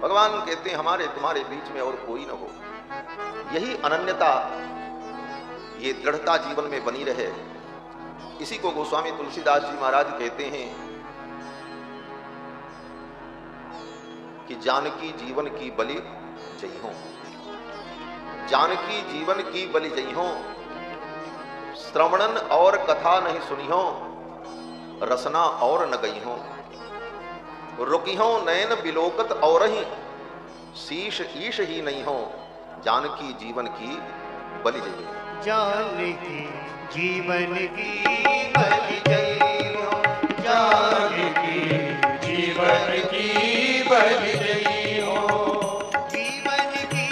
भगवान कहते हैं हमारे तुम्हारे बीच में और कोई न हो। यही अनन्यता, ये दृढ़ता जीवन में बनी रहे। इसी को गोस्वामी तुलसीदास जी महाराज कहते हैं कि जानकी जीवन की बलि जई हो, जानकी जीवन की बलि जई हो, श्रवणन और कथा नहीं सुनी हो, रसना और न गई हो, रुकी हो नयन बिलोकत और ही, शीश ईश ही नहीं हो, जानकी जीवन की बलि जई हो। जानकी जीवन की बलि जई हो, जानकी जीवन की बलि जई हो, जीवन की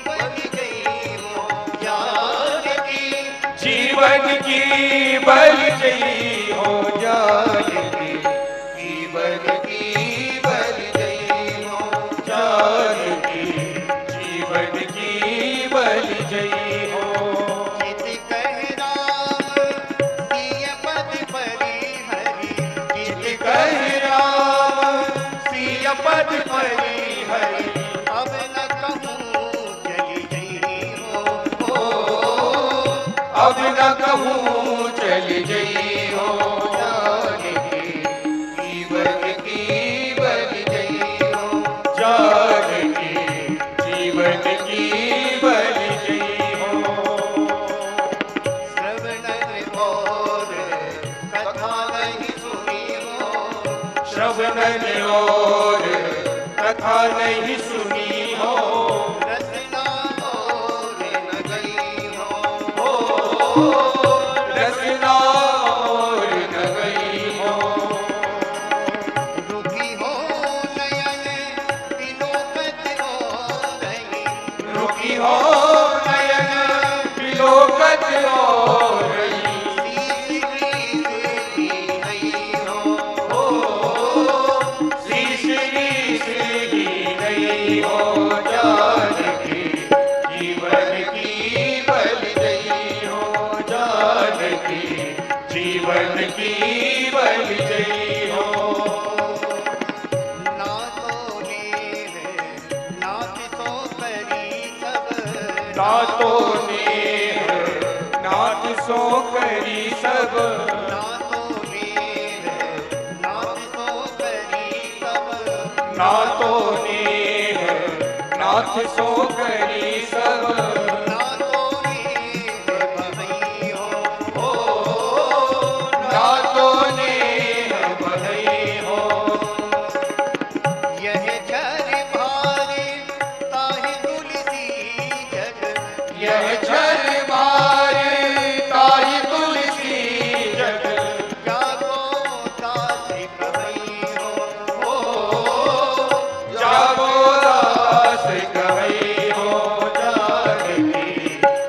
बलि जई हो, जानकी जीवन की बलि जई हो, जानकी जीवन की बलि जई हो, जानकी जीवन की बलि जई हो। पद परी हरि अब न कहूँ चली जई हो, अब न कहूँ चली जई हो, जानकी जीवन की बलि जई हो, जानकी जीवन की बलि जई हो। श्रवणन और कथा नहीं सुनी हो, श्रवणन और कथा नहीं सुनी हो, रसना और न गई हो, रसना और न गई हो, रुकी हो नयन बिलोकत और रही, रुकी हो नयन बिलोकत और रही, हो, जानकी जीवन की बलि जई हो, जानकी जीवन की बलि जई हो। ना तो नेह नाथ सो करी सब, ना तो नेह नाथ सो करी सब, ना तो नेह नाथ सो करी सब, ना तो नाथ सो करी सब, ना तो नेह बहई हो, ना तो नेह बहई हो, यह झर भारी ताहि तुलसी जग, यह झर भारी ताहि तुलसी जग, जागो दासी कहई हो, जागो कहई हो, जानकी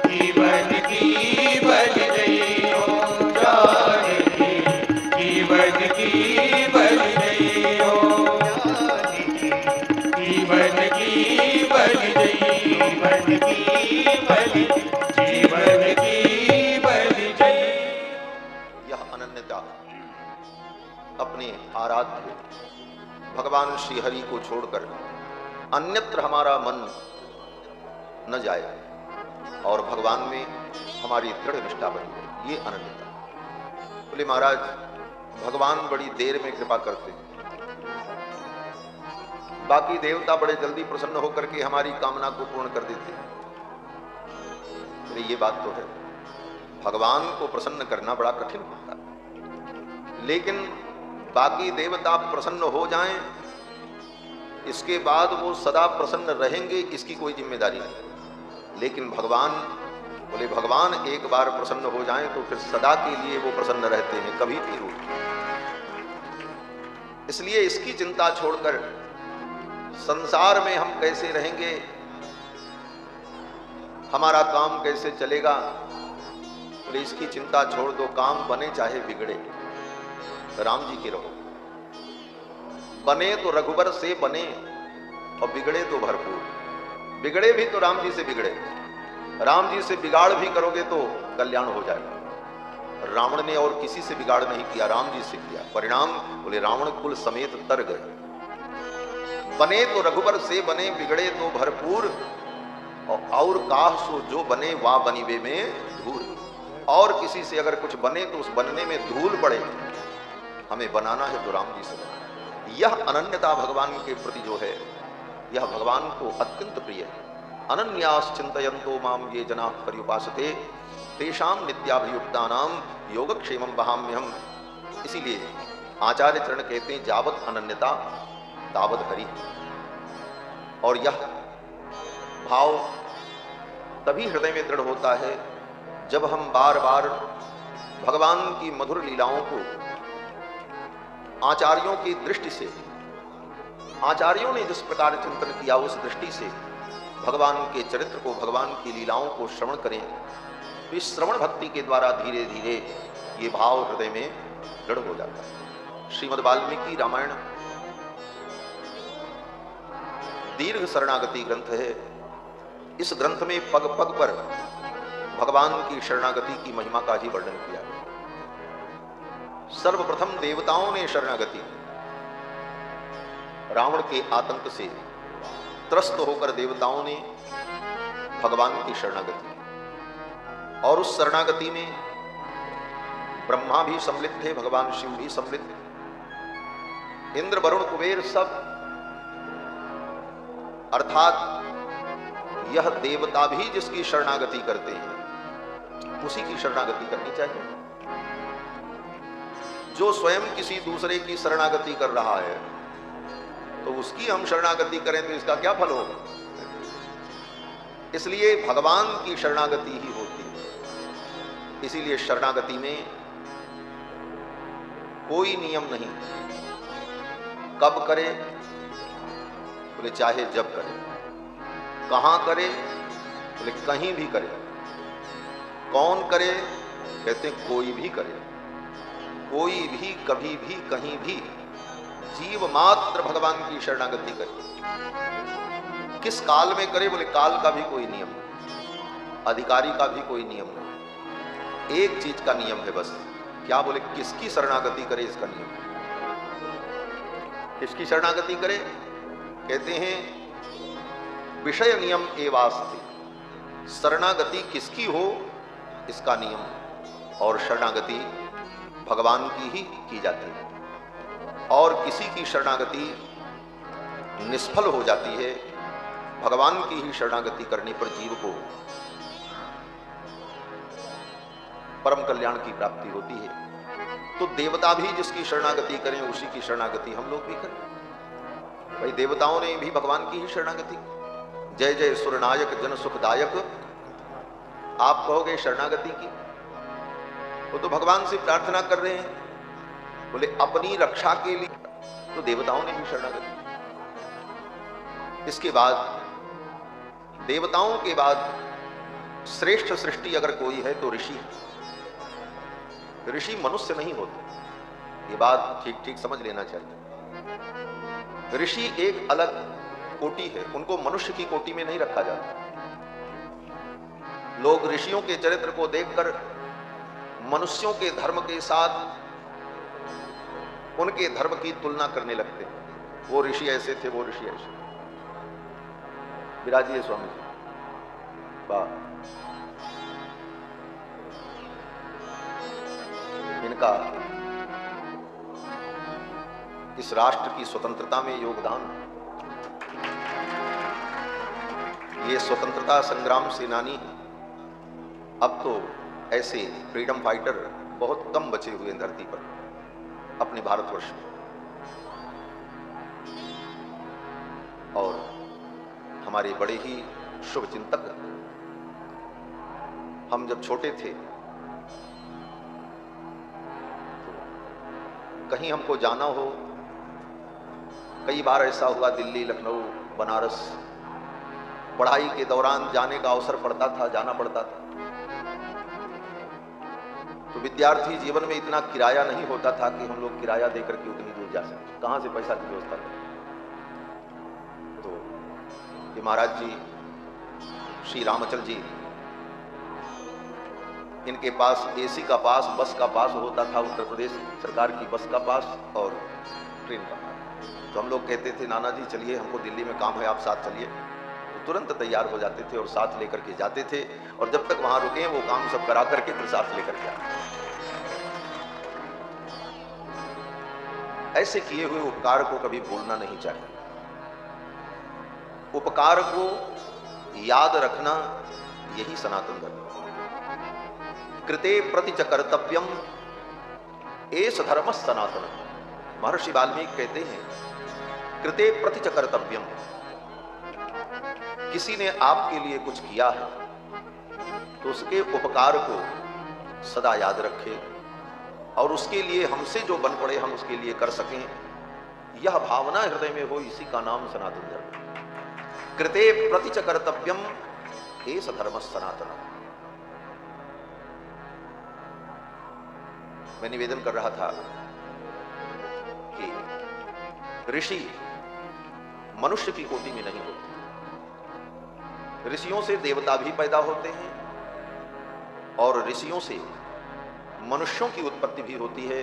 जीवन की बलि जई हो, जानकी जीवन की बलि जई हो, जानकी जीवन की बलि जई, जीवन की बलि, जीवन की बलि जई। यह अनन्यता अपने आराध्य भगवान श्री हरि को छोड़कर अन्यत्र हमारा मन न जाए और भगवान में हमारी दृढ़ निष्ठा बनी रहे, ये अनन्यता। बोले महाराज भगवान बड़ी देर में कृपा करते हैं, बाकी देवता बड़े जल्दी प्रसन्न होकर के हमारी कामना को पूर्ण कर देते हैं। बोले ये बात तो है, भगवान को प्रसन्न करना बड़ा कठिन होता है, लेकिन बाकी देवता प्रसन्न हो जाएं, इसके बाद वो सदा प्रसन्न रहेंगे, इसकी कोई जिम्मेदारी नहीं। लेकिन भगवान, बोले भगवान एक बार प्रसन्न हो जाएं तो फिर सदा के लिए वो प्रसन्न रहते हैं, कभी भी रूठ। इसलिए इसकी चिंता छोड़कर संसार में हम कैसे रहेंगे, हमारा काम कैसे चलेगा, बोले इसकी चिंता छोड़ दो, काम बने चाहे बिगड़े, राम जी के रहो। बने तो रघुबर से बने और बिगड़े तो भरपूर, बिगड़े भी तो राम जी से बिगड़े, राम जी से बिगाड़ भी करोगे तो कल्याण हो जाएगा। रावण ने और किसी से बिगाड़ नहीं किया, राम जी से किया, परिणाम बोले रावण कुल समेत तर गए। बने तो रघुबर से बने, बिगड़े तो भरपूर, और काह सो जो बने वा बनीबे में धूल। और किसी से अगर कुछ बने तो उस बनने में धूल पड़े, हमें बनाना है तो राम जी से बनाना। यह अनन्यता भगवान के प्रति जो है, यह भगवान को अत्यंत प्रिय है। अनन्यास चिंतयन्तो माम ये जना पर्युपासते, तेषाम नित्याभियुक्तानाम योगक्षेमं वहाम्यहम्। इसीलिए आचार्य चरण कहते हैं जावत अनन्यता तावत हरि। और यह भाव तभी हृदय में दृढ़ होता है जब हम बार बार भगवान की मधुर लीलाओं को आचार्यों की दृष्टि से, आचार्यों ने जिस प्रकार चिंतन किया उस दृष्टि से भगवान के चरित्र को, भगवान की लीलाओं को श्रवण करें। तो इस श्रवण भक्ति के द्वारा धीरे धीरे ये भाव हृदय में दृढ़ हो जाता है। श्रीमद् वाल्मीकि रामायण दीर्घ शरणागति ग्रंथ है। इस ग्रंथ में पग पग पर भगवान की शरणागति की महिमा का ही वर्णन किया है। सर्वप्रथम देवताओं ने शरणागति, रावण के आतंक से त्रस्त होकर देवताओं ने भगवान की शरणागति, और उस शरणागति में ब्रह्मा भी सम्मिलित थे, भगवान शिव भी सम्मिलित थे, इंद्र वरुण कुबेर सब। अर्थात यह देवता भी जिसकी शरणागति करते हैं उसी की शरणागति करनी चाहिए। जो स्वयं किसी दूसरे की शरणागति कर रहा है तो उसकी हम शरणागति करें तो इसका क्या फल होगा। इसलिए भगवान की शरणागति ही होती है। इसीलिए शरणागति में कोई नियम नहीं, कब करे बोले चाहे जब करे, कहां करे बोले कहीं भी करे, कौन करे कहते कोई भी करे, कोई भी कभी भी कहीं भी जीव मात्र भगवान की शरणागति करे। किस काल में करे बोले काल का भी कोई नियम नहीं, अधिकारी का भी कोई नियम नहीं। एक चीज का नियम है बस, क्या बोले किसकी शरणागति करे इसका नियम। किसकी शरणागति करे कहते हैं विषय नियम एवास्ति, शरणागति किसकी हो इसका नियम। और शरणागति भगवान की ही की जाती है, और किसी की शरणागति निष्फल हो जाती है। भगवान की ही शरणागति करने पर जीव को परम कल्याण की प्राप्ति होती है। तो देवता भी जिसकी शरणागति करें उसी की शरणागति हम लोग भी करें। भाई देवताओं ने भी भगवान की ही शरणागति, जय जय सुरनायक जन सुखदायक, आप कहोगे शरणागति की, वो तो भगवान से प्रार्थना कर रहे हैं, बोले अपनी रक्षा के लिए, तो देवताओं ने भी शरणागति। इसके बाद देवताओं के बाद श्रेष्ठ सृष्टि अगर कोई है तो ऋषि। ऋषि मनुष्य नहीं होते, ये बात ठीक ठीक समझ लेना चाहिए। ऋषि एक अलग कोटि है, उनको मनुष्य की कोटि में नहीं रखा जाता। लोग ऋषियों के चरित्र को देखकर मनुष्यों के धर्म के साथ उनके धर्म की तुलना करने लगते हैं। वो ऋषि ऐसे थे, वो ऋषि ऐसे। विराजिए स्वामी जी, वाह। इनका इस राष्ट्र की स्वतंत्रता में योगदान, ये स्वतंत्रता संग्राम सेनानी। अब तो ऐसे फ्रीडम फाइटर बहुत कम बचे हुए हैं धरती पर अपने भारतवर्ष में। और हमारे बड़े ही शुभ चिंतक, हम जब छोटे थे तो कहीं हमको जाना हो, कई बार ऐसा हुआ दिल्ली, लखनऊ, बनारस, पढ़ाई के दौरान जाने का अवसर पड़ता था, जाना पड़ता था। तो विद्यार्थी जीवन में इतना किराया नहीं होता था कि हम लोग किराया देकर के उतनी दूर जा सकें, कहां से पैसा की व्यवस्था करें। तो ये महाराज जी, श्री रामचल जी, इनके पास एसी का पास, बस का पास होता था, उत्तर प्रदेश सरकार की बस का पास और ट्रेन का पास। तो हम लोग कहते थे नाना जी चलिए हमको दिल्ली में काम है, आप साथ चलिए, तो तुरंत तैयार हो जाते थे और साथ लेकर के जाते थे, और जब तक वहां रुके वो काम सब करा करके फिर साथ लेकर के आते। ऐसे किए हुए उपकार को कभी भूलना नहीं चाहिए। उपकार को याद रखना यही सनातन धर्म। कृते प्रति च कर्तव्यम एष धर्म सनातन। महर्षि वाल्मीकि कहते हैं कृते प्रति च कर्तव्यम, किसी ने आपके लिए कुछ किया है तो उसके उपकार को सदा याद रखें, और उसके लिए हमसे जो बन पड़े हम उसके लिए कर सकें, यह भावना हृदय में हो, इसी का नाम सनातन धर्म। कृते प्रति च कर्तव्यम एष धर्म सनातन। मैं निवेदन कर रहा था कि ऋषि मनुष्य की कोटि में नहीं होते, ऋषियों से देवता भी पैदा होते हैं और ऋषियों से मनुष्यों की उत्पत्ति भी होती है,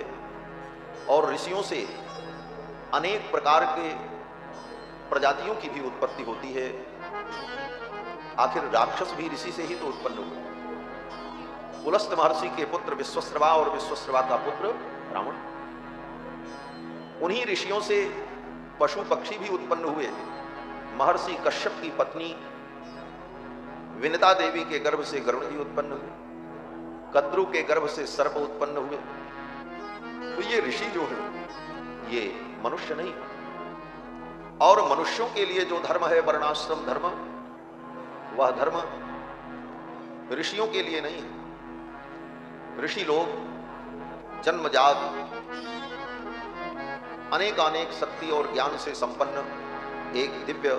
और ऋषियों से अनेक प्रकार के प्रजातियों की भी उत्पत्ति होती है। आखिर राक्षस भी ऋषि से ही तो उत्पन्न हुए। पुलस्त महर्षि के पुत्र विश्वश्रवा और विश्वश्रवा का पुत्र रावण, उन्हीं ऋषियों से पशु पक्षी भी उत्पन्न हुए। महर्षि कश्यप की पत्नी विनिता देवी के गर्भ से गरुड़ जी उत्पन्न हुए, कद्रु के गर्भ से सर्प उत्पन्न हुए। तो ये ऋषि जो है ये मनुष्य नहीं। और मनुष्यों के लिए जो धर्म है वर्णाश्रम धर्म, वह धर्म ऋषियों के लिए नहीं है। ऋषि लोग जन्मजात अनेक शक्ति और ज्ञान से संपन्न एक दिव्य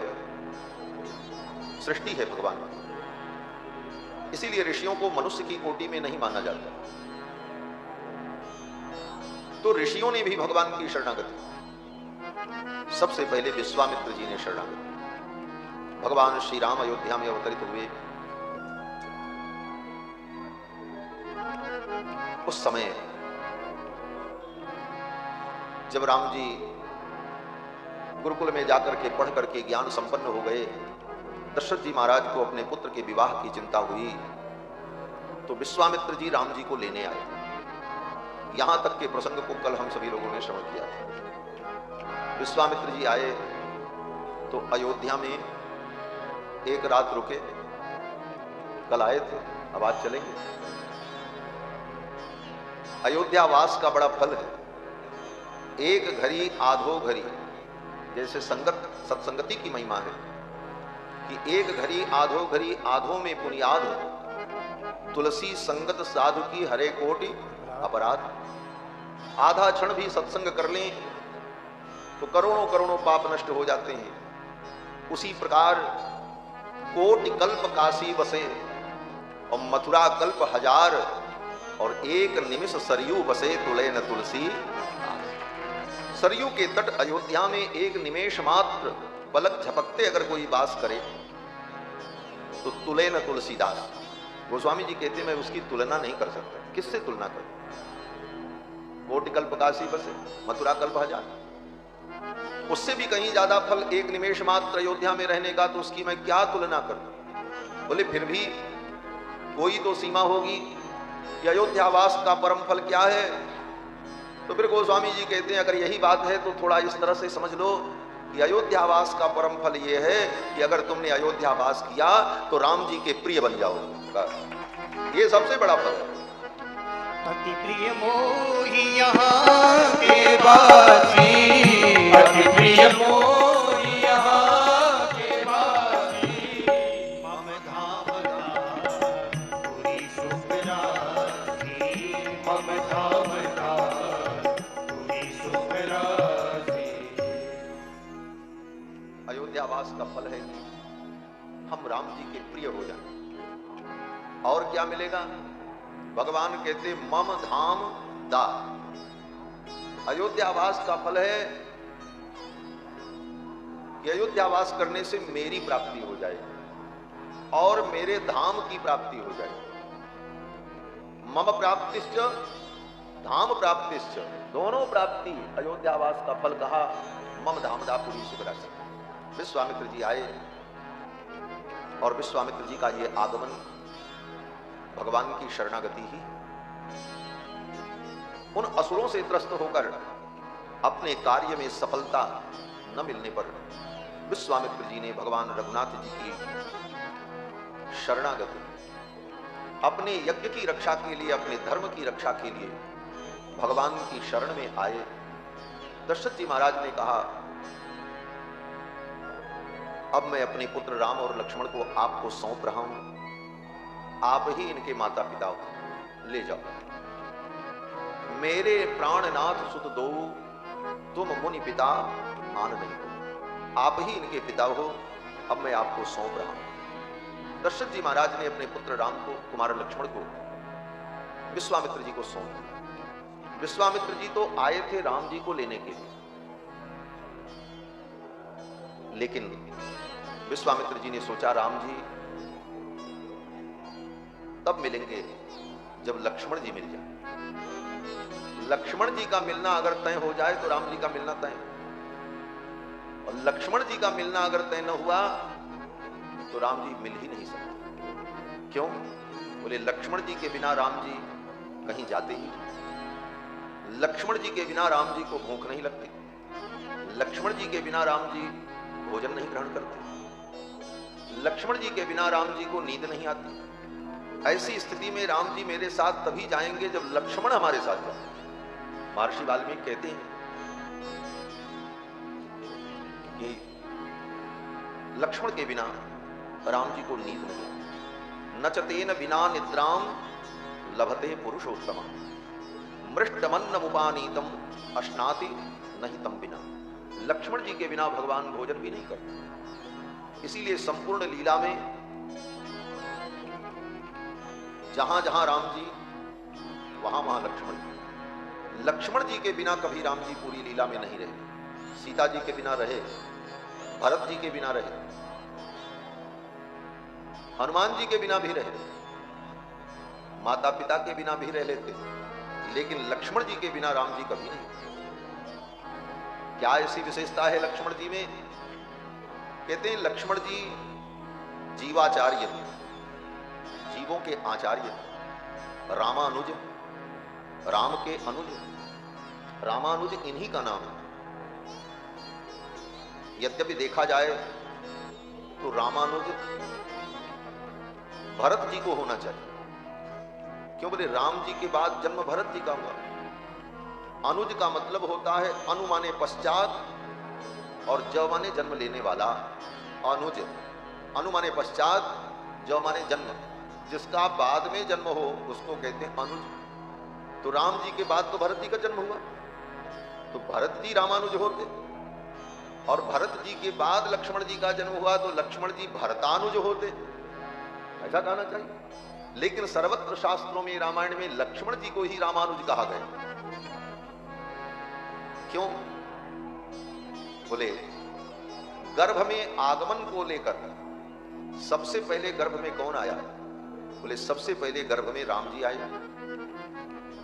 सृष्टि है भगवान की। इसीलिए ऋषियों को मनुष्य की कोटि में नहीं माना जाता। तो ऋषियों ने भी भगवान की शरणागति, सबसे पहले विश्वामित्र जी ने शरणागति। भगवान श्री राम अयोध्या में अवतरित हुए, उस समय जब राम जी गुरुकुल में जाकर के पढ़ करके ज्ञान संपन्न हो गए, दशरथ जी महाराज को अपने पुत्र के विवाह की चिंता हुई, तो विश्वामित्र जी राम जी को लेने आए। यहां तक के प्रसंग को कल हम सभी लोगों ने श्रवण किया था। विश्वामित्र जी आए तो अयोध्या में एक रात रुके, कल आए थे, अब आज चलेंगे। अयोध्यावास का बड़ा फल है। एक घड़ी आधो घड़ी, जैसे सत्संगति की महिमा है कि एक घड़ी आधो घड़ी, आधो में पुनियाद हो, तुलसी संगत साधु की हरे कोटि अपराध। आधा क्षण भी सत्संग कर लें तो करोड़ों करोड़ों पाप नष्ट हो जाते हैं। उसी प्रकार कोटि कल्प काशी बसे और मथुरा कल्प हजार, और एक निमिष सरयू बसे तुले न तुलसी। सरयू के तट अयोध्या में एक निमेष मात्र पलक झपकते अगर कोई वास करे तो तुले न तुलसीदास। गोस्वामी जी कहते मैं उसकी तुलना नहीं कर सकता। किससे तुलना करूं? कोटि कल्प काशी बसे, मथुरा कल्प हजार, उससे भी कहीं ज्यादा फल एक निमेष मात्र अयोध्या में रहने का, तो उसकी मैं क्या तुलना करूं? बोले फिर भी कोई तो सीमा होगी कि अयोध्यावास का परम फल क्या है। तो फिर गोस्वामी जी कहते हैं अगर यही बात है तो थोड़ा इस तरह से समझ लो कि अयोध्यावास का परम फल ये है कि अगर तुमने अयोध्यावास किया तो राम जी के प्रिय बन जाओगे। ये सबसे बड़ा फल है। अति प्रिय मोहि यहाँ के वासी, अति प्रिय मोहि यहाँ के वासी, मम धाम पुरी सुख रासी, मम धाम पुरी सुख रासी। अयोध्यावास का फल है कि हम राम जी के प्रिय हो जाएं। और क्या मिलेगा? भगवान कहते मम धाम दा। अयोध्यावास का फल है कि अयोध्यावास करने से मेरी प्राप्ति हो जाएगी और मेरे धाम की प्राप्ति हो जाएगी। मम प्राप्तिश्च धाम प्राप्तिश्च, दोनों प्राप्ति अयोध्यावास का फल कहा। मम धामदापुरी सुखदासी। विश्वामित्र जी आए और विश्वामित्र जी का ये आगमन भगवान की शरणागति ही उन असुरों से त्रस्त होकर अपने कार्य में सफलता न मिलने पर विश्वामित्र जी ने भगवान रघुनाथ जी की शरणागति अपने यज्ञ की रक्षा के लिए, अपने धर्म की रक्षा के लिए भगवान की शरण में आए। दशरथ जी महाराज ने कहा, अब मैं अपने पुत्र राम और लक्ष्मण को आपको सौंप रहा हूं, आप ही इनके माता पिता हो, ले जाओ। मेरे प्राणनाथ सुत दो, तुम मुनि पिता आन नहीं हो, आप ही इनके पिता हो, अब मैं आपको सौंप रहा हूं। दशरथ जी महाराज ने अपने पुत्र राम को, कुमार लक्ष्मण को विश्वामित्र जी को सौंप दिया। विश्वामित्र जी तो आए थे राम जी को लेने के लिए, लेकिन विश्वामित्र जी ने सोचा राम जी तब मिलेंगे जब लक्ष्मण जी मिल जाए। लक्ष्मण जी का मिलना अगर तय हो जाए तो राम जी का मिलना तय, और लक्ष्मण जी का मिलना अगर तय न हुआ तो राम जी मिल ही नहीं सकते। क्यों? बोले लक्ष्मण जी के बिना राम जी कहीं जाते ही, लक्ष्मण जी के बिना राम जी को भूख नहीं लगती, लक्ष्मण जी के बिना राम जी भोजन नहीं ग्रहण करते, लक्ष्मण जी के बिना राम जी को नींद नहीं आती। ऐसी स्थिति में राम जी मेरे साथ तभी जाएंगे जब लक्ष्मण हमारे साथ जाए। महर्षि वाल्मीकि कहते हैं कि लक्ष्मण के बिना राम जी को नींद नहीं, नचतेन बिना निद्राम लभते पुरुषोत्तम, मृष्टमन्न उपानीतम अश्नाति नहीं तम बिना। लक्ष्मण जी के बिना भगवान भोजन भी नहीं करते। इसीलिए संपूर्ण लीला में जहां जहां राम जी वहां वहां लक्ष्मण जी। लक्ष्मण जी के बिना कभी राम जी पूरी लीला में नहीं रहे। सीता जी के बिना रहे, भरत जी के बिना रहे, हनुमान जी के बिना भी रहे, माता पिता के बिना भी रह लेते, लेकिन लक्ष्मण जी के बिना राम जी कभी नहीं। क्या ऐसी विशेषता है लक्ष्मण जी में? कहते हैं लक्ष्मण जी जीवाचार्य, जीवों के आचार्य, रामानुज, राम के अनुज, रामानुज इन्हीं का नाम है। यद्यपि देखा जाए तो रामानुज भरत जी को होना चाहिए। क्यों? बोले राम जी के बाद जन्म भरत जी का हुआ। अनुज का मतलब होता है अनु माने पश्चात और ज माने जन्म लेने वाला। अनुज, अनु माने पश्चात, ज माने जन्म, जिसका बाद में जन्म हो उसको कहते हैं अनुज। तो राम जी के बाद तो भरत जी का जन्म हुआ, तो भरत जी रामानुज होते, और भरत जी के बाद लक्ष्मण जी का जन्म हुआ तो लक्ष्मण जी भरतानुज होते। ऐसा कहना चाहिए, लेकिन सर्वत्र शास्त्रों में, रामायण में लक्ष्मण जी को ही रामानुज कहा गया। क्यों? बोले गर्भ में आगमन को लेकर सबसे पहले गर्भ में कौन आया? बोले सबसे पहले गर्भ में राम जी आए।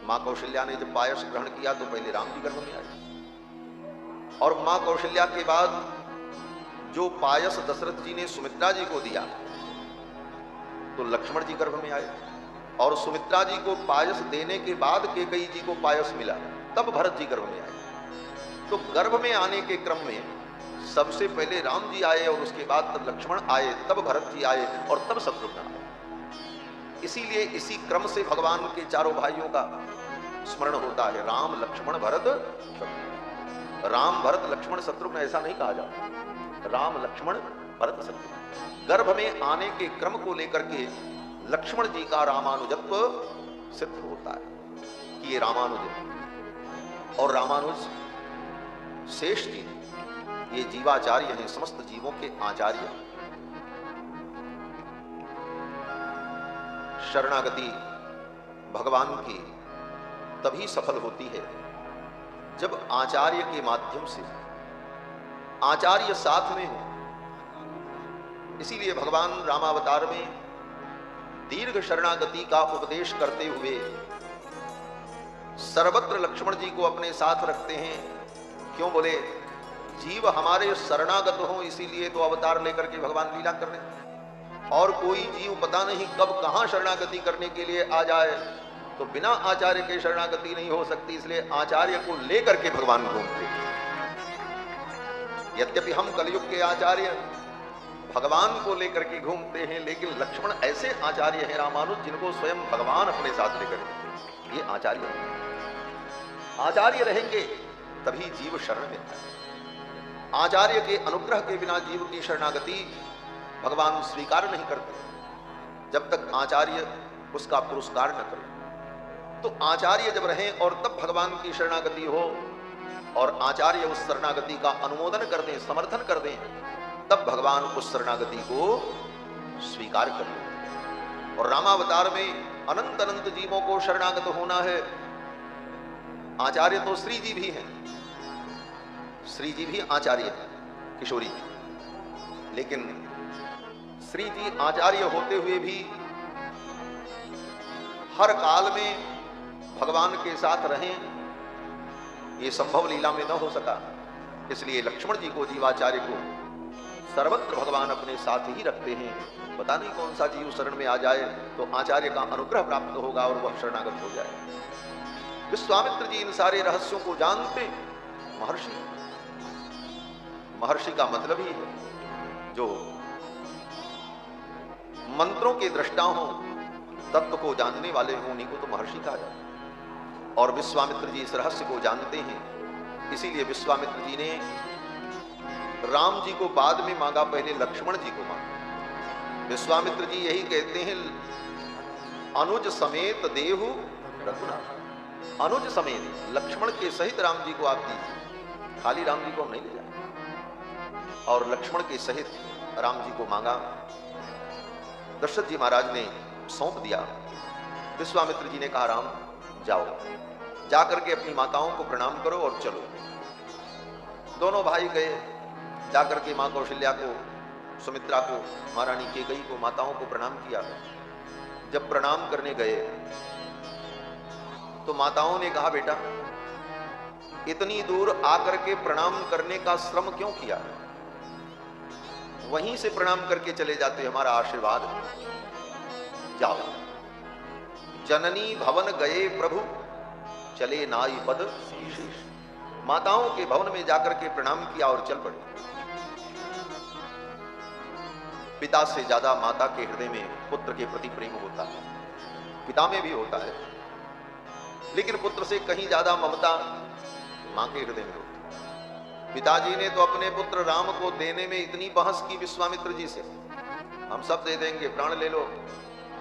मां कौशल्या ने जब पायस ग्रहण किया तो पहले राम जी गर्भ में आए, और मां कौशल्या के बाद जो पायस दशरथ जी ने सुमित्रा जी को दिया तो लक्ष्मण जी गर्भ में आए, और सुमित्रा जी को पायस देने के बाद कैकेयी जी को पायस मिला तब भरत जी गर्भ में आए। तो गर्भ में आने के क्रम में सबसे पहले राम जी आए, और उसके बाद तब लक्ष्मण आए, तब भरत जी आए, और तब शत्रुघ्न आए। इसीलिए इसी क्रम से भगवान के चारों भाइयों का स्मरण होता है, राम लक्ष्मण भरत शत्रुघ्न। राम भरत लक्ष्मण शत्रुघ्न ऐसा नहीं कहा जाता, राम लक्ष्मण भरत शत्रुघ्न। गर्भ में आने के क्रम को लेकर के लक्ष्मण जी का रामानुजत्व सिद्ध होता है कि ये रामानुज, और रामानुज शेष जी ये जीवाचार्य हैं, समस्त जीवों के आचार्य। शरणागति भगवान की तभी सफल होती है जब आचार्य के माध्यम से आचार्य साथ में हो। इसीलिए भगवान रामावतार में दीर्घ शरणागति का उपदेश करते हुए सर्वत्र लक्ष्मण जी को अपने साथ रखते हैं। क्यों? बोले जीव हमारे शरणागत हो, इसीलिए तो अवतार लेकर के भगवान लीला कर रहे हैं। और कोई जीव पता नहीं कब कहां शरणागति करने के लिए आ जाए, तो बिना आचार्य के शरणागति नहीं हो सकती, इसलिए आचार्य को लेकर के भगवान घूमते हैं। यद्यपि हम कलयुग के आचार्य भगवान को लेकर के घूमते हैं, लेकिन लक्ष्मण ऐसे आचार्य हैं रामानुज जिनको स्वयं भगवान अपने साथ लेकर के, ये आचार्य हैं। आचार्य रहेंगे तभी जीव शरण में है। आचार्य के अनुग्रह के बिना जीव की शरणागति भगवान स्वीकार नहीं करते, जब तक आचार्य उसका पुरस्कार न करे। तो आचार्य जब रहें और तब भगवान की शरणागति हो, और आचार्य उस शरणागति का अनुमोदन कर दें, समर्थन कर दें, तब भगवान उस शरणागति को स्वीकार कर लें। और रामावतार में अनंत अनंत जीवों को शरणागत होना है। आचार्य तो श्री जी भी हैं, श्री जी भी आचार्य हैं, किशोरी जी। लेकिन श्री जी आचार्य होते हुए भी हर काल में भगवान के साथ रहें, ये संभव लीला में न हो सका। इसलिए लक्ष्मण जी को, जीवाचार्य को सर्वत्र भगवान अपने साथ ही रखते हैं। पता नहीं कौन सा जीव शरण में आ जाए तो आचार्य का अनुग्रह प्राप्त होगा और वह शरणागत हो जाए। विश्वामित्र जी इन सारे रहस्यों को जानते। महर्षि, महर्षि का मतलब ही है जो मंत्रों के दृष्टा हो, तत्व को जानने वाले हों, उन्हीं को तो महर्षि कहा जाता है। और विश्वामित्र जी इस रहस्य को जानते हैं, इसीलिए विश्वामित्र जी ने राम जी को बाद में मांगा, पहले लक्ष्मण जी को मांगा। विश्वामित्र जी यही कहते हैं, अनुज समेत देहु रघुनाथ। अनुज समेत लक्ष्मण के सहित राम जी को आप दीजिए, खाली राम जी को हम नहीं ले जाए। और लक्ष्मण के सहित राम जी को मांगा। दशरथ जी महाराज ने सौंप दिया। विश्वामित्र जी ने कहा, राम जाओ, जाकर के अपनी माताओं को प्रणाम करो और चलो। दोनों भाई गए, जाकर के मां कौशल्या को, सुमित्रा को, महारानी कैकेयी को, माताओं को प्रणाम किया। जब प्रणाम करने गए तो माताओं ने कहा, बेटा इतनी दूर आकर के प्रणाम करने का श्रम क्यों किया, वहीं से प्रणाम करके चले जाते, हमारा आशीर्वाद जाओ। जननी भवन गए प्रभु, चले नाई पद शीश। माताओं के भवन में जाकर के प्रणाम किया और चल पड़े। पिता से ज्यादा माता के हृदय में पुत्र के प्रति प्रेम होता है, पिता में भी होता है, लेकिन पुत्र से कहीं ज्यादा ममता मां के हृदय में होती है। पिताजी ने तो अपने पुत्र राम को देने में इतनी बहस की विश्वामित्र जी से, हम सब दे देंगे, प्राण ले लो,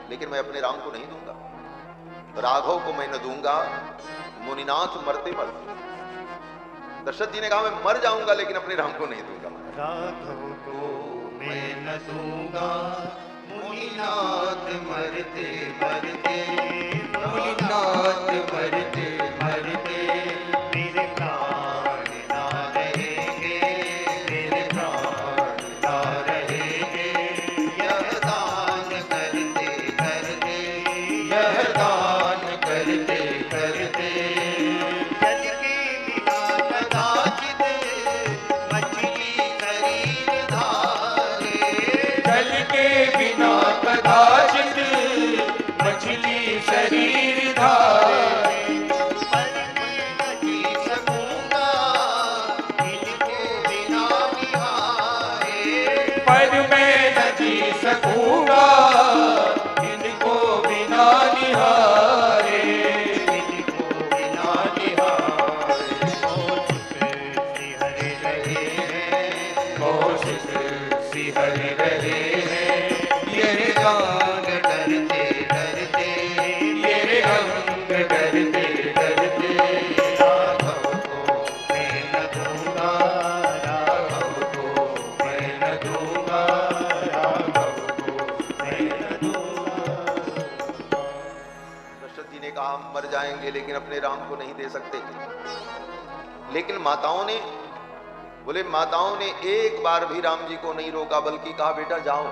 लेकिन मैं अपने राम को नहीं दूंगा, राघव को मैं न दूंगा, मुनिनाथ मरते मरते। दशरथ जी ने कहा, मैं मर जाऊंगा लेकिन अपने राम को नहीं दूंगा। राघव को मैं न दूंगा, मुनिनाथ मरते मरते, मुनिनाथ मरते मरते, मेरे प्राण ना रहेंगे, मेरे प्राण ना रहेंगे। यह दान करते करते, यह दान करते करते, जल के बिना कदाचित मछली शरीर धारे, जल के बिना कदाचित मछली शरीर धारे। पर मैं न जी सकूंगा इनको बिना निहारे, पर मैं न जी सकूंगा इनको बिना निहारे, इनको बिना निहारे। कोशिश सी हरे रहे हैं, ये गान डरते डरते, ये अंग डरते डरते। राघव को मैं न दूंगा, राघव को मैं न दूंगा, राघव को मैं न दूंगा। दशरथ जी ने कहा, हम मर जाएंगे लेकिन अपने राम को नहीं दे सकते। लेकिन माताओं ने, बोले माताओं ने एक बार भी राम जी को नहीं रोका, बल्कि कहा, बेटा जाओ।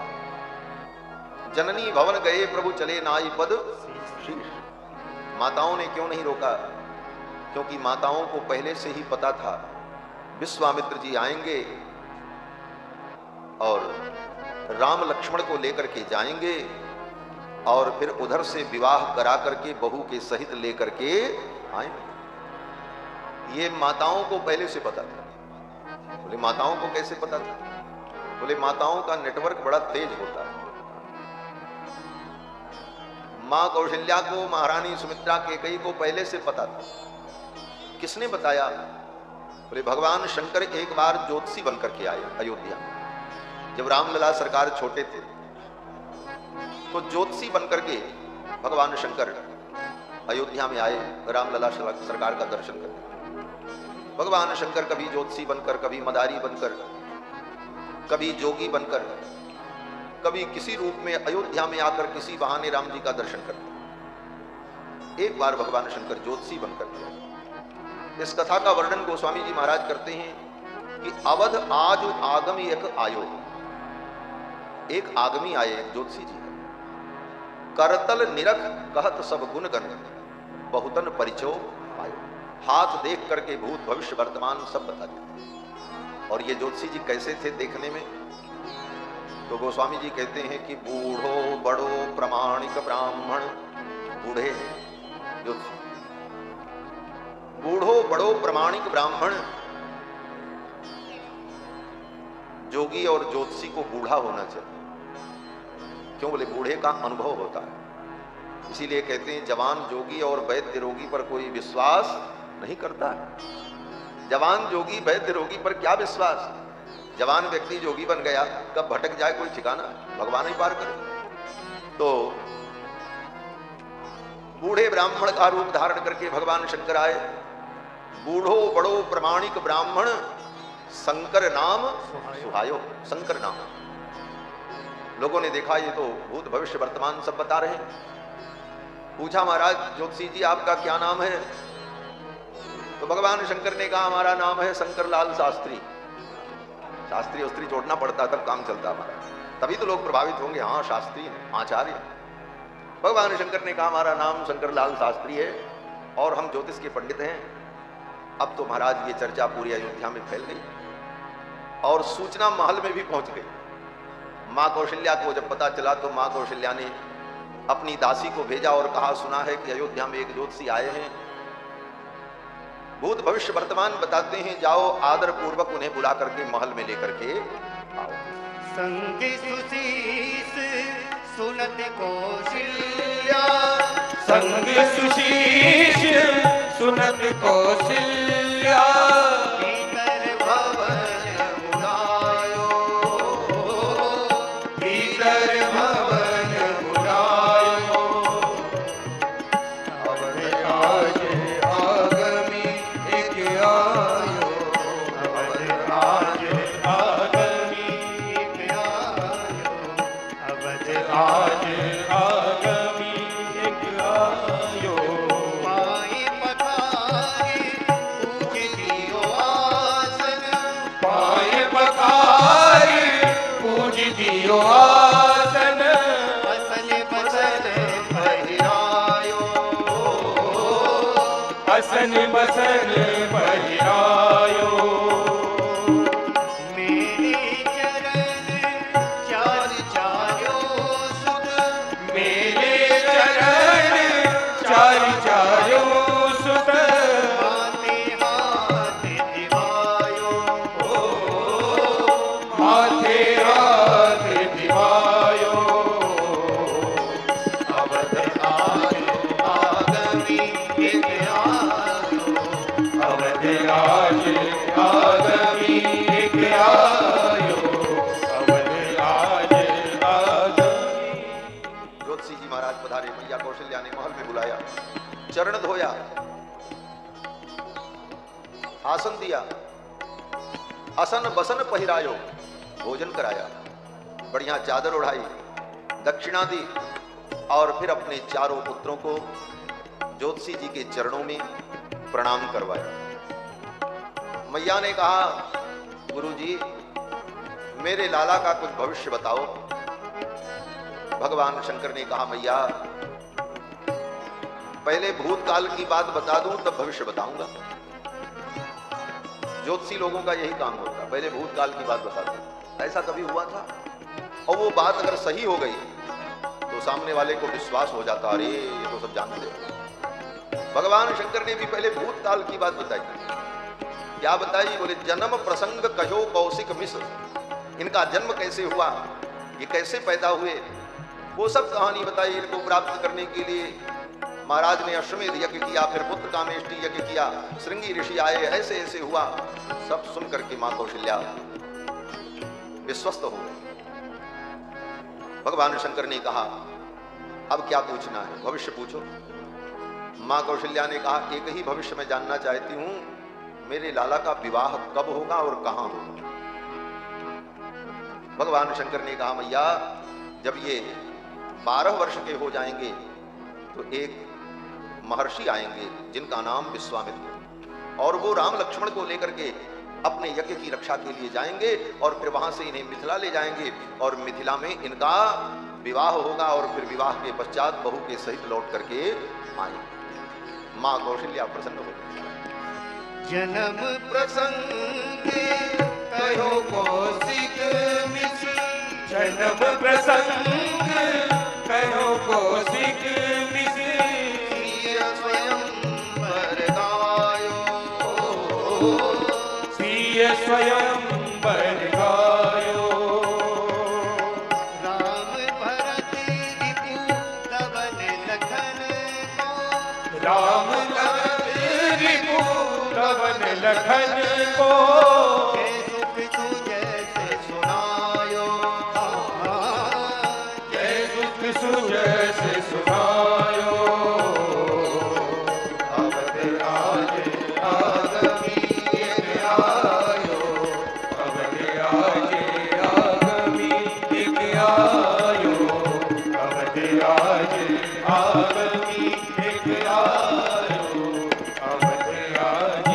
जननी भवन गए प्रभु, चले नाई पद शीश। माताओं ने क्यों नहीं रोका? क्योंकि माताओं को पहले से ही पता था विश्वामित्र जी आएंगे और राम लक्ष्मण को लेकर के जाएंगे और फिर उधर से विवाह करा करके बहू के सहित लेकर के आएंगे। ये माताओं को पहले से पता था। बोले माताओं को कैसे पता था? बोले माताओं का नेटवर्क बड़ा तेज होता है। मां कौशल्या को, महारानी सुमित्रा, केकई को पहले से पता था। किसने बताया? बोले भगवान शंकर एक बार ज्योतिषी बनकर के आए अयोध्या। जब रामलला सरकार छोटे थे तो ज्योतिषी बनकर के भगवान शंकर अयोध्या में आए रामलला सरकार का दर्शन करने। भगवान शंकर कभी ज्योतिषी बनकर, कभी मदारी बनकर, कभी जोगी बनकर, कभी किसी रूप में अयोध्या में आकर किसी बहाने राम जी का दर्शन करते। एक बार भगवान शंकर ज्योतिषी बनकर के आए। इस कथा का वर्णन गोस्वामी जी महाराज करते हैं कि अवध आज आगमी एक आयो, एक आगमी आए, एक ज्योतिषी जी करतल निरख कहत सब गुण गण बहुतन परिचो आयो। हाथ देख करके भूत भविष्य वर्तमान सब बता देते। और ये ज्योतिषी जी कैसे थे देखने में? तो गोस्वामी जी कहते हैं कि बूढ़ो बड़ो प्रमाणिक ब्राह्मण, बूढ़े ज्योतिषी, बूढ़ो बड़ो प्रमाणिक ब्राह्मण। जोगी और ज्योतिषी को बूढ़ा होना चाहिए। क्यों? बोले बूढ़े का अनुभव होता है। इसीलिए कहते हैं जवान जोगी और वैद्य रोगी पर कोई विश्वास नहीं करता है। जवान जोगी वैद्य रोगी पर क्या विश्वास? जवान व्यक्ति जोगी बन गया, कब भटक जाए कोई ठिकाना, भगवान ही पार करे। तो बूढ़े ब्राह्मण का रूप धारण करके भगवान शंकर आए। बूढ़ो बड़ो प्रमाणिक ब्राह्मण, शंकर नाम सुहायो। शंकर नाम लोगों ने देखा ये तो भूत भविष्य वर्तमान सब बता रहे हैं। पूछा महाराज ज्योतिषी जी आपका क्या नाम है? तो भगवान शंकर ने कहा हमारा नाम है शंकर लाल शास्त्री। शास्त्री उस्त्री जोड़ना पड़ता तब काम चलता हमारा, तभी तो लोग प्रभावित होंगे। हाँ शास्त्री आचार्य। भगवान शंकर ने कहा हमारा नाम शंकर लाल शास्त्री है और हम ज्योतिष के पंडित हैं। अब तो महाराज ये चर्चा पूरी अयोध्या में फैल गई और सूचना महल में भी पहुंच गई। मां कौशल्या को जब पता चला तो मां कौशल्या ने अपनी दासी को भेजा और कहा सुना है कि अयोध्या में एक ज्योतिषी आए हैं, भूत भविष्य वर्तमान बताते हैं, जाओ आदर पूर्वक उन्हें बुला करके महल में लेकर के आओ। संग सुशीस सुनत कौशल्या, संग सुशीस सुनत कौशल्या, भीतर भवन मुरायो, भीतर भवन मुरायो, अवध आज आगमी एक आयो, अवध आज आगमी एक आयो, अवध आज आगमी एक आयो, पाए पखारे पूज दियो आसन, पाए पखारे पूज दियो आसन, असल बसल पहिरायो, असन बसल पहिरायो, मेरे चरण चार चारो सुख, मेरे चरण चार चारो सुख, माथे हाथ दिवायो, माथे हाथ दिवायो, अवध आयो आगमी एक आयो, अवध आज आगमी एक आयो, अवध आज आगमी। ज्योतिषी जी महाराज पधारे। मैया कौशल्या ने महल में बुलाया, चरण धोया, आसन दिया, असन बसन पहिरायो, भोजन कराया, बढ़िया चादर उड़ाई, दक्षिणा दी और फिर अपने चारों पुत्रों को ज्योतिषी जी के चरणों में प्रणाम करवाया। मैया ने कहा गुरुजी मेरे लाला का कुछ भविष्य बताओ। भगवान शंकर ने कहा मैया पहले भूतकाल की बात बता दूं तब भविष्य बताऊंगा। ज्योतिषी लोगों का यही काम होता, पहले भूतकाल की बात बताते, ऐसा कभी हुआ था, और वो बात अगर सही हो गई तो सामने वाले को विश्वास हो जाता, अरे ये तो सब जानते हैं। भगवान शंकर ने भी पहले भूतकाल की बात बताई। क्या बताई? बोले जन्म प्रसंग कहो कौशिक मिश्र, इनका जन्म कैसे हुआ, ये कैसे पैदा हुए, वो सब कहानी बताई। इनको प्राप्त करने के लिए महाराज ने अश्वमेध यज्ञ किया, फिर पुत्र कामेष्टि यज्ञ किया, श्रृंगी ऋषि आए, ऐसे ऐसे हुआ। सब सुन करके मां कौशल्या विश्वस्त हो गई। भगवान शंकर ने कहा अब क्या पूछना है, भविष्य पूछो। मां कौशल्या ने कहा एक ही भविष्य में जानना चाहती हूं, मेरे लाला का विवाह कब होगा और कहां होगा। भगवान शंकर ने कहा मैया जब ये 12 वर्ष के हो जाएंगे तो एक महर्षि आएंगे जिनका नाम विश्वामित्र, और वो राम लक्ष्मण को लेकर के अपने यज्ञ की रक्षा के लिए जाएंगे और फिर वहां से इन्हें मिथिला ले जाएंगे और मिथिला में इनका विवाह होगा और फिर विवाह के पश्चात बहू के सहित लौट करके आएंगे। मां कौशल्या प्रसन्न हो गई। जन्म प्रसंग कहो कौशिक मिश्र, जन्म प्रसंग कहो कौशिक मिश्र, स्वयंवर गायो, सिय स्वयंवर गायो। राम भरत रिपु धवन लखन को, राम भरत रिपु धवन लखन को, जय सुख सुजय सुनायो, जय सुख सुजय से सुनायो। अवध राज आगमी एक आयो, अवध राज आगमी एक आयो, अवध राज आगमी एक आयो, अवध राज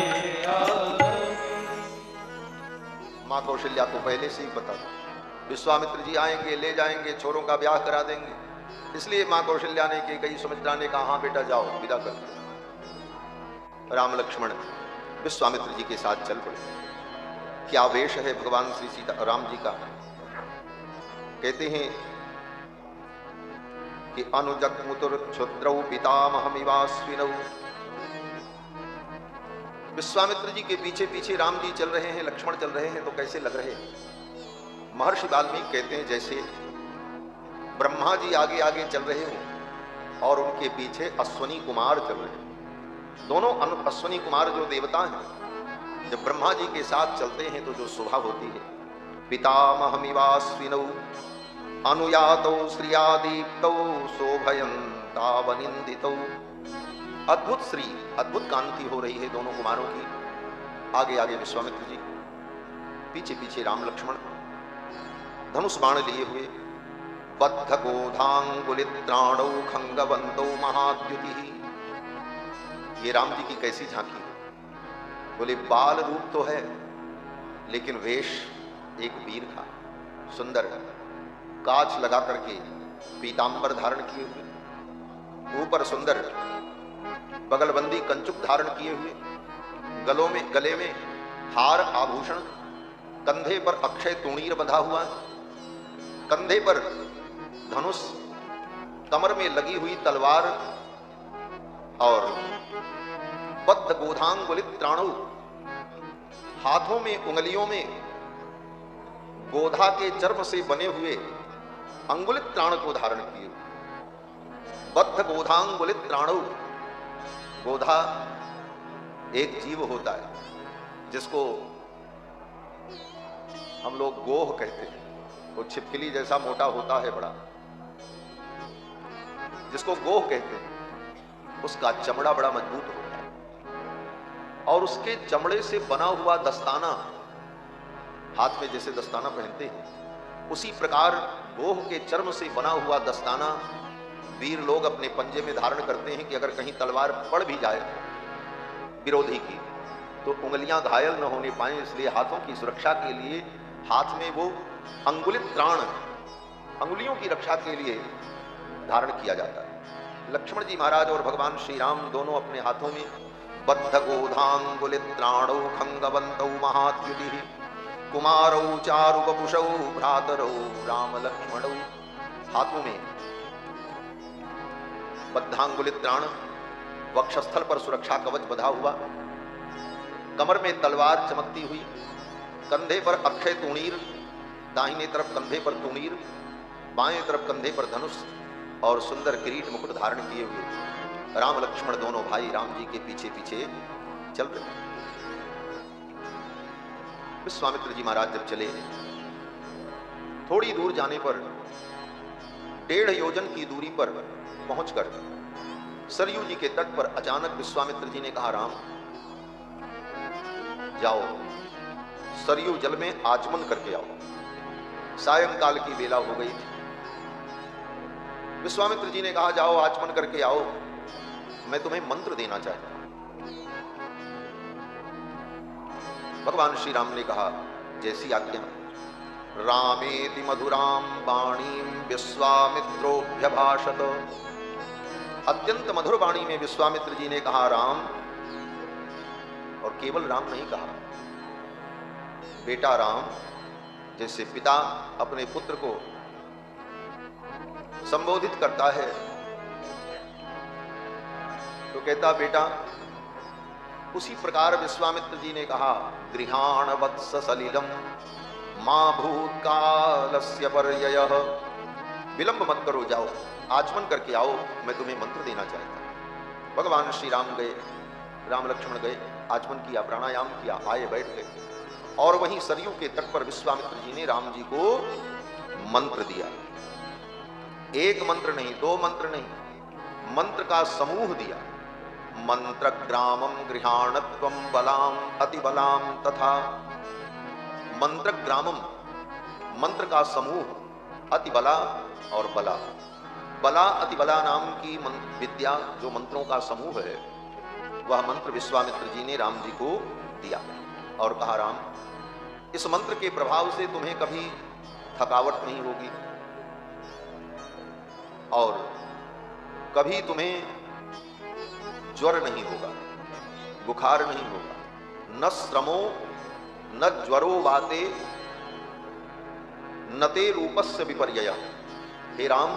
मां कौशल्या को पहले से ही पता था विश्वामित्र जी आएंगे, ले जाएंगे, छोरों का ब्याह करा देंगे, इसलिए मां कौशल्या ने कि कई सुमित्रा ने कहा हाँ बेटा जाओ विदा कर दो। राम लक्ष्मण विश्वामित्र जी के साथ चल पड़े। क्या वेश है भगवान श्री सीता राम जी का। कहते हैं कि अनुजग मुतुर क्षुद्रौ पितामहमिवास्विनौ। विश्वामित्र जी के पीछे पीछे राम जी चल रहे हैं, लक्ष्मण चल रहे हैं, तो कैसे लग रहे हैं। महर्षि वाल्मीकि कहते हैं जैसे ब्रह्मा जी आगे आगे चल रहे हो और उनके पीछे अश्वनी कुमार चल रहे हैं। दोनों अश्वनी कुमार जो देवता हैं जब ब्रह्मा जी के साथ चलते हैं तो जो शोभा होती है। पितामहमिवास्विनौ अनुयातौ श्रियादीप्तौ शोभयन्तावनिन्दितौ। अद्भुत श्री, अद्भुत कांति हो रही है दोनों कुमारों की। आगे आगे विश्वामित्र जी, पीछे पीछे राम लक्ष्मण धनुष बाण लिए हुए। बद्ध गोधांगुलित्राणौ खंगवंतौ महाद्युति। ये राम जी की कैसी झांकी। बोले बाल रूप तो है लेकिन वेश एक वीर का, सुंदर कांच लगा करके पीतांबर धारण किए हुए, ऊपर सुंदर बगलबंदी कंचुक धारण किए हुए, गले में हार आभूषण, कंधे पर अक्षय तूणीर बंधा हुआ, कंधे पर धनुष, कमर में लगी हुई तलवार, और बद्ध गोधांगुलित त्राणु, हाथों में उंगलियों में गोधा के चर्म से बने हुए अंगुलित त्राण को धारण किए। बद्ध गोधांगुलित त्राणु। गोधा एक जीव होता है जिसको हम लोग गोह कहते हैं। वो छिपकली जैसा मोटा होता है बड़ा, जिसको गोह कहते हैं। उसका चमड़ा बड़ा मजबूत होता है और उसके चमड़े से बना हुआ दस्ताना, हाथ में जैसे दस्ताना पहनते हैं उसी प्रकार गोह के चर्म से बना हुआ दस्ताना वीर लोग अपने पंजे में धारण करते हैं कि अगर कहीं तलवार पड़ भी जाए विरोधी की तो उंगलियां घायल न होने पाए, इसलिए हाथों की सुरक्षा के लिए हाथ में वो अंगुलित त्राण, अंगुलियों की रक्षा के लिए धारण किया जाता है। लक्ष्मण जी महाराज और भगवान श्री राम दोनों अपने हाथों में बद्धगोधांगुलित्राणौ खंगवन्तौ महाद्युतिः कुमारौ चारुवपुषौ भ्रातरौ राम लक्ष्मणौ। हाथों में बद्धांगुलित्राण, वक्षस्थल पर सुरक्षा कवच बंधा हुआ, कमर में तलवार चमकती हुई, कंधे पर अक्षय तूणीर, दाहिने तरफ कंधे पर तूणीर, बाएं तरफ कंधे पर धनुष और सुंदर किरीट मुकुट धारण किए हुए राम लक्ष्मण दोनों भाई राम जी के पीछे पीछे चल रहे। विश्वामित्र जी महाराज जब चले, थोड़ी दूर जाने पर 1.5 योजन की दूरी पर पहुंचकर सरयू जी के तट पर अचानक विश्वामित्र जी ने कहा, राम जाओ सरयू जल में आचमन करके आओ। सायंकाल की बेला हो गई थी। विश्वामित्र जी ने कहा, जाओ आचमन करके आओ, मैं तुम्हें मंत्र देना चाहता हूं। भगवान श्री राम ने कहा, जैसी आज्ञा। रामेति मधुराम वाणीम विश्वामित्रोऽभ्यभाषत। अत्यंत मधुर वाणी में विश्वामित्र जी ने कहा राम, और केवल राम नहीं कहा, बेटा राम। जैसे पिता अपने पुत्र को संबोधित करता है तो कहता बेटा, उसी प्रकार विश्वामित्र जी ने कहा, गृहाण वत्स सलिलम मां भूतकालस्य पर्ययः। विलंब मत करो, जाओ आचमन करके आओ, मैं तुम्हें मंत्र देना चाहता हूं। भगवान श्री राम गए, राम लक्ष्मण गए, आचमन किया, प्राणायाम किया, आए बैठ गए, और वहीं सरयू के तट पर विश्वामित्र जी ने राम जी को मंत्र दिया। एक मंत्र नहीं, 2 मंत्र नहीं, मंत्र का समूह दिया। मंत्र ग्रामम गृहाणत्वम बलाम अतिबलाम तथा। मंत्र ग्रामम, मंत्र का समूह, अतिबला और बला। बला अतिबला नाम की विद्या, जो मंत्रों का समूह है, वह मंत्र विश्वामित्र जी ने राम जी को दिया और कहा, राम इस मंत्र के प्रभाव से तुम्हें कभी थकावट नहीं होगी और कभी तुम्हें ज्वर नहीं होगा, बुखार नहीं होगा। न श्रमो न ज्वरो वाते नते रूपस्य विपर्यय। हे राम,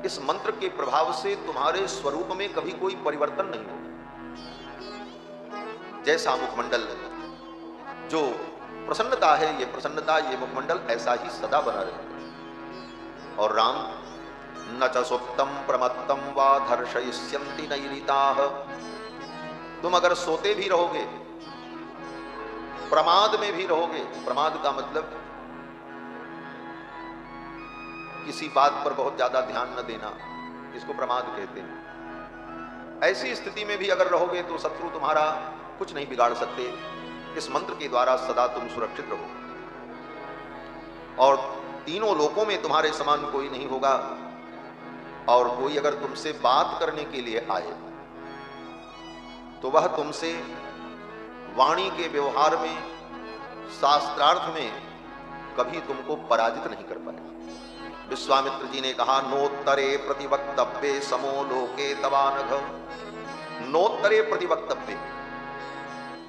इस मंत्र के प्रभाव से तुम्हारे स्वरूप में कभी कोई परिवर्तन नहीं होगा। जैसा मुखमंडल, जो प्रसन्नता है, ये प्रसन्नता, ये मुखमंडल ऐसा ही सदा बना रहेगा। और राम, न च सुप्तम प्रमत्तम वा धर्षयिष्यन्ति नैरिताः। तुम अगर सोते भी रहोगे, प्रमाद में भी रहोगे, प्रमाद का मतलब किसी बात पर बहुत ज्यादा ध्यान न देना, इसको प्रमाद कहते हैं। ऐसी स्थिति में भी अगर रहोगे तो शत्रु तुम्हारा कुछ नहीं बिगाड़ सकते। इस मंत्र के द्वारा सदा तुम सुरक्षित रहो और तीनों लोकों में तुम्हारे समान कोई नहीं होगा। और कोई अगर तुमसे बात करने के लिए आए तो वह तुमसे वाणी के व्यवहार में, शास्त्रार्थ में कभी तुमको पराजित नहीं कर पाएगा। विश्वामित्र जी ने कहा, नोत्तरे प्रतिवक्तव्ये समो लोके तवानघ। नोत्तरे प्रतिवक्तव्ये,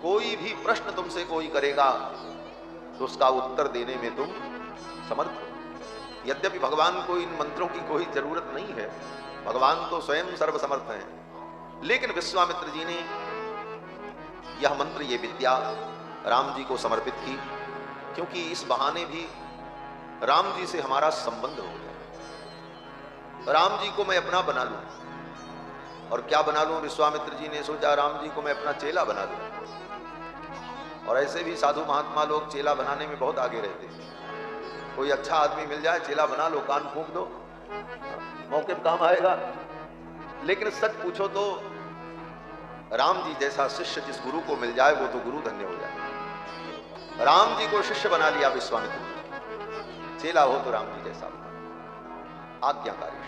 कोई भी प्रश्न तुमसे कोई करेगा तो उसका उत्तर देने में तुम समर्थ हो। यद्यपि भगवान को इन मंत्रों की कोई जरूरत नहीं है, भगवान तो स्वयं सर्वसमर्थ हैं, लेकिन विश्वामित्र जी ने यह मंत्र, ये विद्या राम जी को समर्पित की, क्योंकि इस बहाने भी राम जी से हमारा संबंध हो गया। राम जी को मैं अपना बना लूं। और क्या बना लूं? विश्वामित्र जी ने सोचा, राम जी को मैं अपना चेला बना लूं। और ऐसे भी साधु महात्मा लोग चेला बनाने में बहुत आगे रहते हैं। कोई अच्छा आदमी मिल जाए, चेला बना लो, कान फूंक दो, मौके पर काम आएगा। लेकिन सच पूछो तो राम जी जैसा शिष्य जिस गुरु को मिल जाए वो तो गुरु धन्य हो जाए। राम जी को शिष्य बना लिया विश्वामित्र, चेला हो तो राम जी जैसा आज्ञाकारी।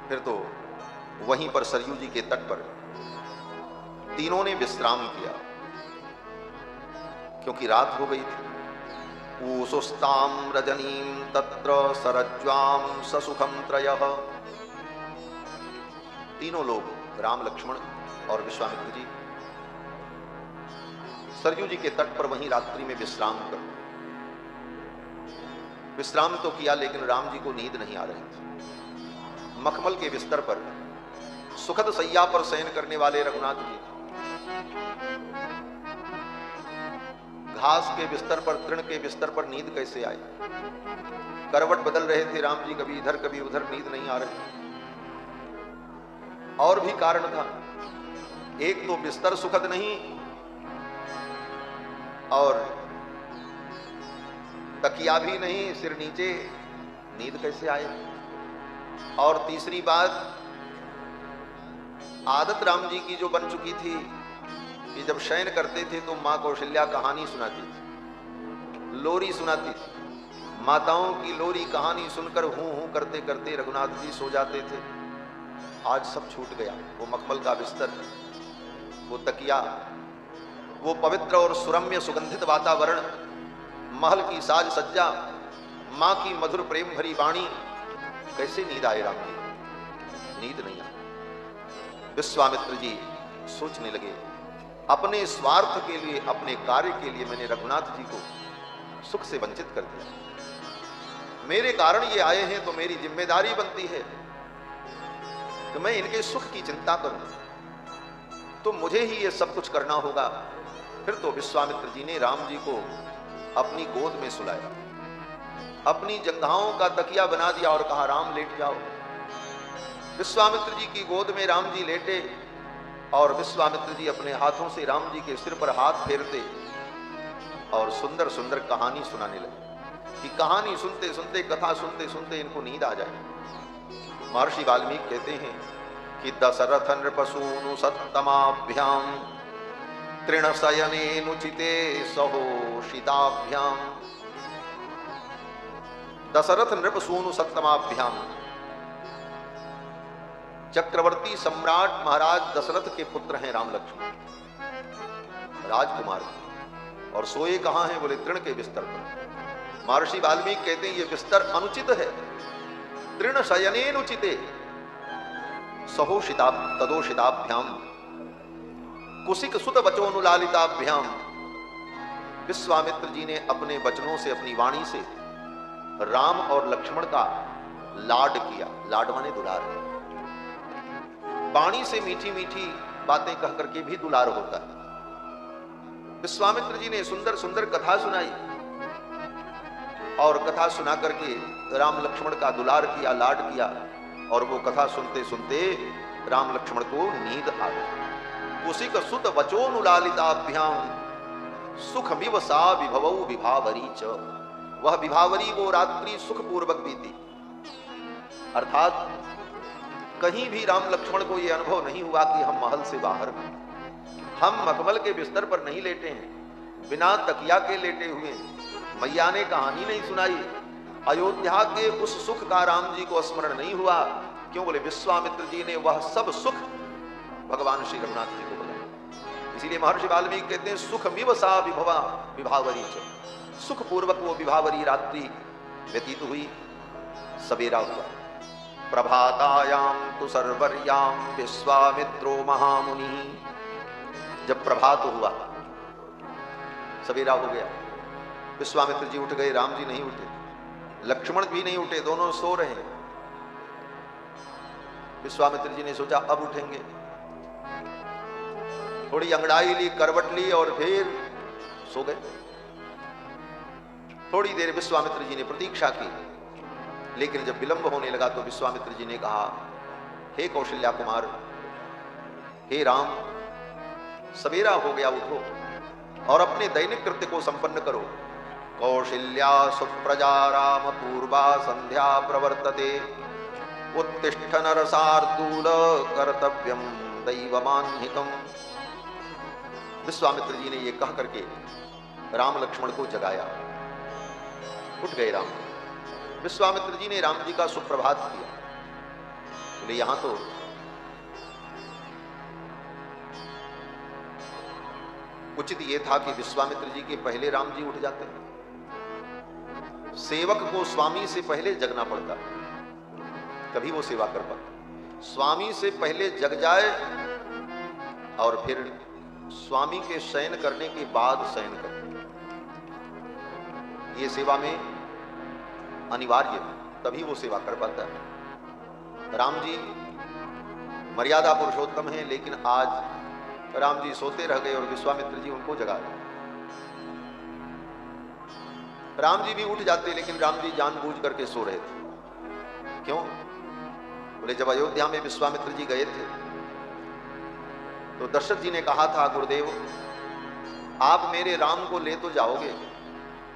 फिर तो वहीं पर सरयू जी के तट पर तीनों ने विश्राम किया, क्योंकि रात हो गई थी। ऊषुस्ताम रजनीम तत्र सरज्वाम ससुखम त्रयः। तीनों लोग राम लक्ष्मण और विश्वामित्र जी सरयू जी के तट पर वहीं रात्रि में विश्राम तो किया, लेकिन राम जी को नींद नहीं आ रही थी। मखमल के बिस्तर पर सुखद सैया पर शयन करने वाले रघुनाथ जी घास के बिस्तर पर, तृण के बिस्तर पर नींद कैसे आए? करवट बदल रहे थे राम जी, कभी इधर कभी उधर, नींद नहीं आ रही। और भी कारण था, एक तो बिस्तर सुखद नहीं और तकिया भी नहीं, सिर नीचे, नींद कैसे आए? और तीसरी बात, आदत राम जी की जो बन चुकी थी कि जब शयन करते थे तो मां कौशल्या कहानी सुनाती थी, लोरी सुनाती थी। माताओं की लोरी कहानी सुनकर हूं हूं करते करते रघुनाथ जी सो जाते थे। आज सब छूट गया। वो मखमल का बिस्तर, वो तकिया, वो पवित्र और सुरम्य सुगंधित वातावरण, महल की साज सज्जा, मां की मधुर प्रेम भरी वाणी, कैसे नींद आए राम जी? नींद नहीं आई। विश्वामित्र जी सोचने लगे, अपने स्वार्थ के लिए, अपने कार्य के लिए मैंने रघुनाथ जी को सुख से वंचित कर दिया। मेरे कारण ये आए हैं तो मेरी जिम्मेदारी बनती है कि मैं इनके सुख की चिंता करूं, तो मुझे ही ये सब कुछ करना होगा। फिर तो विश्वामित्र जी ने राम जी को अपनी गोद में सुलाया, अपनी जंघाओं का तकिया बना दिया और कहा, राम लेट जाओ। विश्वामित्र जी की गोद में राम जी लेटे और विश्वामित्र जी अपने हाथों से राम जी के सिर पर हाथ फेरते और सुंदर सुंदर कहानी सुनाने लगे कि कहानी सुनते सुनते, कथा सुनते सुनते इनको नींद आ जाए। महर्षि वाल्मीकि कहते हैं कि दशरथ नृपसूनु सत्तमाभ्याम तृणशयनेनुचिते सहोषिताभ्याम। दशरथ नृपसूनु सत्तमाभ्याम, चक्रवर्ती सम्राट महाराज दशरथ के पुत्र हैं राम लक्ष्मण, राजकुमार, और सोए कहां हैं? बोले तृण के बिस्तर पर। महर्षि वाल्मीकि कहते हैं ये बिस्तर अनुचित है। तृण शयनेनुचिते सहोषिता तदोषिताभ्याम कुशिक सुत वचोनुलालिताभ्याम। विश्वामित्र जी ने अपने वचनों से, अपनी वाणी से राम और लक्ष्मण का लाड किया। लाड माने दुलार। वाणी से मीठी मीठी बातें कह करके भी दुलार होता है। विश्वामित्र जी ने सुंदर सुंदर कथा सुनाई और कथा सुना करके राम लक्ष्मण का दुलार किया, लाड किया, और वो कथा सुनते सुनते राम लक्ष्मण को नींद आ गई। कुशिक सुत वचोनुलालिताभ्याम सुखमिव सा विभवौ विभावरी च। वह विभावरी, वो रात्रि सुखपूर्वक बीती। अर्थात कहीं भी राम लक्ष्मण को यह अनुभव नहीं हुआ कि हम महल से बाहर हैं, हम मखमल के बिस्तर पर नहीं लेटे हैं, बिना तकिया के लेटे हुए हैं। मैया ने कहानी नहीं सुनाई। अयोध्या के उस सुख का राम जी को स्मरण नहीं हुआ। क्यों? बोले विश्वामित्र जी ने वह सब सुख भगवान श्री रघुनाथ जी को बताया। इसीलिए महर्षि वाल्मीकि कहते हैं सुखमिव सा विभवा विभावरी च। सुख पूर्वक वो विभावरी रात्रि व्यतीत हुई। सवेरा हुआ। प्रभातायाम तु सर्वर्याम विश्वामित्रो महामुनि। जब प्रभात हुआ, सवेरा हो गया, विश्वामित्र जी उठ गए, राम जी नहीं उठे, लक्ष्मण भी नहीं उठे, दोनों सो रहे हैं। विश्वामित्र जी ने सोचा अब उठेंगे। थोड़ी अंगड़ाई ली, करवट ली और फिर सो गए। थोड़ी देर विश्वामित्र जी ने प्रतीक्षा की, लेकिन जब विलंब होने लगा तो विश्वामित्र जी ने कहा, हे कौशल्या कुमार, हे राम, सवेरा हो गया, उठो और अपने दैनिक कृत्य को संपन्न करो। कौशल्या सुप्रजा राम पूर्वा संध्या प्रवर्तते उत्तिष्ठ नरसार्दूल कर्तव्यम दैवमान्हिकम। विश्वामित्र जी ने यह कह करके राम लक्ष्मण को जगाया। उठ गए राम। विश्वामित्र जी ने राम जी का सुप्रभात किया। बोले यहां तो उचित यह था कि विश्वामित्र जी के पहले राम जी उठ जाते। सेवक को स्वामी से पहले जगना पड़ता, तभी वो सेवा कर पाता। स्वामी से पहले जग जाए और फिर स्वामी के शयन करने के बाद शयन करे, ये सेवा में अनिवार्य है, तभी वो सेवा कर पाता है। राम जी मर्यादा पुरुषोत्तम हैं, लेकिन आज राम जी सोते रह गए और विश्वामित्र जी उनको जगा दिए। राम जी भी उठ जाते, लेकिन राम जी जानबूझ करके सो रहे थे। क्यों? बोले जब अयोध्या में विश्वामित्र जी गए थे तो दशरथ जी ने कहा था, गुरुदेव आप मेरे राम को ले तो जाओगे,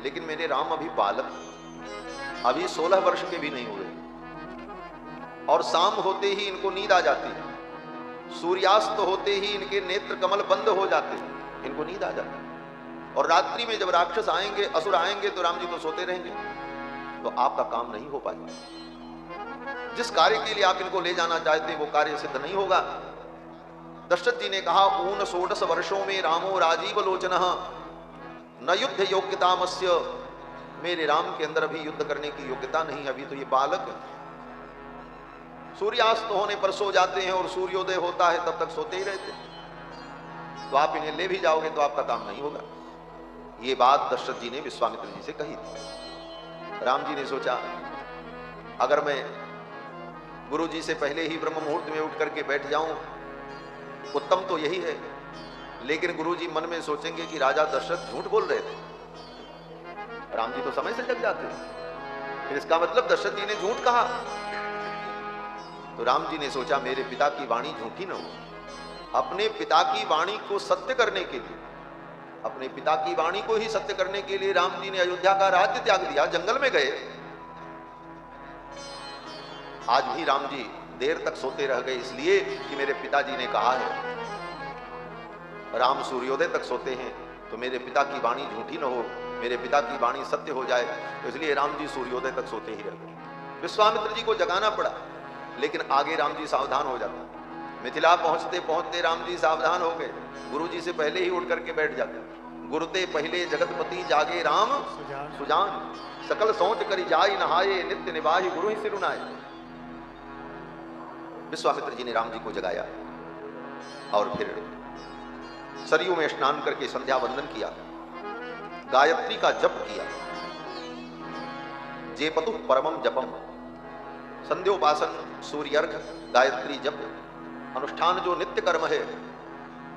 लेकिन मेरे राम अभी बालक, अभी 16 वर्ष के भी नहीं हुए, और शाम होते ही इनको नींद आ जाती है, सूर्यास्त होते ही इनके नेत्र कमल बंद हो जाते हैं, इनको नींद आ जाती है, और रात्रि में जब राक्षस आएंगे, असुर आएंगे तो राम जी तो सोते रहेंगे, तो आपका काम नहीं हो पाएगा। जिस कार्य के लिए आप इनको ले जाना चाहते हैं वो कार्य सिद्ध नहीं होगा। दशरथ जी ने कहा, ऊन 16 वर्षों में रामो राजीव लोचन न युद्ध योग्यता मस्य, मेरे राम के अंदर अभी युद्ध करने की योग्यता नहीं है, अभी तो ये बालक है। सूर्यास्त होने पर सो जाते हैं और सूर्योदय होता है तब तक सोते ही रहते हैं, तो आप इन्हें ले भी जाओगे तो आपका काम नहीं होगा। ये बात दशरथ जी ने विश्वामित्र जी से कही थी। राम जी ने सोचा, अगर मैं गुरु जी से पहले ही ब्रह्म मुहूर्त में उठ करके बैठ जाऊं, उत्तम तो यही है, लेकिन गुरु जी मन में सोचेंगे कि राजा दशरथ झूठ बोल रहे थे। राम जी तो समय से जग जाते हैं, फिर इसका मतलब दशरथ जी ने झूठ कहा। तो राम जी ने सोचा, मेरे पिता की वाणी झूठी न हो। अपने पिता की वाणी को सत्य करने के लिए, अपने पिता की वाणी को ही सत्य करने के लिए राम जी ने अयोध्या का राज्य त्याग दिया, जंगल में गए। आज भी राम जी देर तक सोते रह गए, इसलिए कि मेरे पिताजी ने कहा है, राम सूर्योदय तक सोते हैं, तो मेरे पिता की वाणी झूठी न हो, मेरे पिता की वाणी सत्य हो जाए, तो इसलिए राम जी सूर्योदय तक सोते ही रह गए। विश्वामित्र जी को जगाना पड़ा, लेकिन आगे राम जी सावधान हो जाते। मिथिला पहुंचते पहुंचते राम जी सावधान हो गए, गुरु जी से पहले ही उठ करके बैठ जाते। गुरुते पहले जगतपति जागे राम सुजान, सकल सोच करी जाई नहाए, नित्य निवाहि गुरु ही सिरुनाए। विश्वामित्र जी ने राम जी को जगाया और फिर सरयू में स्नान करके संध्या वंदन किया, गायत्री का जप किया। जेपतु परमम जपम, संध्योपासन, सूर्यर्घ, गायत्री जप, अनुष्ठान जो नित्य कर्म है,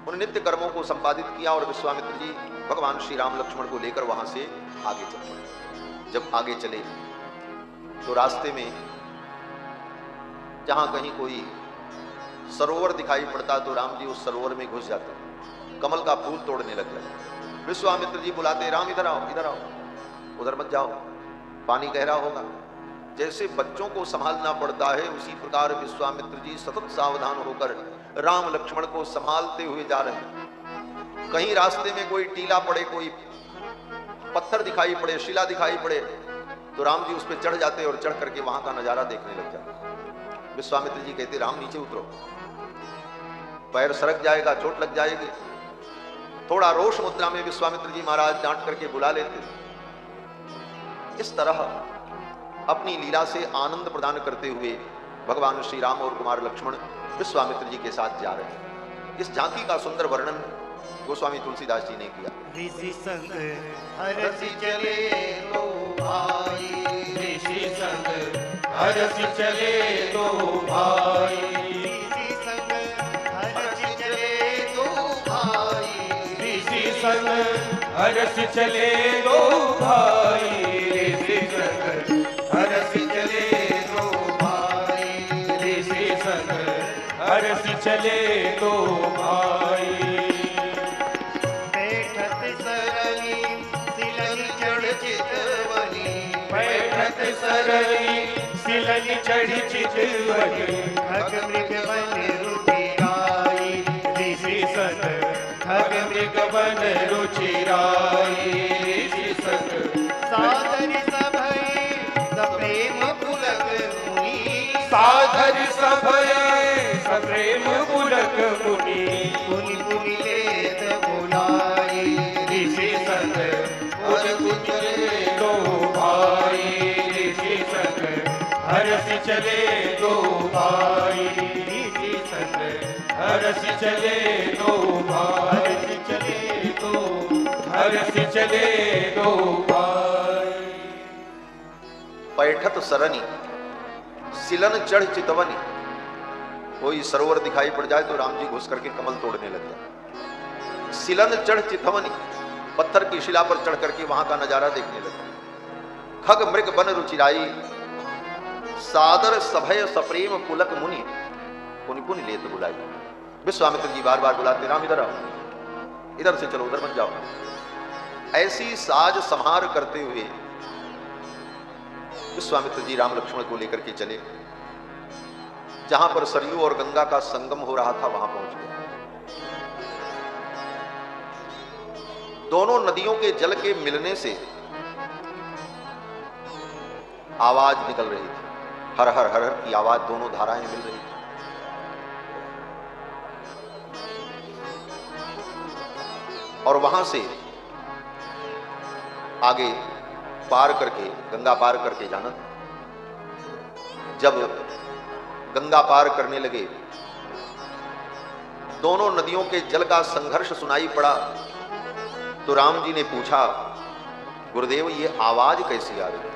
उन नित्य कर्मों को संपादित किया। और विश्वामित्र जी भगवान श्री राम लक्ष्मण को लेकर वहां से आगे चले। जब आगे चले तो रास्ते में जहां कहीं कोई सरोवर दिखाई पड़ता तो राम जी उस सरोवर में घुस जाते, कमल का फूल तोड़ने लग गए। विश्वामित्र जी बुलाते, राम इधर आओ, इधर आओ, उधर मत जाओ, पानी गहरा होगा। जैसे बच्चों को संभालना पड़ता है, उसी प्रकार विश्वामित्र जी सतत सावधान होकर राम लक्ष्मण को संभालते हुए जा रहे हैं। कहीं रास्ते में कोई टीला पड़े, कोई पत्थर दिखाई पड़े, शिला दिखाई पड़े, तो राम जी उस पर चढ़ जाते और चढ़ करके वहां का नजारा देखने लग जाते। विश्वामित्र जी कहते, राम नीचे उतरो, पैर सरक जाएगा, चोट लग जाएगी। थोड़ा रोष मुद्रा में विश्वामित्र जी महाराज डांट करके बुला लेते। इस तरह अपनी लीला से आनंद प्रदान करते हुए भगवान श्री राम और कुमार लक्ष्मण विश्वामित्र जी के साथ जा रहे हैं। इस झांकी का सुंदर वर्णन गोस्वामी तुलसीदास जी ने किया। ऋषि संग हरसि चले दो भाई, ऋषि संग हरसि चले दो भाई, ऋषि संग हरसि चले दो भाई, ऋषि संग हरसि चले दो भाई, ऋषि संग हरसि चले दो भाई, ऋषि संग हरसि चले दो भाई। बैठत सरली सिलनि चढ़ चितवनी, बैठत सरली सिलनि चढ़ चितवनी, खग मृग बन रुचिराई, ऋषि संग खग मृग बन रुचिराई, ऋषि संग सादर सभय सप्रेम पुलक मुनि, साधर सभय सप्रेम पुलक मुनि, पुनि पुनि लेत बुलाई, ऋषि संग पुनि चले दो भाई, ऋषि संग हरसि चले दो भाई। हर्ष चले दो भाई, चले तो हर्ष चले दो भाई। पैठत सरनी सिलन चढ़ चितवनी। कोई सरोवर दिखाई पड़ जाए तो राम जी घुस करके कमल तोड़ने लग जाए। सिलन चढ़ चितवनी, पत्थर की शिला पर चढ़ करके वहां का नजारा देखने लगे। खग मृग बन रुचिराई, सादर सभय सप्रेम पुलक मुनि, पुनि पुनि लेत बुलाई। विश्वामित्र जी बार बार बुलाते, राम इधर आओ, इधर से चलो, उधर मत जाओ। ऐसी साज संहार करते हुए विश्वामित्र जी राम लक्ष्मण को लेकर के चले। जहां पर सरयू और गंगा का संगम हो रहा था वहां पहुंच गए। दोनों नदियों के जल के मिलने से आवाज निकल रही थी, हर हर हर हर की आवाज, दोनों धाराएं मिल रही थी। और वहां से आगे पार करके, गंगा पार करके जाना। जब गंगा पार करने लगे, दोनों नदियों के जल का संघर्ष सुनाई पड़ा। तो राम जी ने पूछा, गुरुदेव ये आवाज कैसी आ रही?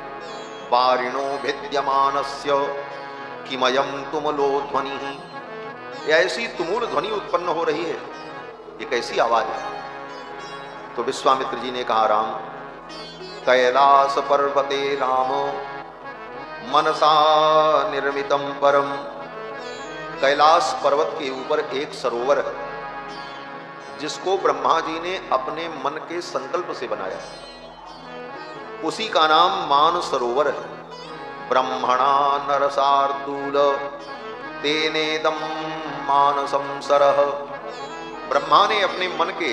वारिणो भिद्यमानस्य किमयं तुमलो ध्वनि। ऐसी तुमुल ध्वनि उत्पन्न हो रही है, ये कैसी आवाज है? तो विश्वामित्र जी ने कहा, राम कैलास पर्वते राम मनसा निर्मितम परम। कैलास पर्वत के ऊपर एक सरोवर है जिसको ब्रह्मा जी ने अपने मन के संकल्प से बनाया। उसी का नाम मान सरोवर है। ब्रह्मणा नरसार्दूल तेनेदम मानसं सरः। ब्रह्मा ने अपने मन के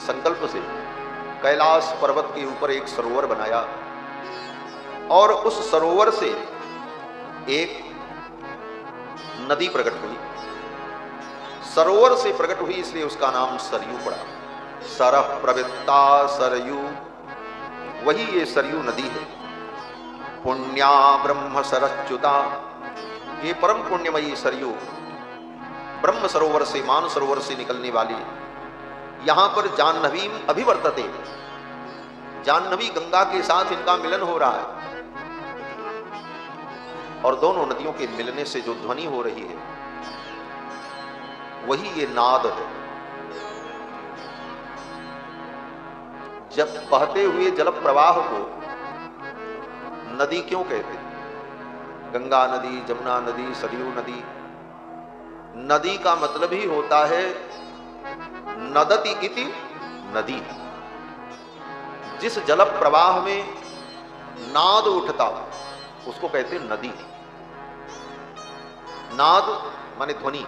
संकल्प से कैलाश पर्वत के ऊपर एक सरोवर बनाया और उस सरोवर से एक नदी प्रकट हुई। सरोवर से प्रकट हुई इसलिए उसका नाम सरयू पड़ा। सरः प्रवृत्ता सरयू, वही ये सरयू नदी है। पुण्या ब्रह्म सरच्युता, ये परम पुण्यमयी सरयू ब्रह्म सरोवर से, मान सरोवर से निकलने वाली। यहां पर जाह्नवी अभिवर्तते, जाह्नवी गंगा के साथ इनका मिलन हो रहा है। और दोनों नदियों के मिलने से जो ध्वनि हो रही है वही ये नाद है। जब बहते हुए जल प्रवाह को नदी क्यों कहते? गंगा नदी, जमुना नदी, सरयू नदी। नदी का मतलब ही होता है नदति इति नदी। जिस जल प्रवाह में नाद उठता उसको कहते नदी। नाद माने ध्वनि।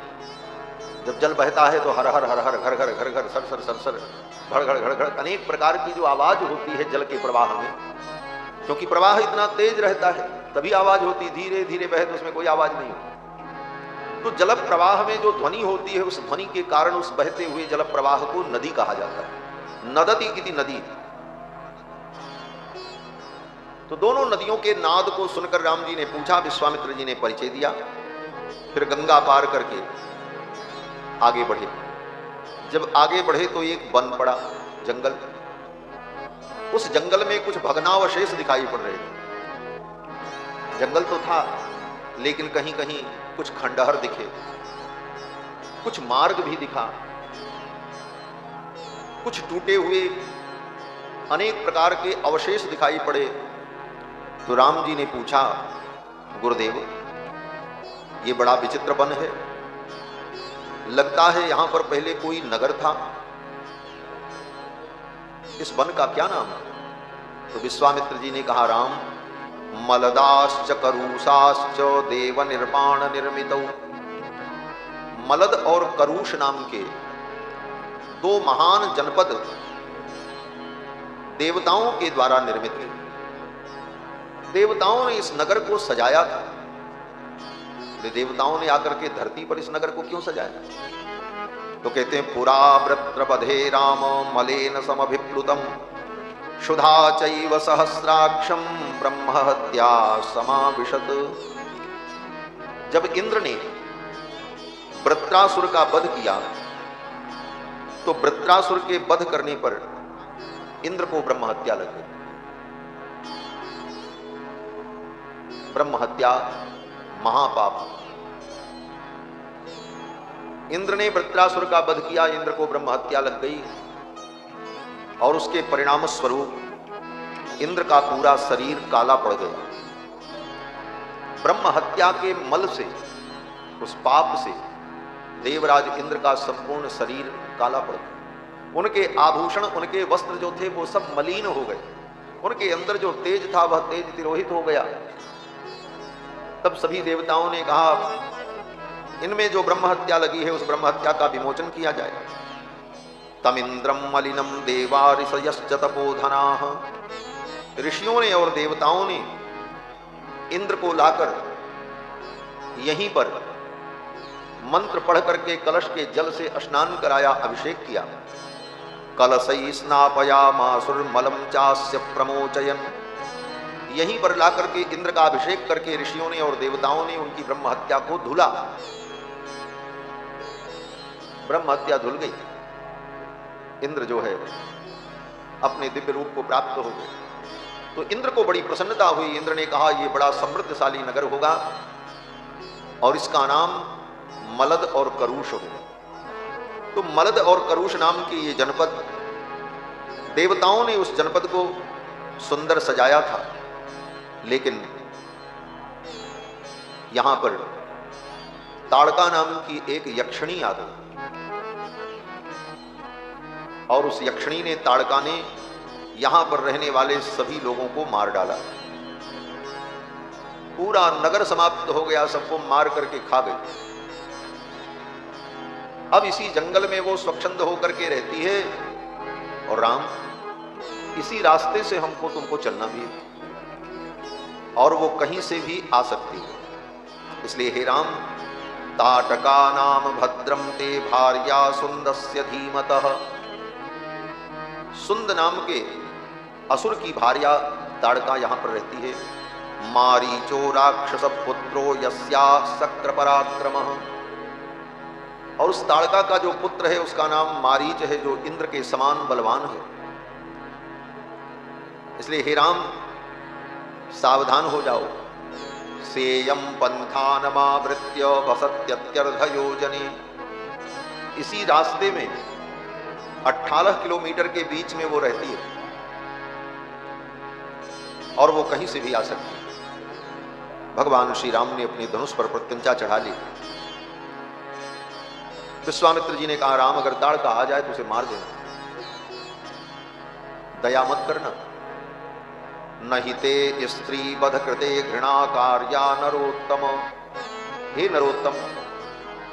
जब जल बहता है तो हर हर हर हर घर घर घर घर सर सर सर सर घड़ घड़ घड़ घड़ अनेक प्रकार की जो आवाज होती है जल के प्रवाह में, क्योंकि प्रवाह इतना तेज रहता है तभी आवाज होती। धीरे धीरे बहे तो उसमें कोई आवाज नहीं होती। तो जल प्रवाह में जो ध्वनि होती है उस ध्वनि के कारण उस बहते हुए जल प्रवाह को नदी कहा जाता है। नदति इति नदी। तो दोनों नदियों के नाद को सुनकर राम जी ने पूछा, विश्वामित्र जी ने परिचय दिया। फिर गंगा पार करके आगे बढ़े। जब आगे बढ़े तो एक वन पड़ा, जंगल। उस जंगल में कुछ भग्नावशेष दिखाई पड़ रहे थे। जंगल तो था लेकिन कहीं कहीं कुछ खंडहर दिखे, कुछ मार्ग भी दिखा, कुछ टूटे हुए अनेक प्रकार के अवशेष दिखाई पड़े। तो राम जी ने पूछा, गुरुदेव ये बड़ा विचित्र वन है, लगता है यहां पर पहले कोई नगर था। इस वन का क्या नाम है? तो विश्वामित्र जी ने कहा, राम मलदाश्च करूषाश्च देव निर्माण निर्मितौ। मलद और करूष नाम के दो महान जनपद देवताओं के द्वारा निर्मित है। देवताओं ने इस नगर को सजाया था। देवताओं ने आकर के धरती पर इस नगर को क्यों सजाया? तो कहते हैं, पुरा वृत्रपधे राम मलेन समभिप्लुतम शुधा चैव सहस्राक्षम ब्रह्म हत्या समाविशत। जब इंद्र ने वृत्रासुर का वध किया, तो वृत्रासुर के वध करने पर इंद्र को ब्रह्म हत्या लग गई। ब्रह्म हत्या महापाप। इंद्र ने वृत्रासुर का वध किया, इंद्र को ब्रह्म हत्या लग गई, और उसके परिणाम स्वरूप इंद्र का पूरा शरीर काला पड़ गया। ब्रह्म हत्या के मल से, उस पाप से देवराज इंद्र का संपूर्ण शरीर काला पड़ गया। उनके आभूषण, उनके वस्त्र जो थे वो सब मलिन हो गए। उनके अंदर जो तेज था वह तेज तिरोहित हो गया। तब सभी देवताओं ने कहा इनमें जो ब्रह्म हत्या लगी है उस ब्रह्म हत्या का विमोचन किया जाए। तमिंद्रम मलिनम देवा ऋषयश्च तपोधनाः। ऋषियों ने और देवताओं ने इंद्र को लाकर यहीं पर मंत्र पढ़ करके कलश के जल से स्नान कराया, अभिषेक किया। कलशै स्नापयामासुर्मलम चास्य प्रमोचयन्। यहीं पर लाकर के इंद्र का अभिषेक करके ऋषियों ने और देवताओं ने उनकी ब्रह्म हत्या को धुला। ब्रह्म हत्या धुल गई। इंद्र जो है अपने दिव्य रूप को प्राप्त हो गए। तो इंद्र को बड़ी प्रसन्नता हुई। इंद्र ने कहा यह बड़ा समृद्धशाली नगर होगा और इसका नाम मलद और करुष होगा। तो मलद और करुष नाम की ये जनपद, देवताओं ने उस जनपद को सुंदर सजाया था, लेकिन यहां पर ताड़का नाम की एक यक्षिणी आ गई, और उस यक्षिणी ने, ताड़का ने यहां पर रहने वाले सभी लोगों को मार डाला। पूरा नगर समाप्त हो गया, सबको मार करके खा गई। अब इसी जंगल में वो स्वच्छंद होकर के रहती है, और राम इसी रास्ते से हमको तुमको चलना भी है, और वो कहीं से भी आ सकती है। इसलिए हे राम, ताटका नाम भद्रम ते भार्या सुंदस्य धीमतः। सुंद नाम के असुर की भार्या ताड़का यहां पर रहती है। मारीचो राक्षस पुत्रो यस्या शक्र पराक्रमः। और उस ताड़का का जो पुत्र है उसका नाम मारीच है, जो इंद्र के समान बलवान है। इसलिए हे राम सावधान हो जाओ। सेयम पंथानमावृत्य वसत्यत्यर्ध योजने। इसी रास्ते में 18 किलोमीटर के बीच में वो रहती है, और वो कहीं से भी आ सकती है। भगवान श्री राम ने अपने धनुष पर प्रत्यंचा चढ़ा ली। विश्वामित्र जी ने कहा राम, अगर ताड़का आ जाए तो उसे मार देना, दया मत करना। नहीं ते स्त्री वध कृते घृणा कार्या नरोत्तम। हे नरोत्तम,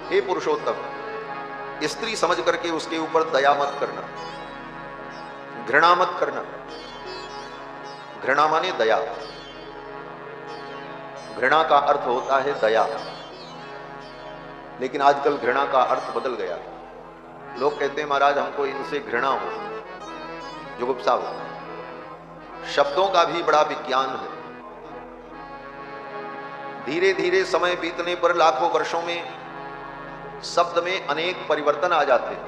हे पुरुषोत्तम, स्त्री समझ करके उसके ऊपर दया मत करना, घृणा मत करना। घृणा माने दया। घृणा का अर्थ होता है दया, लेकिन आजकल घृणा का अर्थ बदल गया। लोग कहते हैं महाराज हमको इनसे घृणा हो, जुगुप्सा हो। शब्दों का भी बड़ा विज्ञान है। धीरे धीरे समय बीतने पर लाखों वर्षों में शब्द में अनेक परिवर्तन आ जाते हैं।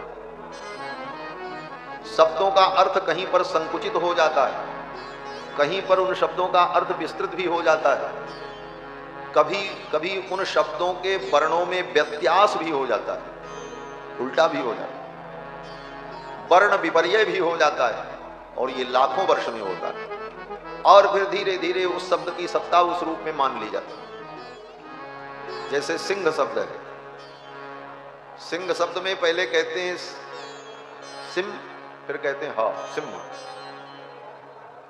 शब्दों का अर्थ कहीं पर संकुचित हो जाता है, कहीं पर उन शब्दों का अर्थ विस्तृत भी हो जाता है, कभी कभी उन शब्दों के वर्णों में व्यत्यास भी हो जाता है, उल्टा भी हो जाता है, वर्ण विपर्यय भी हो जाता है, और ये लाखों वर्ष में होता है। और फिर धीरे धीरे उस शब्द की सत्ता उस रूप में मान ली जाती है। जैसे सिंह शब्द है, सिंह शब्द में पहले कहते हैं सिम, फिर कहते हैं ह, सिंह।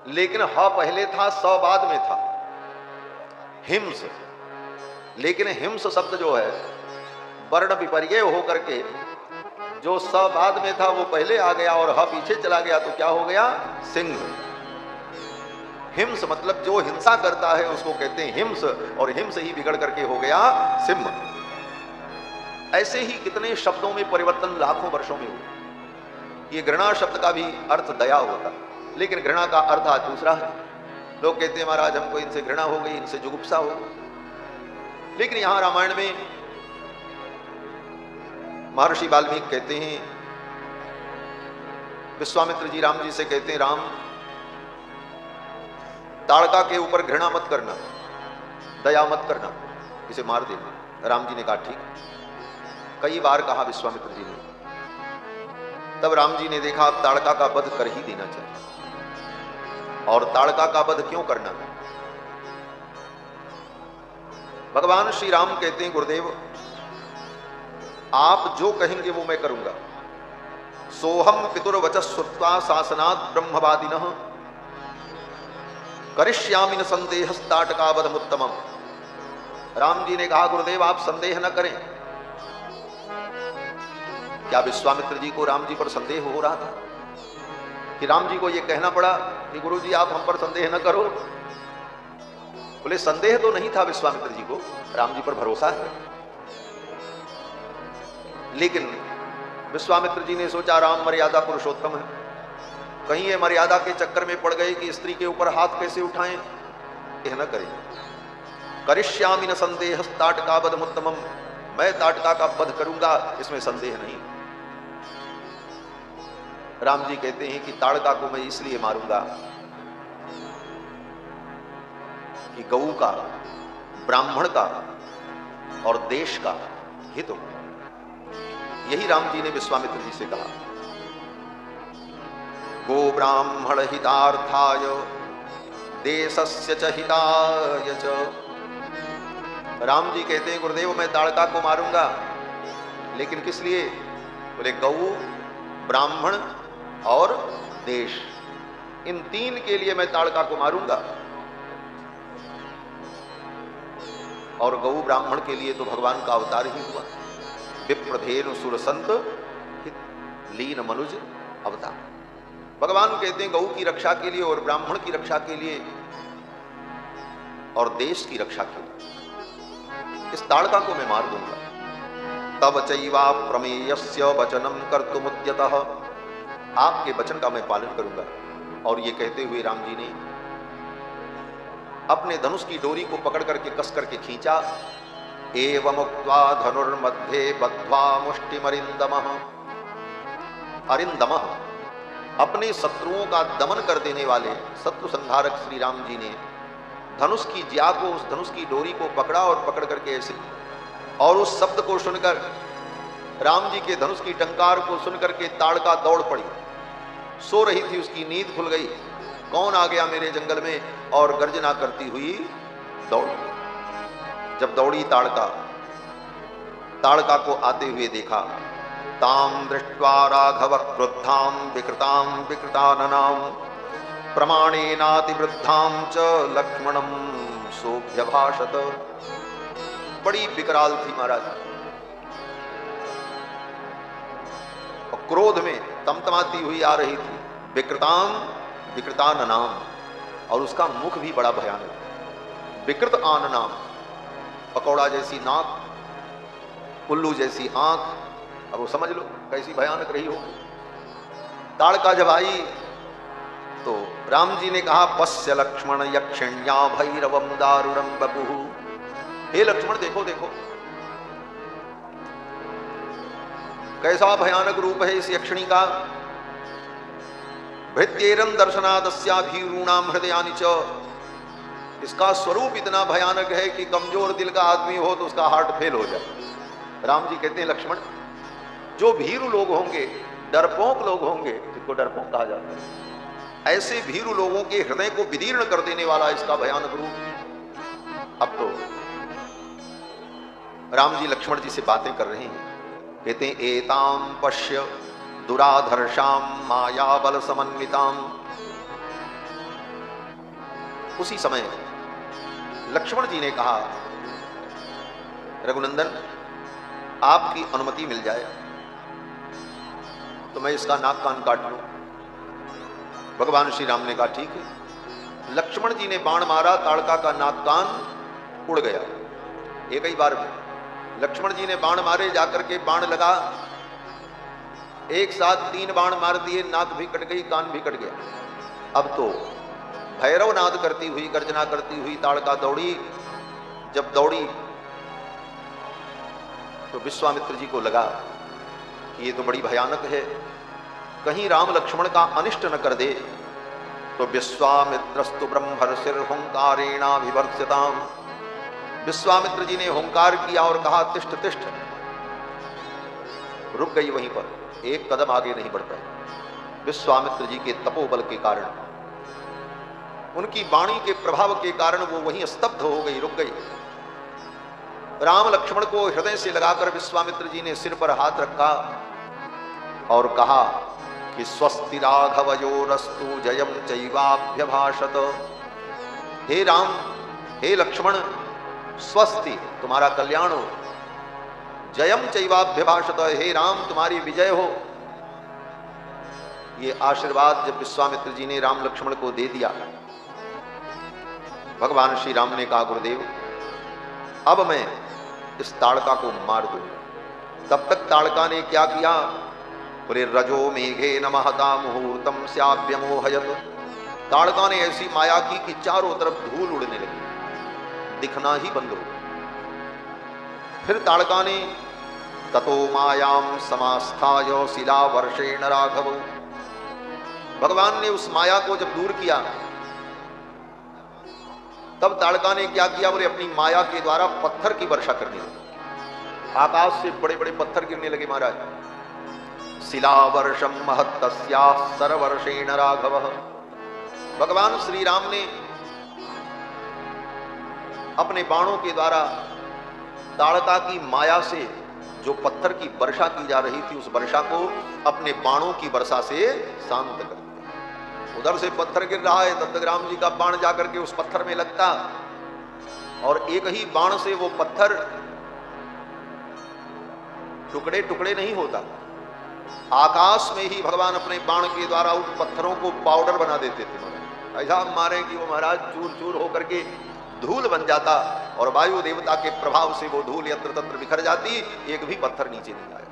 लेकिन ह पहले था, स बाद में था। हिंस, लेकिन हिंस शब्द जो है वर्ण विपर्यय होकर के जो स बाद में था वो पहले आ गया और ह पीछे चला गया, तो क्या हो गया? सिंह। हिंस मतलब जो हिंसा करता है उसको कहते हैं हिंस, और हिंस ही बिगड़ करके हो गया सिंह। ऐसे ही कितने शब्दों में परिवर्तन लाखों वर्षों में हुआ। ये घृणा शब्द का भी अर्थ दया होता, लेकिन घृणा का अर्थ आज दूसरा है। लोग कहते हैं महाराज हमको इनसे घृणा हो गई, इनसे जुगुप्सा हो गई। लेकिन यहां रामायण में महर्षि वाल्मीकि कहते हैं, विश्वामित्र जी राम जी से कहते हैं, राम ताड़का के ऊपर घृणा मत करना, दया मत करना, इसे मार देना। राम जी ने कहा ठीक। कई बार कहा विश्वामित्र जी ने। तब राम जी ने देखा अब ताड़का का वध कर ही देना चाहिए। और ताड़का का वध क्यों करना? भगवान श्री राम कहते हैं, गुरुदेव आप जो कहेंगे वो मैं करूंगा। सोहम पितुर्वचः श्रुत्वा शासनात् ब्रह्मवादिनः करिष्यामि न संदेहस्ताटकावधमुत्तमम्। राम जी ने कहा, गुरुदेव आप संदेह न करें। क्या विश्वामित्र जी को राम जी पर संदेह हो रहा था कि राम जी को यह कहना पड़ा कि गुरु जी आप हम पर संदेह न करो? बोले संदेह तो नहीं था विश्वामित्र जी को, राम जी पर भरोसा है। लेकिन विश्वामित्र जी ने सोचा राम मर्यादा पुरुषोत्तम है, कहीं ये मर्यादा के चक्कर में पड़ गए कि स्त्री के ऊपर हाथ कैसे उठाएं, यह न करें। करिष्यामि न संदेहस्ताटकावधमुत्तमम्, मैं ताटका का वध करूंगा, इसमें संदेह नहीं। राम जी कहते हैं कि ताड़का को मैं इसलिए मारूंगा कि गऊ का, ब्राह्मण का और देश का हित हो। यही राम जी ने विश्वामित्र जी से कहा। गो ब्राह्मण हितार्थाय देशस्य च हिताय च। राम जी कहते हैं, गुरुदेव मैं ताड़का को मारूंगा, लेकिन किस लिए? बोले गऊ, ब्राह्मण और देश, इन तीन के लिए मैं ताड़का को मारूंगा। और गऊ ब्राह्मण के लिए तो भगवान का अवतार ही हुआ। विप्रधेनु सुरसंत हित लीन मनुज अवतार। भगवान कहते हैं गऊ की रक्षा के लिए और ब्राह्मण की रक्षा के लिए और देश की रक्षा के लिए इस ताड़का को मैं मार दूंगा। तब चैवा प्रमेयस्य वचनम कर्तुमुद्यतः, आपके वचन का मैं पालन करूंगा। और ये कहते हुए राम जी ने अपने धनुष की डोरी को पकड़ करके कस करके खींचा। एवमुक्त्वा धनुर्मध्ये बद्ध्वा मुष्टिमरिंदमः। अरिंदमः, अपने शत्रुओं का दमन कर देने वाले शत्रु संहारक श्री राम जी ने धनुष की ज्या को, उस धनुष की डोरी को पकड़ा और पकड़ करके ऐसे, और उस शब्द को सुनकर, राम जी के धनुष की टंकार को सुनकर के ताड़का दौड़ पड़ी। सो रही थी, उसकी नींद खुल गई। कौन आ गया मेरे जंगल में? और गर्जना करती हुई दौड़। जब दौड़ी ताड़का को आते हुए देखा, ताम दृष्ट्वा राघव क्रुद्धाम विकृताम विकृताननाम प्रमाणेनातिवृद्धाम च लक्ष्मणम सोऽभ्यभाषत। बड़ी विकराल थी महाराज, और क्रोध में तमतमाती हुई आ रही थी। विकृताम विकृताननाम, और उसका मुख भी बड़ा भयानक। विकृत आननाम, पकौड़ा जैसी नाक, उल्लू जैसी आंख। अब वो समझ लो कैसी भयानक रही हो। ताड़का जब आई तो राम जी ने कहा, पश्य लक्ष्मण यक्षिण्या भैरवम दारुणम बपुः। हे लक्ष्मण देखो देखो, कैसा भयानक रूप है इस यक्षिणी का। भृत्येरं दर्शनादस्या भीरूणाम हृदयानि च। इसका स्वरूप इतना भयानक है कि कमजोर दिल का आदमी हो तो उसका हार्ट फेल हो जाए। राम जी कहते हैं, लक्ष्मण जो भीरू लोग होंगे, डरपोक लोग होंगे, जिनको डरपोक कहा जाता है, ऐसे भीरू लोगों के हृदय को विदीर्ण कर देने वाला इसका भयानक रूप। अब तो राम जी लक्ष्मण जी से बातें कर रहे हैं। कहते हैं, एताम पश्य दुराधर्षाम माया बल समन्विताम। उसी समय लक्ष्मण जी ने कहा, रघुनंदन आपकी अनुमति मिल जाए तो मैं इसका नाक कान काट लूं। भगवान श्री राम ने कहा ठीक है। लक्ष्मण जी ने बाण मारा, ताड़का का नाक कान उड़ गया। एक ही बार में लक्ष्मण जी ने बाण मारे, जाकर के बाण लगा, एक साथ 3 बाण मार दिए, नाक भी कट गई, कान भी कट गया। अब तो भैरव नाद करती हुई, गर्जना करती हुई ताड़का दौड़ी। जब दौड़ी तो विश्वामित्र जी को लगा कि ये तो बड़ी भयानक है, कहीं राम लक्ष्मण का अनिष्ट न कर दे। तो विश्वामित्रस्तु ब्रह्मर्षिर्हुंकारेणाभिवर्ष्यताम्, विश्वामित्र जी ने हुंकार किया और कहा तिष्ठ तिष्ठ। रुक गई वहीं पर, एक कदम आगे नहीं बढ़ पाई। विश्वामित्र जी के तपोबल के कारण, उनकी वाणी के प्रभाव के कारण वो वहीं स्तब्ध हो गई, रुक गई। राम लक्ष्मण को हृदय से लगाकर विश्वामित्र जी ने सिर पर हाथ रखा और कहा कि स्वस्ति राघवयोरस्तु जयम चैवाभ्यभाषत। हे राम, हे लक्ष्मण, स्वस्ति, तुम्हारा कल्याण हो, जयम चैवाभ्यभाषत, हे राम तुम्हारी विजय हो। ये आशीर्वाद जब विश्वामित्र जी ने राम लक्ष्मण को दे दिया, भगवान श्री राम ने कहा गुरुदेव अब मैं इस ताड़का को मार दूंगा। तब तक ताड़का ने क्या किया, बोले रजो मेघे नमहता मुहूर्तम स्याभ्यमोहयत। ताड़का ने ऐसी माया की कि चारों तरफ धूल उड़ने लगी, दिखना ही बंद हो। फिर ताड़का ने ततो मायाम समास्थाय शिला वर्षेण राघव, भगवान ने उस माया को जब दूर किया तब ताड़का ने क्या किया, बोले अपनी माया के द्वारा पत्थर की वर्षा करने लगी। आकाश से बड़े बड़े पत्थर गिरने लगे महाराज। शिला वर्षम महत्तस्याः सरवर्षेण राघव, भगवान श्री राम ने अपने बाणों के द्वारा ताड़का की माया से जो पत्थर की वर्षा की जा रही थी, उस वर्षा को अपने बाणों की वर्षा से शांत कर दिया। उधर से पत्थर गिर रहा है, तब तक राम जी का बाण जाकर के उस पत्थर में लगता और एक ही बाण से वो पत्थर टुकड़े टुकड़े नहीं होता। आकाश में ही भगवान अपने बाण के द्वारा उन पत्थरों को पाउडर बना देते थे। ऐसा मारे कि वो महाराज चूर चूर होकर के धूल बन जाता और वायु देवता के प्रभाव से वो धूल यत्र तत्र बिखर जाती, एक भी पत्थर नीचे नहीं आया।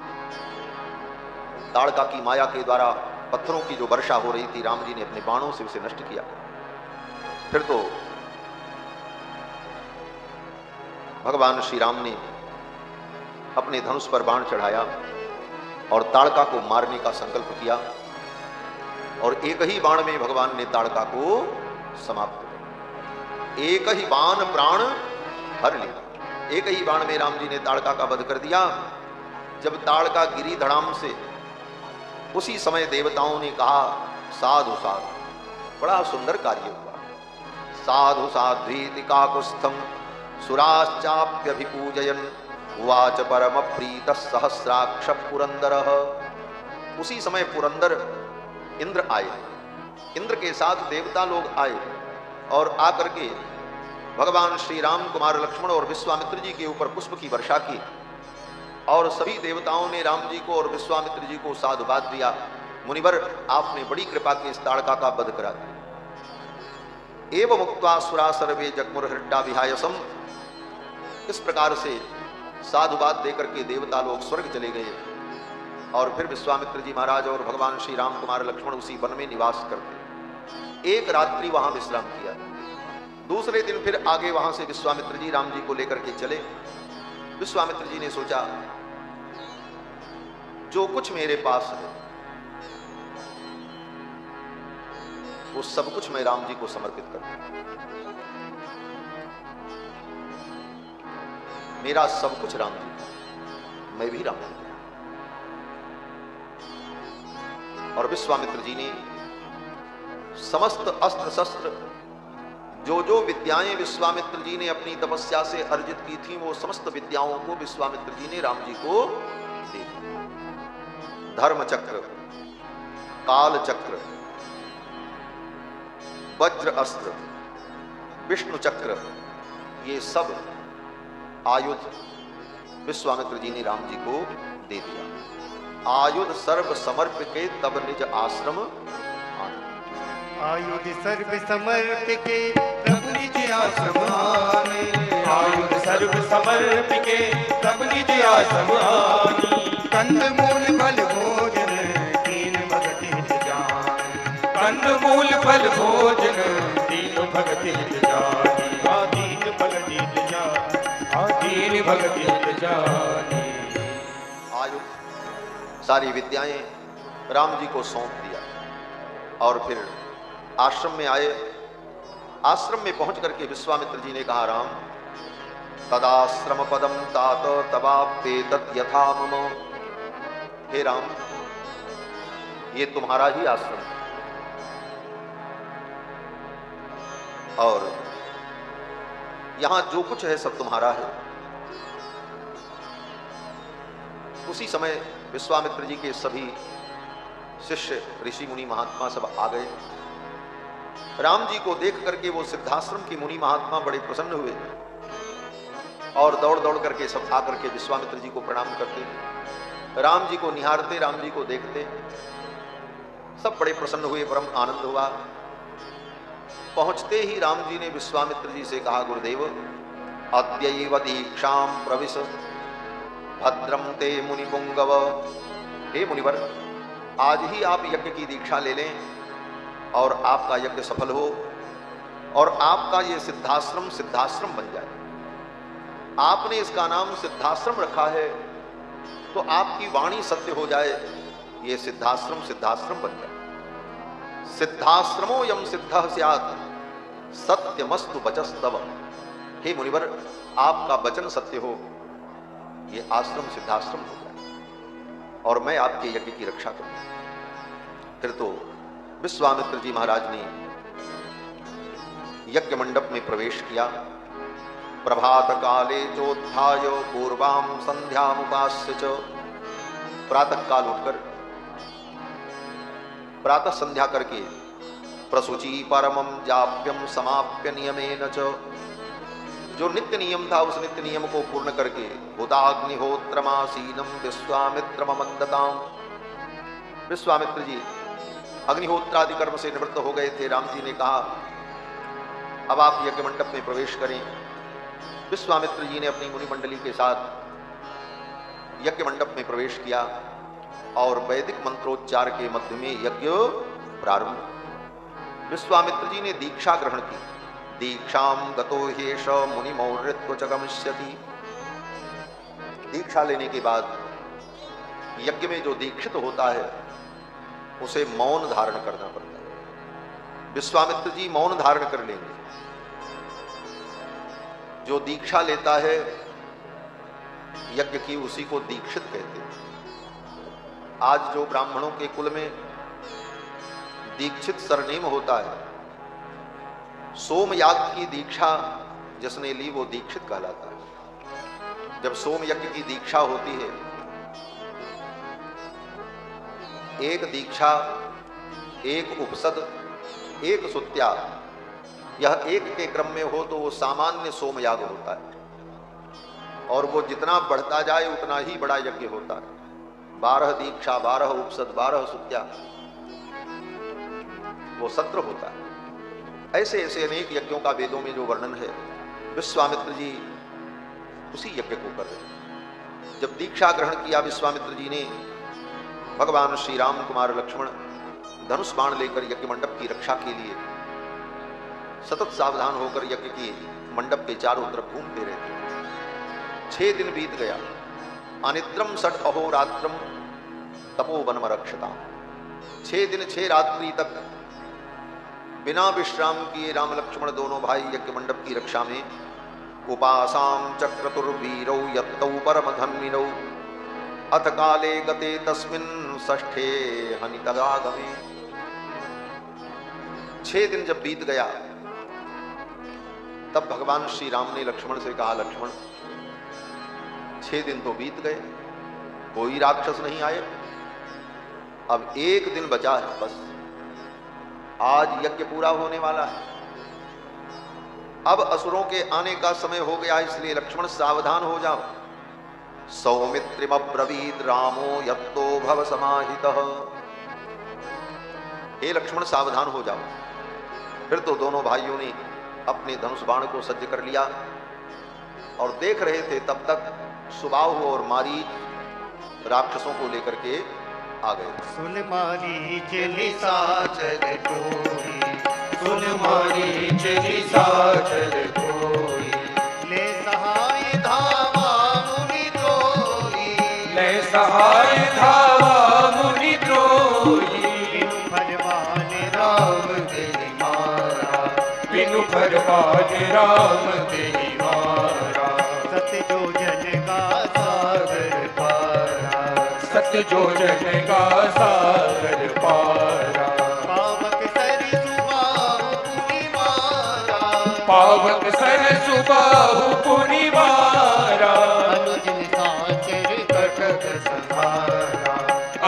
ताड़का की माया के द्वारा पत्थरों की जो वर्षा हो रही थी, राम जी ने अपने बाणों से उसे नष्ट किया। फिर तो भगवान श्री राम ने अपने धनुष पर बाण चढ़ाया और ताड़का को मारने का संकल्प किया और एक ही बाण में भगवान ने ताड़का को समाप्त किया। एक ही बाण प्राण हर लिया। एक ही बाण में राम जी ने ताड़का का वध कर दिया। जब ताड़का गिरी धड़ाम से, उसी समय देवताओं ने कहा साधु साधु। बड़ा सुंदर कार्य हुआ। साधु साध्वीति काकुत्स्थम सुराश्चाप्यभिपूजयन् उवाच परम प्रीत सहस्राक्ष पुरंदरः। उसी समय पुरंदर इंद्र आए, इंद्र के साथ देवता लोग आए और आकर के भगवान श्री राम कुमार लक्ष्मण और विश्वामित्र जी के ऊपर पुष्प की वर्षा की और सभी देवताओं ने राम जी को और विश्वामित्र जी को साधुवाद दिया। मुनिवर, आपने बड़ी कृपा की इस ताड़का का वध करा दिया। एवं मुक्त्वा सुरा सर्वे जगमुरहृट्टा विहायसम। इस प्रकार से साधुवाद देकर के देवता लोग स्वर्ग चले गए और फिर विश्वामित्र जी महाराज और भगवान श्री राम कुमार लक्ष्मण उसी वन में निवास करते। एक रात्रि वहां विश्राम किया। दूसरे दिन फिर आगे वहां से विश्वामित्र जी राम जी को लेकर के चले। विश्वामित्र जी ने सोचा जो कुछ मेरे पास है वो सब कुछ मैं राम जी को समर्पित कर दूं। मेरा सब कुछ राम जी, मैं भी राम जी। और विश्वामित्र जी ने समस्त अस्त्र शस्त्र, जो विद्याएं विश्वामित्र जी ने अपनी तपस्या से अर्जित की थी, वो समस्त विद्याओं को विश्वामित्र जी ने राम जी को दे दिया। धर्म चक्र, काल चक्र, वज्र अस्त्र, विष्णु चक्र, ये सब आयुध विश्वामित्र जी ने राम जी को दे दिया। आयुध सर्व समर्प के तब निज आश्रम आने। आयुध सर्व समर्प के प्रभु निज आश्रम आने। आयुध सर्व समर्प के तब निज आश्रम आनी। कंद मूल फल भोजन दीन भगति हित जान। कंद मूल फल भोजन दीन भगति हित जानी। दीन भगति हित जानी। दीन भगति हित जानी। आयुध सारी विद्याएं राम जी को सौंप दिया और फिर आश्रम में आए। आश्रम में पहुंच करके विश्वामित्र जी ने कहा, राम तदाश्रम पदम तात तवाप्ते तत् यथा मम। हे राम, ये तुम्हारा ही आश्रम है और यहां जो कुछ है सब तुम्हारा है। उसी समय विश्वामित्र जी के सभी शिष्य ऋषि मुनि महात्मा सब आ गए। राम जी को देख करके वो सिद्धाश्रम की मुनि महात्मा बड़े प्रसन्न हुए और दौड़ दौड़ करके सब आ करके विश्वामित्र जी को प्रणाम करते, राम जी को निहारते, राम जी को देखते, सब बड़े प्रसन्न हुए, परम आनंद हुआ। पहुंचते ही राम जी ने विश्वामित्र जी से कहा, गुरुदेव अद्यैव दीक्षाम प्रविश भद्रम ते मुनि पुंगव। हे मुनिवर, आज ही आप यज्ञ की दीक्षा ले लें और आपका यज्ञ सफल हो और आपका ये सिद्धाश्रम सिद्धाश्रम बन जाए। आपने इसका नाम सिद्धाश्रम रखा है तो आपकी वाणी सत्य हो जाए, ये सिद्धाश्रम सिद्धाश्रम बन जाए। सिद्धाश्रमो यम सिद्ध स्यात् सत्यमस्तु वचस्तव। हे मुनिवर, आपका वचन सत्य हो, ये आश्रम सिद्धाश्रम हो जाए और मैं आपके यज्ञ की रक्षा करूं। फिर तो विश्वामित्र जी महाराज ने यज्ञ मंडप में प्रवेश किया। प्रभात काले चोत्थाय पूर्वाम संध्यामुपास्य च। प्रातः काल उठकर प्रातः संध्या करके प्रसुचि परमं जाप्यम समाप्य नियमेन च। जो नित्य नियम था उस नित्य नियम को पूर्ण करके भूताग्निहोत्रमासीनम विश्वामित्रममन्दताम्। विश्वामित्र जी अग्निहोत्रादि कर्म से निवृत्त हो गए थे। राम जी ने कहा, अब आप यज्ञ मंडप में प्रवेश करें। विश्वामित्र जी ने अपनी मुनि मंडली के साथ यज्ञ मंडप में प्रवेश किया और वैदिक मंत्रोच्चार के मध्य में यज्ञ प्रारंभ। विश्वामित्र जी ने दीक्षा ग्रहण की। दीक्षाम गतो ह्येष मुनि मौर्यत्व च गमिष्यति। दीक्षा लेने के बाद यज्ञ में जो दीक्षित होता है उसे मौन धारण करना पड़ता है। विश्वामित्र जी मौन धारण कर लेंगे। जो दीक्षा लेता है यज्ञ की, उसी को दीक्षित कहते हैं। आज जो ब्राह्मणों के कुल में दीक्षित सरनेम होता है, सोमयाग की दीक्षा जिसने ली वो दीक्षित कहलाता है। जब सोम यज्ञ की दीक्षा होती है, एक दीक्षा, एक उपसद, एक सुत्या, यह एक के क्रम में हो तो वो सामान्य सोमयाग होता है और वो जितना बढ़ता जाए उतना ही बड़ा यज्ञ होता है। 12 दीक्षा, 12 उपसद, 12 सुत्या, वो सत्र होता है। ऐसे ऐसे अनेक यज्ञों का वेदों में जो वर्णन है, विश्वामित्र जी उसी यज्ञ को कर रहे। जब दीक्षा ग्रहण किया विश्वामित्र जी ने, भगवान श्री राम कुमार लक्ष्मण धनुष बाण लेकर यज्ञ मंडप की रक्षा के लिए सतत सावधान होकर यज्ञ की मंडप के चारों तरफ घूमते रहते। 6 दिन बीत गया। अनिद्रम षट अहोरात्रम तपोवनम रक्षताम। 6 दिन 6 रात्रि तक बिना विश्राम किए राम लक्ष्मण दोनों भाई यज्ञ मंडप की रक्षा में उपासाम चक्रतुर्वीरौ यत्तौ परमधन्विनौ अथ काले गते तस्मिन् षष्ठे हनितदागमे। 6 दिन जब बीत गया तब भगवान श्री राम ने लक्ष्मण से कहा, लक्ष्मण 6 दिन तो बीत गए, कोई राक्षस नहीं आए, अब 1 दिन बचा है बस। आज यज्ञ पूरा होने वाला है, अब असुरों के आने का समय हो गया, इसलिए लक्ष्मण सावधान हो जाओ। सौमित्रिमब्रवीद रामो यत्तो भव समाहितः। हे लक्ष्मण सावधान हो जाओ। फिर तो दोनों भाइयों ने अपने धनुष बाण को सज्ज कर लिया और देख रहे थे तब तक सुबाहु और मारीच राक्षसों को लेकर के आ गए। सुन मारीच निशाचर कोई, सुन मारीच निशाचर कोई, ले सहाय धावा मुनि तोई, ले सहाय धावा काज राम तेहि मारा। सत्य जो जन का सागर पारा, सत्य जो जन का सागर पारा। पावक सर सुबाहु पुनि मारा, पावक सर सुबाहु पुनि मारा। अनुज निशाचर कटक संहारा,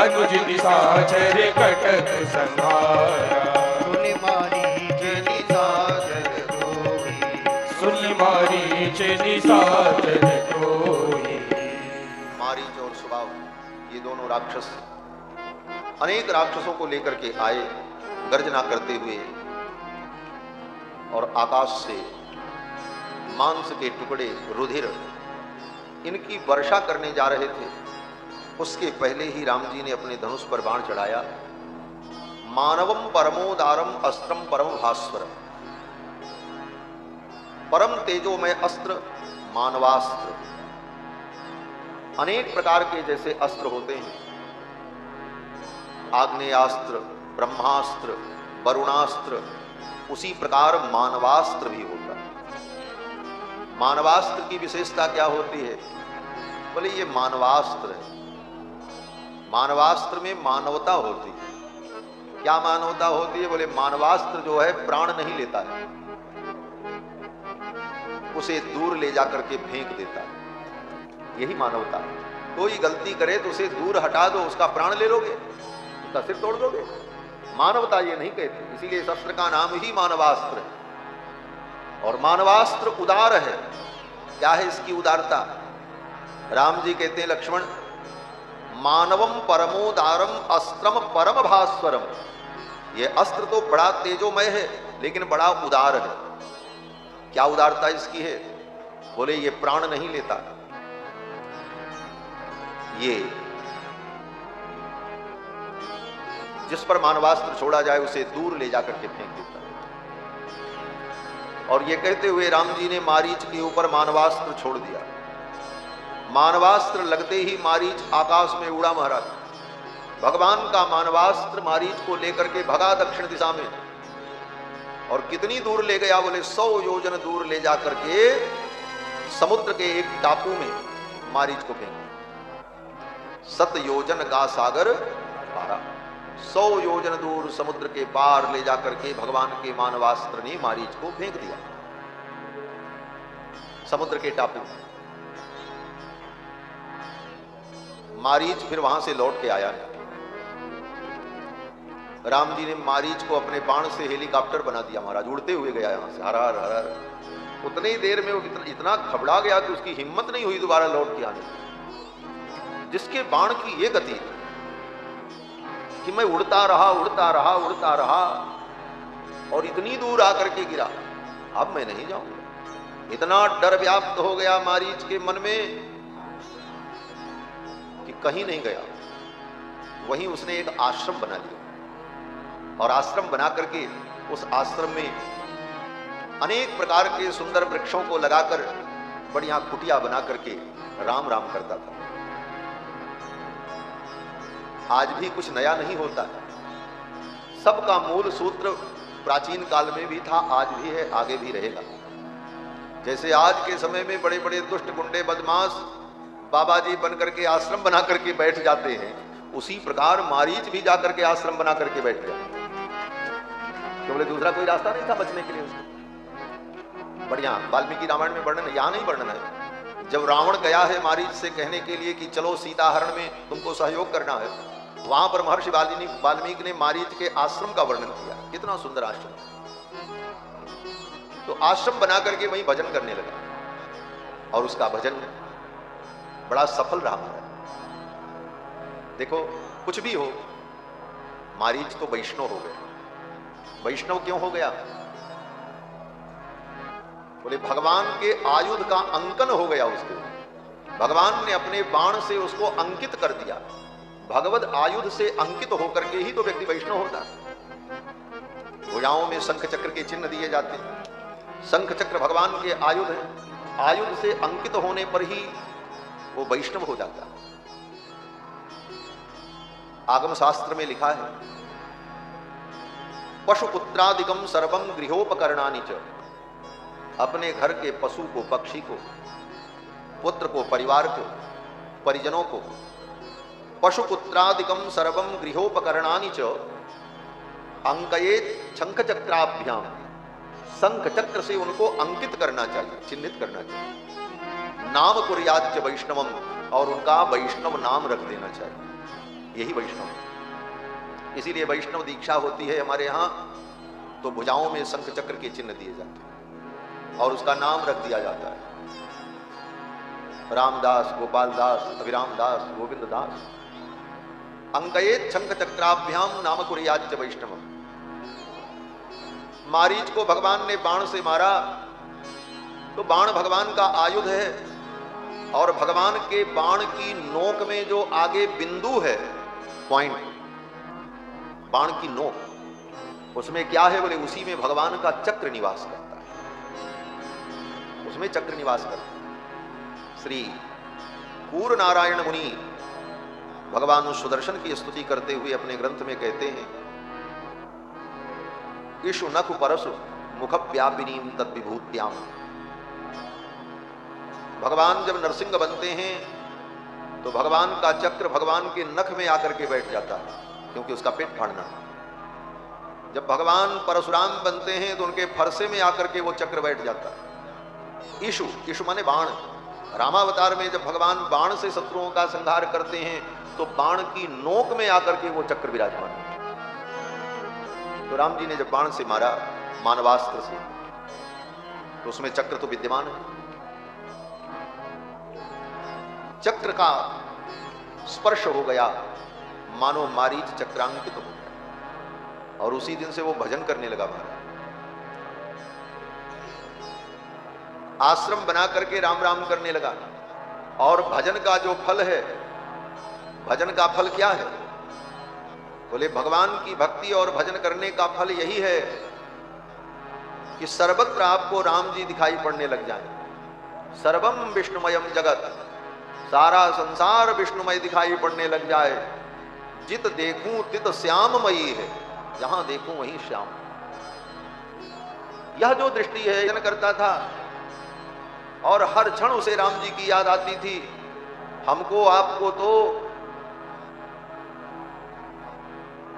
अनुज निशाचर कटक संहारा। सुन मारीच निशाचर द्रोही, सुन मारीच निशाचर द्रोही। मारीच और सुबाहु ये दोनों राक्षस अनेक राक्षसों को लेकर के आए गर्जना करते हुए और आकाश से मांस के टुकड़े रुधिर इनकी वर्षा करने जा रहे थे। उसके पहले ही राम जी ने अपने धनुष पर बाण चढ़ाया। मानवम परमोदारम अस्त्रम परम भास्वरम, परम तेजोमय अस्त्र मानवास्त्र। अनेक प्रकार के जैसे अस्त्र होते हैं, आग्नेयास्त्र, ब्रह्मास्त्र, वरुणास्त्र, उसी प्रकार मानवास्त्र भी होता है। मानवास्त्र की विशेषता क्या होती है? बोले ये मानवास्त्र है। मानवास्त्र में मानवता होती है। क्या मानवता होती है? बोले मानवास्त्र जो है प्राण नहीं लेता है, उसे दूर ले जाकर के फेंक देता है। यही मानवता है। कोई गलती करे तो उसे दूर हटा दो, उसका प्राण ले लोगे, उसका सिर तोड़ दोगे। मानवता ये नहीं कहती, इसीलिए इस अस्त्र का नाम ही मानवास्त्र है। और मानवास्त्र उदार है। क्या है इसकी उदारता? राम जी कहते हैं लक्ष्मण, मानवम परमोदारम अस्त्रम परम भास्वरम। ये अस्त्र तो बड़ा तेजोमय है लेकिन बड़ा उदार है। क्या उदारता इसकी है? बोले ये प्राण नहीं लेता, ये जिस पर मानवास्त्र छोड़ा जाए उसे दूर ले जाकर के फेंक देता है। और ये कहते हुए राम जी ने मारीच के ऊपर मानवास्त्र छोड़ दिया। मानवास्त्र लगते ही मारीच आकाश में उड़ा महाराज। भगवान का मानवास्त्र मारीच को लेकर के भगा दक्षिण दिशा में। और कितनी दूर ले गया? बोले 100 योजन दूर ले जाकर के समुद्र के एक टापू में मारीच को फेंक दिया। 7 योजन का सागर पारा। 100 योजन दूर समुद्र के पार ले जाकर के भगवान के मानवास्त्र ने मारीच को फेंक दिया समुद्र के टापू में। मारीच फिर वहां से लौट के आया नहीं। राम जी ने मारीच को अपने बाण से हेलीकॉप्टर बना दिया महाराज, उड़ते हुए गया यहां से हर हर हर। उतनी देर में वो इतना घबरा गया कि उसकी हिम्मत नहीं हुई दोबारा लौट के आने की। जिसके बाण की ये गति कि मैं उड़ता रहा उड़ता रहा उड़ता रहा और इतनी दूर आकर के गिरा, अब मैं नहीं जाऊंगा। इतना डर व्याप्त हो गया मारीच के मन में कि कहीं नहीं गया। वहीं उसने एक आश्रम बना लिया और आश्रम बना करके उस आश्रम में अनेक प्रकार के सुंदर वृक्षों को लगाकर बढ़िया कुटिया बना करके राम राम करता था। आज भी कुछ नया नहीं होता है। सबका मूल सूत्र प्राचीन काल में भी था, आज भी है, आगे भी रहेगा। जैसे आज के समय में बड़े बड़े दुष्ट गुंडे बदमाश बाबा जी बन करके आश्रम बना करके बैठ जाते हैं, उसी प्रकार मारीच भी जाकर के आश्रम बना करके बैठ गया। तो बोले दूसरा कोई रास्ता नहीं था बचने के लिए उसको। बढ़िया वाल्मीकि रामायण में वर्णन, यहां नहीं वर्णन है। जब रावण गया है मारीच से कहने के लिए कि चलो सीता हरण में तुमको सहयोग करना है, वहां पर महर्षि वाल्मीकि ने मारीच के आश्रम का वर्णन किया। कितना सुंदर आश्रम। तो आश्रम बना करके वहीं भजन करने लगा और उसका भजन बड़ा सफल रहा। देखो कुछ भी हो, मारीच तो वैष्णव हो गया। वैष्णव क्यों हो गया? बोले भगवान के आयुध का अंकन हो गया उसको। भगवान ने अपने बाण से उसको अंकित कर दिया। भगवद आयुध से अंकित होकर के ही तो व्यक्ति वैष्णव होता है। भुजाओं में शंख चक्र के चिन्ह दिए जाते हैं। शंख चक्र भगवान के आयुध है। आयुध से अंकित होने पर ही वो वैष्णव हो जाता है। आगम शास्त्र में लिखा है, पशुपुत्रादिकम सर्वम गृहोपकरणानि च अपने घर के पशु को, पक्षी को, पुत्र को, परिवार को, परिजनों को, पशुपुत्रादिकम सर्वम गृहोपकरणानि च अंकयेत शंख चक्राभ्याम, शंख चक्र से उनको अंकित करना चाहिए, चिन्हित करना चाहिए। नाम कुर्याच्च वैष्णवम, और उनका वैष्णव नाम रख देना चाहिए। यही वैष्णव है। इसीलिए वैष्णव दीक्षा होती है हमारे यहाँ तो भुजाओं में शंख चक्र के चिन्ह दिए जाते हैं और उसका नाम रख दिया जाता है, रामदास, गोपाल दास, अभिराम दास, गोविंद दास। अंकयेत शंख चक्राभ्याम नाम कुर्याच्च वैष्णवम। मारीच को भगवान ने बाण से मारा तो बाण भगवान का आयुध है, और भगवान के बाण की नोक में जो आगे बिंदु है, पॉइंट, बाण की नोक, उसमें क्या है बोले, उसी में भगवान का चक्र निवास करता है, उसमें चक्र निवास करता है। श्री पूर्व नारायण मुनि भगवान सुदर्शन की स्तुति करते हुए अपने ग्रंथ में कहते हैं, इषु नख परसु मुख व्यापिनीम तद विभूत्याम। भगवान जब नरसिंह बनते हैं तो भगवान का चक्र भगवान के नख में आकर के बैठ जाता है, क्योंकि उसका पेट फाड़ना है। जब भगवान परशुराम बनते हैं तो उनके फरसे में आकर के वो चक्र बैठ जाता है। इशु, इशु माने बाण। रामावतार में जब भगवान बाण से शत्रुओं का संहार करते हैं तो बाण की नोक में आकर के वो चक्र विराजमान है। तो राम जी ने जब बाण से मारा मानवास्त्र से, तो उसमें चक्र तो विद्यमान है। चक्र का स्पर्श हो गया, मानो मारीच चक्रांकित हो गया, और उसी दिन से वो भजन करने लगा। महाराज आश्रम बना करके राम राम करने लगा। और भजन का जो फल है, भजन का फल क्या है बोले, भगवान की भक्ति और भजन करने का फल यही है कि सर्वत्र आपको राम जी दिखाई पड़ने लग जाए। सर्वम विष्णुमयम जगत, सारा संसार विष्णुमय दिखाई पड़ने लग जाए। जित देखूं तित श्याममयी है, जहां देखूं वहीं श्याम। यह जो दृष्टि है जन करता था, और हर क्षण उसे राम जी की याद आती थी। हमको आपको तो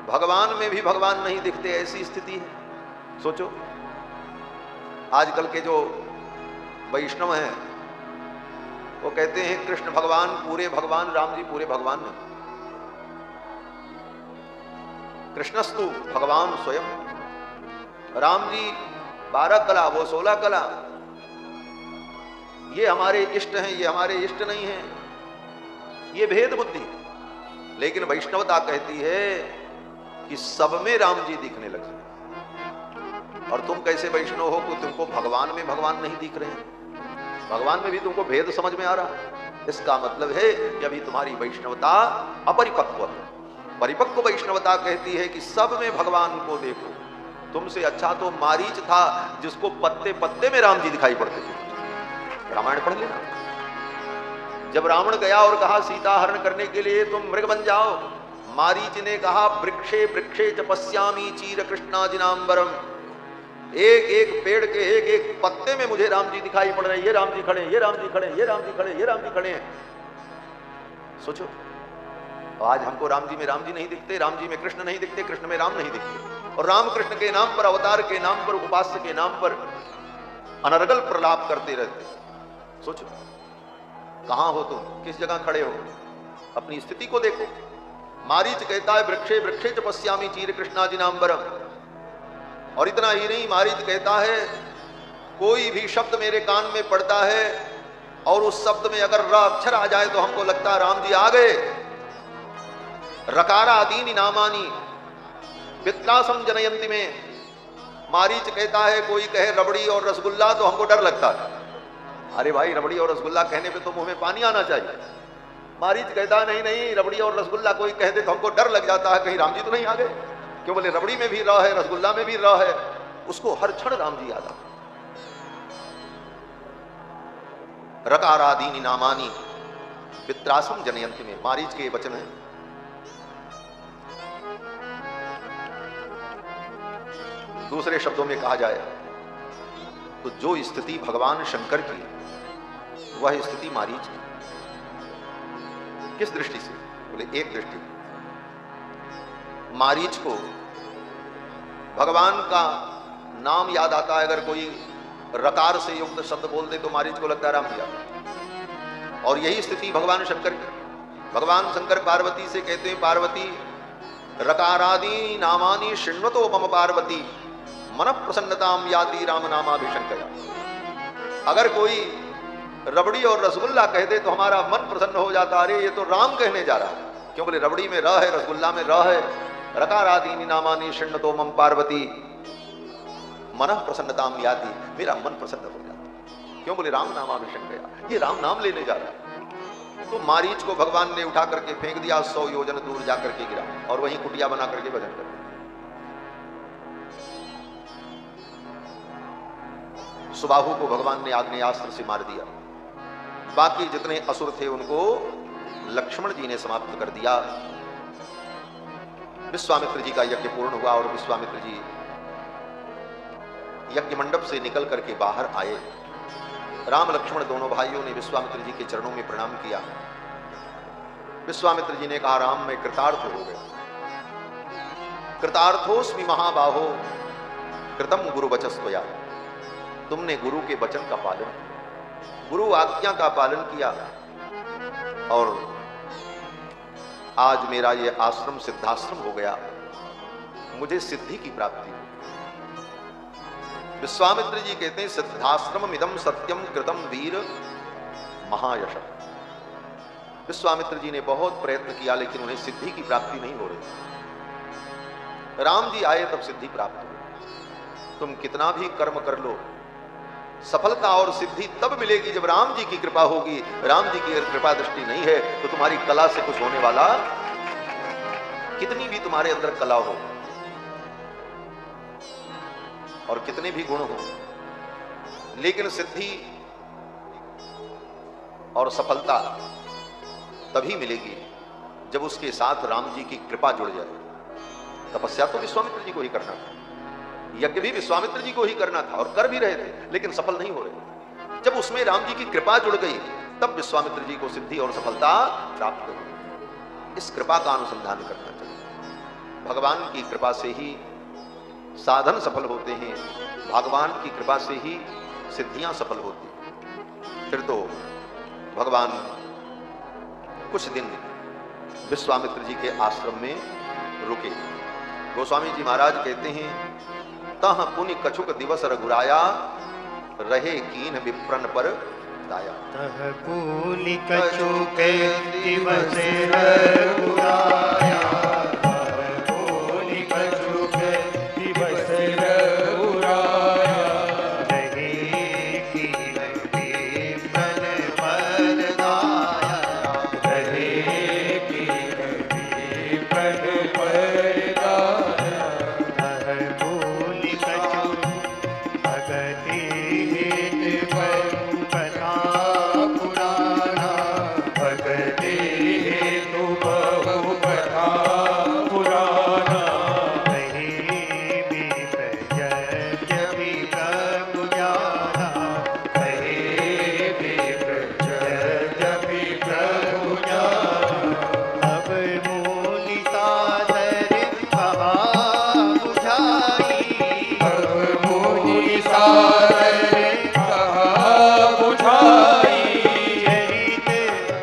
भगवान में भी भगवान नहीं दिखते, ऐसी स्थिति है। सोचो आजकल के जो वैष्णव हैं वो कहते हैं कृष्ण भगवान पूरे भगवान, राम जी पूरे भगवान नहीं। कृष्णस्तु भगवान स्वयं, राम जी 12 कला, वो 16 कला। ये हमारे इष्ट हैं, ये हमारे इष्ट नहीं हैं, ये भेद बुद्धि। लेकिन वैष्णवता कहती है कि सब में राम जी दिखने लगे। और तुम कैसे वैष्णव हो कि तुमको भगवान में भगवान नहीं दिख रहे हैं, भगवान में भी तुमको भेद समझ में आ रहा है। इसका मतलब है कि अभी तुम्हारी वैष्णवता अपरिपक्व है। परिपक्व वैष्णवता कहती है कि सब में भगवान को देखो। तुमसे अच्छा तो मारीच था, जिसको पत्ते पत्ते में राम जी दिखाई पड़ते थे। रामायण पढ़ लेना। जब रावण गया और कहा सीता हरण करने के लिए तुम मृग बन जाओ, मारीच ने कहा वृक्षे वृक्षे च पश्यामि चीर कृष्णाजिनांबरम। एक एक पेड़ के एक एक पत्ते में मुझे राम जी दिखाई पड़ रहे हैं। ये राम जी खड़े, ये राम जी खड़े, ये राम जी खड़े, ये राम जी खड़े हैं। सोचो आज हमको राम जी में राम जी नहीं दिखते, राम जी में कृष्ण नहीं दिखते, कृष्ण में राम नहीं दिखते। और राम कृष्ण के नाम पर, अवतार के नाम पर, उपास्य के नाम पर अनर्गल प्रलाप करते रहते। सोचो कहां हो तुम, किस जगह खड़े हो, अपनी स्थिति को देखो। मारीच कहता है वृक्षे वृक्षे च पश्यामि चीर कृष्णाजिनांबरम। और इतना ही नहीं, मारीच कहता है कोई भी शब्द मेरे कान में पड़ता है और उस शब्द में अगर र अक्षर आ जाए तो हमको लगता है राम जी आ गए। रकारादीनि नामानि वित्रासम जनयंती में मारीच कहता है कोई कहे रबड़ी और रसगुल्ला तो हमको डर लगता है। अरे भाई रबड़ी और रसगुल्ला कहने पे तो मुंह में पानी आना चाहिए। मारीच कहता नहीं नहीं, रबड़ी और रसगुल्ला कोई कह दे तो हमको डर लग जाता है, कहीं राम जी तो नहीं आ गए। क्यों बोले रबड़ी में भी र है, रसगुल्ला में भी र है, उसको हर क्षण राम जी याद आता। रकारादीनि नामानि वित्रासम जनयंती में मारीच के वचन है। दूसरे शब्दों में कहा जाए तो जो स्थिति भगवान शंकर की, वह स्थिति मारीच की। किस दृष्टि से? बोले एक दृष्टि, मारीच को भगवान का नाम याद आता है। अगर कोई रकार से युक्त शब्द बोल दे तो मारीच को लगता है राम जी। और यही स्थिति भगवान शंकर की। भगवान शंकर पार्वती से कहते हैं, पार्वती रकारादि नामानि शृण्वतो मम पार्वती मन प्रसन्नताम याति राम नामाभिषंकया। अगर कोई रबड़ी और रसगुल्ला कह दे तो हमारा मन प्रसन्न हो जाता। अरे ये तो राम कहने जा रहा है। क्यों? बोले रबड़ी में र है, रसगुल्ला में र है। रकारादीनि नामानि शृण्वतो मम पार्वती मन प्रसन्नताम याति, मेरा मन प्रसन्न हो जाता। क्यों? बोले राम नामाभिषंकया, ये राम नाम लेने जा रहा है। तो मारीच को भगवान ने उठा करके फेंक दिया, 100 योजन दूर जाकर के गिरा और वहीं कुटिया बना करके भजन कर दिया। सुबाहु को भगवान ने आग्नेयास्त्र से मार दिया। बाकी जितने असुर थे उनको लक्ष्मण जी ने समाप्त कर दिया। विश्वामित्र जी का यज्ञ पूर्ण हुआ और विश्वामित्र जी यज्ञ मंडप से निकल करके बाहर आए। राम लक्ष्मण दोनों भाइयों ने विश्वामित्र जी के चरणों में प्रणाम किया। विश्वामित्र जी ने कहा, राम मैं कृतार्थ हो गया। कृतार्थोस्मि महाबाहो कृतम गुरु वचस्त्वया। तुमने गुरु के वचन का पालन, गुरु आज्ञा का पालन किया और आज मेरा यह आश्रम सिद्धाश्रम हो गया, मुझे सिद्धि की प्राप्ति हुई। विश्वामित्र जी कहते हैं, सिद्धाश्रम इदम सत्यम कृतम वीर महायशः। विश्वामित्र जी ने बहुत प्रयत्न किया लेकिन उन्हें सिद्धि की प्राप्ति नहीं हो रही। राम जी आए तब सिद्धि प्राप्त हुई। तुम कितना भी कर्म कर लो, सफलता और सिद्धि तब मिलेगी जब राम जी की कृपा होगी। राम जी की कृपा दृष्टि नहीं है तो तुम्हारी कला से कुछ होने वाला, कितनी भी तुम्हारे अंदर कला हो और कितने भी गुण हो, लेकिन सिद्धि और सफलता तभी मिलेगी जब उसके साथ राम जी की कृपा जुड़ जाए। तपस्या तो विश्वामित्र जी को ही करना था, यज्ञ भी विश्वामित्र जी को ही करना था और कर भी रहे थे, लेकिन सफल नहीं हो रहे। जब उसमें राम जी की कृपा जुड़ गई तब विश्वामित्र जी को सिद्धि और सफलता प्राप्त हुई। इस कृपा का अनुसंधान करना चाहिए। भगवान की कृपा से ही साधन सफल होते हैं, भगवान की कृपा से ही सिद्धियां सफल होती हैं। फिर तो भगवान कुछ दिन विश्वामित्र जी के आश्रम में रुके। गोस्वामी जी महाराज कहते हैं, तह पुनि कछुक दिवस रघुराया रहे कीन विप्रन पर दाया। तह पुनि कछुक दिवस रघुराया, तह पुनि कछुक दिवस रघुराया, रहे कीन विप्रन पर दाया, रहे कीन विप्रन पर दाया। तह पुनि कछुक भगति हित बरु कथा पुराना, भगति हेतु बहु कथा पुराना, रहे विप्रजय प्रभु जाना, रहे विप्रजय प्रभु जाना। अब मूनि सादर कहा बुझाई, अब मुनि सादर कहा बुझाई, चरित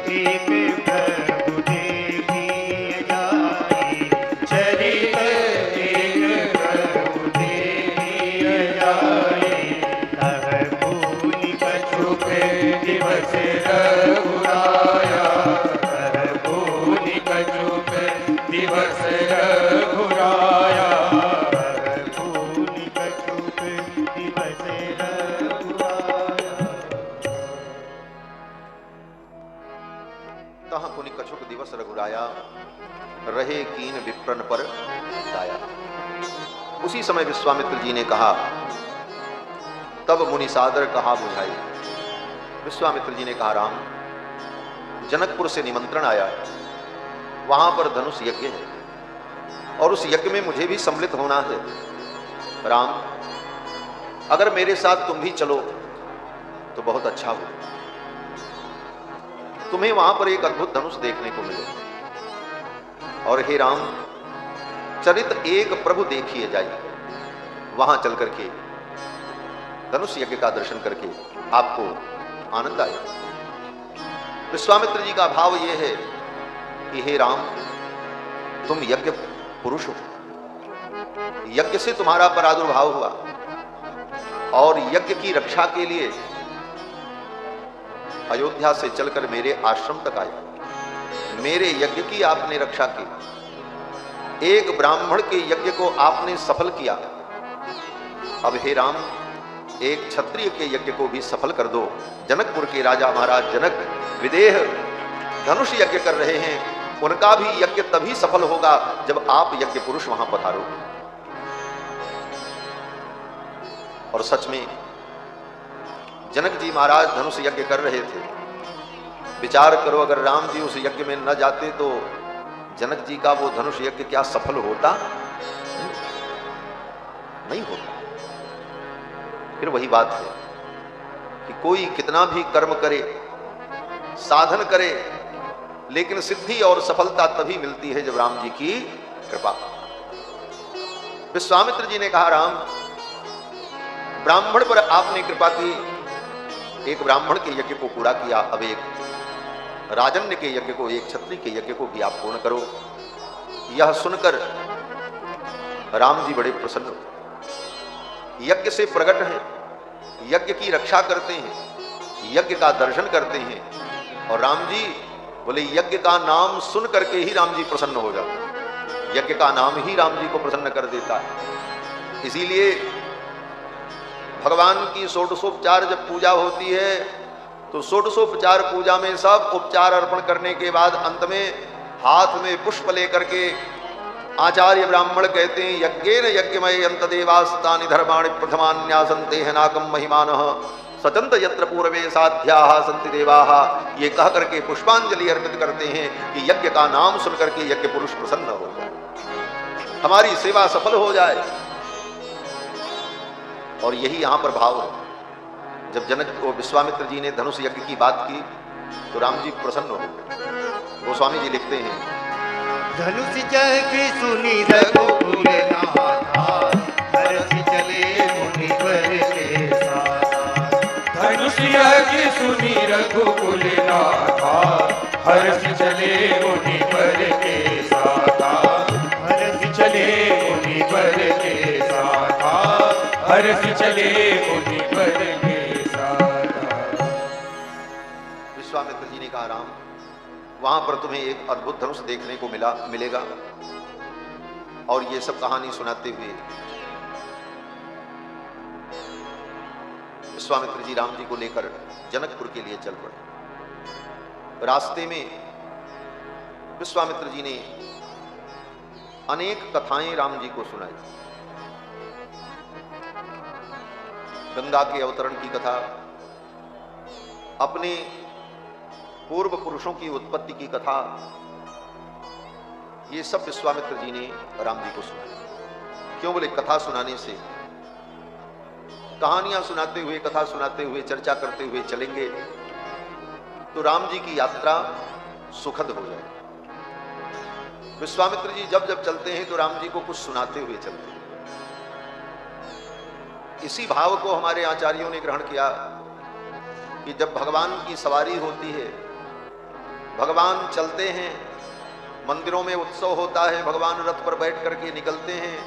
एक प्रभु देखिए जाई, चरित एक प्रभु देखिए जाई। तह मूनि कछुक दिवस रघुराया, तह पुनि कछुक दिवस रघुराया, मूनि कछुक दिवस रघुराया। तह पुनि कछुक दिवस रघुराया रहे कीन विप्रन पर दाया। उसी समय विश्वामित्र जी ने कहा, तब मुनि सादर कहा बुझाई। विश्वामित्र जी ने कहा, राम, जनकपुर से निमंत्रण आया है, वहां पर धनुष यज्ञ है और उस यज्ञ में मुझे भी सम्मिलित होना है। राम, अगर मेरे साथ तुम भी चलो तो बहुत अच्छा हो। तुम्हें वहां पर एक अद्भुत धनुष देखने को मिले और हे राम, चरित एक प्रभु देखिए जाइए, वहां चल करके धनुष यज्ञ का दर्शन करके आपको आनंद आएगा। विश्वामित्र जी का भाव यह है कि हे राम, तुम यज्ञ पुरुष हो, यज्ञ से तुम्हारा प्रादुर्भाव हुआ और यज्ञ की रक्षा के लिए अयोध्या से चलकर मेरे आश्रम तक आए, मेरे यज्ञ की आपने रक्षा की, एक ब्राह्मण के यज्ञ को आपने सफल किया। अब हे राम, एक क्षत्रिय के यज्ञ को भी सफल कर दो। जनकपुर के राजा महाराज जनक विदेह धनुष यज्ञ कर रहे हैं, उनका भी यज्ञ तभी सफल होगा जब आप यज्ञ पुरुष वहां पधारो। और सच में जनक जी महाराज धनुष यज्ञ कर रहे थे। विचार करो, अगर राम जी उस यज्ञ में न जाते तो जनक जी का वो धनुष यज्ञ क्या सफल होता? नहीं होता। फिर वही बात है कि कोई कितना भी कर्म करे, साधन करे, लेकिन सिद्धि और सफलता तभी मिलती है जब राम जी की कृपा। विश्वामित्र जी ने कहा, राम, ब्राह्मण पर आपने कृपा की, एक ब्राह्मण के यज्ञ को पूरा किया, अब एक राजन्य के यज्ञ को, एक क्षत्रिय के यज्ञ को भी आप पूर्ण करो। यह सुनकर राम जी बड़े प्रसन्न हुए। यज्ञ से प्रकट है, यज्ञ की रक्षा करते हैं, यज्ञ का दर्शन करते हैं। और राम जी बोले, यज्ञ का नाम सुन करके ही राम जी प्रसन्न हो जाते। यज्ञ का नाम ही राम जी को प्रसन्न कर देता है। इसीलिए भगवान की षोडशोपचार जब पूजा होती है तो षोडशोपचार पूजा में सब उपचार अर्पण करने के बाद अंत में हाथ में पुष्प लेकर के आचार्य ब्राह्मण कहते हैं, यज्ञेन यज्ञमय अंत देवास्तानि धर्माणि प्रथमान्यासन्ते नाकम महिमानः सचंत यत्र पूर्वे साध्याः सन्ति देवाः। ये कह करके पुष्पांजलि अर्पित करते हैं कि यज्ञ का नाम सुन करके यज्ञ पुरुष प्रसन्न हो जाए, हमारी सेवा सफल हो जाए। और यही यहां पर भाव है। जब जनक को विश्वामित्र जी ने धनुष यज्ञ की बात की तो राम जी प्रसन्न हो गए। गोस्वामी जी लिखते हैं, धनुष यज्ञ सुनी रघुकुल नाथा, हर्षि चले मुनिवर के साथ। धनुष यज्ञ सुनी रघुकुल नाथा, हर्षि चले मुनिवर के साथ। हर्षि चले मुनिवर के साथ, हर्षि चले मुनिवर के साथ। विश्वामित्र जी ने कहा, राम, वहां पर तुम्हें एक अद्भुत धनुष देखने को मिलेगा। और ये सब कहानी सुनाते हुए विश्वामित्र जी राम जी को लेकर जनकपुर के लिए चल पड़े। रास्ते में विश्वामित्र जी ने अनेक कथाएं राम जी को सुनाई। गंगा के अवतरण की कथा, अपने पूर्व पुरुषों की उत्पत्ति की कथा, ये सब विश्वामित्र जी ने राम जी को सुनाई। क्यों बोले, कथा सुनाने से, कहानियां सुनाते हुए, कथा सुनाते हुए, चर्चा करते हुए चलेंगे तो राम जी की यात्रा सुखद हो जाएगी। विश्वामित्र जी जब जब चलते हैं तो राम जी को कुछ सुनाते हुए चलते हैं। इसी भाव को हमारे आचार्यों ने ग्रहण किया कि जब भगवान की सवारी होती है, भगवान चलते हैं, मंदिरों में उत्सव होता है, भगवान रथ पर बैठ करके निकलते हैं,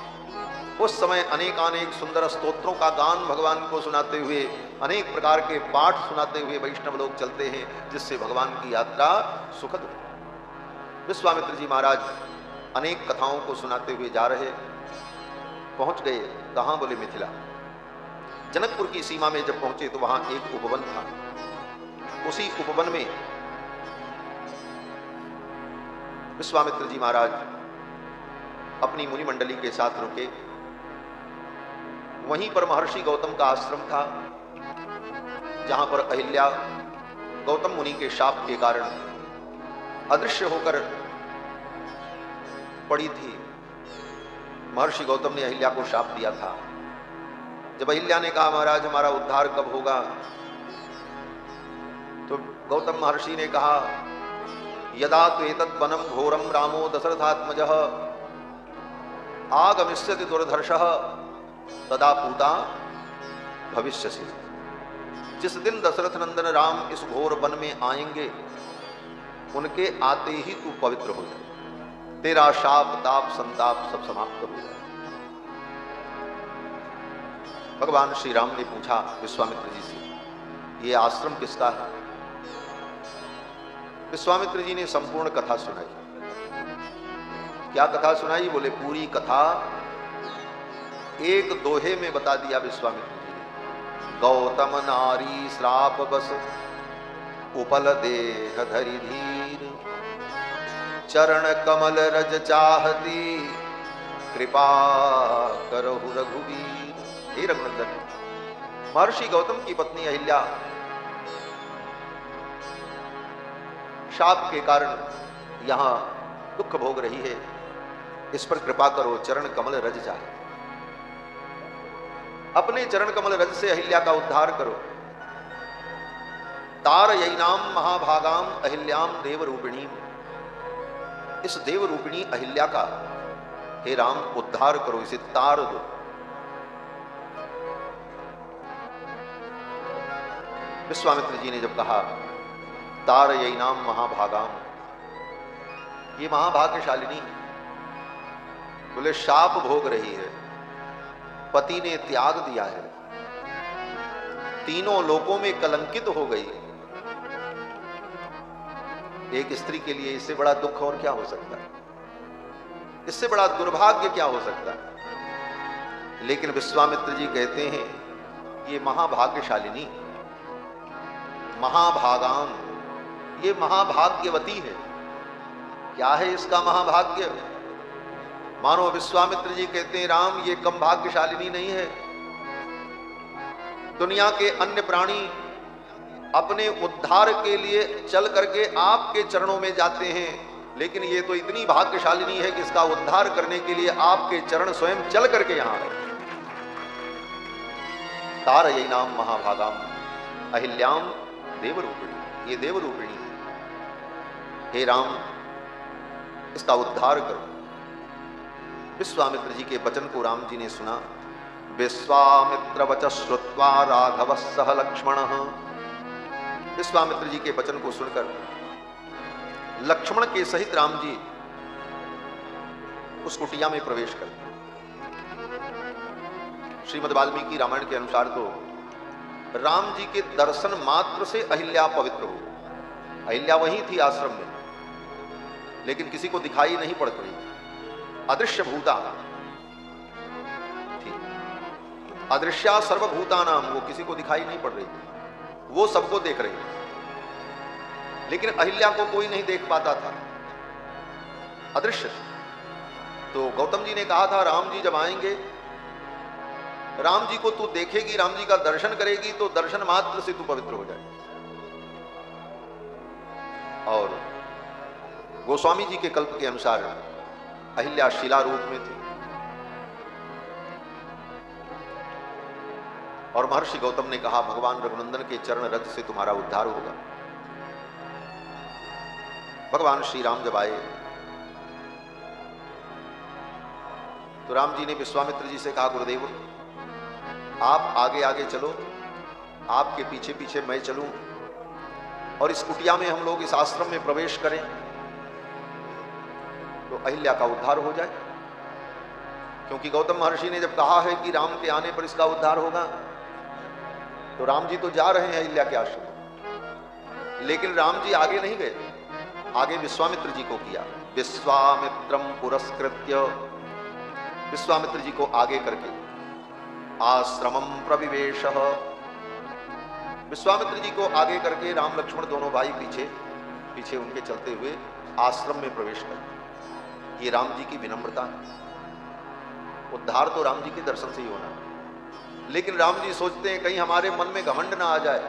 उस समय अनेकानेक सुंदर स्तोत्रों का गान भगवान को सुनाते हुए, अनेक प्रकार के पाठ सुनाते हुए वैष्णव लोग चलते हैं, जिससे भगवान की यात्रा सुखद हो। विश्वामित्र जी महाराज अनेक कथाओं को सुनाते हुए जा रहे, पहुंच गए कहां? बोले मिथिला। जनकपुर की सीमा में जब पहुंचे तो वहां एक उपवन था। उसी उपवन में विश्वामित्र जी महाराज अपनी मुनि मंडली के साथ रुके। वहीं पर महर्षि गौतम का आश्रम था, जहां पर अहिल्या गौतम मुनि के शाप के कारण अदृश्य होकर पड़ी थी। महर्षि गौतम ने अहिल्या को शाप दिया था जब अहिल्या ने कहा महाराज हमारा उद्धार कब होगा, तो गौतम महर्षि ने कहा यदा त्वेतत् वनं घोरं रामो दशरथात्मजः आगमिष्यति दुर्धर्षः तदा पूता भविष्यसि। जिस दिन दशरथ नंदन राम इस घोर वन में आएंगे उनके आते ही तू पवित्र हो जाए, तेरा शाप ताप संताप सब समाप्त हो जाए। भगवान श्री राम ने पूछा विश्वामित्र जी से ये आश्रम किसका है। विश्वामित्र जी ने संपूर्ण कथा सुनाई। क्या कथा सुनाई? बोले पूरी कथा एक दोहे में बता दिया विश्वामित्र जी ने। गौतम नारी श्राप बस उपल देह धरि धीर, चरण कमल रज चाहती कृपा करहु रघुवीर। हे रघुनंदन, महर्षि गौतम की पत्नी अहिल्या शाप के कारण यहां दुख भोग रही है, इस पर कृपा करो, चरण कमल रज चाहे। अपने चरण कमल रज से अहिल्या का उद्धार करो। तारयैनाम महाभागाम अहिल्याम देवरूपिणी, इस देवरूपिणी अहिल्या का हे राम उद्धार करो, इसे तार दो। विश्वामित्र जी ने जब कहा तारयैनाम महाभागाम, ये महाभाग्यशालिनी बोले शाप भोग रही है, पति ने त्याग दिया है, तीनों लोकों में कलंकित हो गई। एक स्त्री के लिए इससे बड़ा दुख और क्या हो सकता है, इससे बड़ा दुर्भाग्य क्या हो सकता है। लेकिन विश्वामित्र जी कहते हैं ये महाभाग्यशालिनी महाभागाम, ये महाभाग्यवती है। क्या है इसका महाभाग्य? मानो विश्वामित्र जी कहते हैं राम ये कम भाग्यशालिनी नहीं है। दुनिया के अन्य प्राणी अपने उद्धार के लिए चल करके आपके चरणों में जाते हैं, लेकिन ये तो इतनी भाग्यशालिनी है कि इसका उद्धार करने के लिए आपके चरण स्वयं चल करके यहां आए। तारयैनाम महाभागाम अहिल्याम देवरूपिणी, ये देवरूपिणी है। हे राम इसका उद्धार करो। विश्वामित्र जी के वचन को राम जी ने सुना। विश्वामित्र वच श्रुत्वा राघव सह लक्ष्मण, विश्वामित्र जी के वचन को सुनकर लक्ष्मण के सहित राम जी उस कुटिया में प्रवेश करते। श्रीमद् वाल्मीकि रामायण के अनुसार तो राम जी के दर्शन मात्र से अहिल्या पवित्र हो। अहिल्या वहीं थी आश्रम में, लेकिन किसी को दिखाई नहीं पड़ रही, अदृश्य भूता थी। अदृश्या सर्वभूता नाम, वो किसी को दिखाई नहीं पड़ रही, वो सबको देख रही, लेकिन अहिल्या को कोई नहीं देख पाता था, अदृश्य। तो गौतम जी ने कहा था राम जी जब आएंगे, राम जी को तू देखेगी, राम जी का दर्शन करेगी, तो दर्शन मात्र से तू पवित्र हो जाए। और गोस्वामी जी के कल्प के अनुसार अहिल्या शिला रूप में थी, और महर्षि गौतम ने कहा भगवान रघुनंदन के चरण रज से तुम्हारा उद्धार होगा। भगवान श्री राम जब आए तो राम जी ने विश्वामित्र जी से कहा गुरुदेव आप आगे आगे चलो, आपके पीछे पीछे मैं चलूं, और इस कुटिया में हम लोग इस आश्रम में प्रवेश करें तो अहिल्या का उद्धार हो जाए। क्योंकि गौतम महर्षि ने जब कहा है कि राम के आने पर इसका उद्धार होगा, तो राम जी तो जा रहे हैं अहिल्या के आश्रम, लेकिन राम जी आगे नहीं गए, आगे विश्वामित्र जी को किया। विश्वामित्रम पुरस्कृत्य, विश्वामित्र जी को आगे करके आश्रमम प्रविवेश, विश्वामित्र जी को आगे करके राम लक्ष्मण दोनों भाई पीछे पीछे उनके चलते हुए आश्रम में प्रवेश करते। ये राम जी की विनम्रता है। उद्धार तो राम जी के दर्शन से ही होना, लेकिन राम जी सोचते हैं कहीं हमारे मन में घमंड ना आ जाए,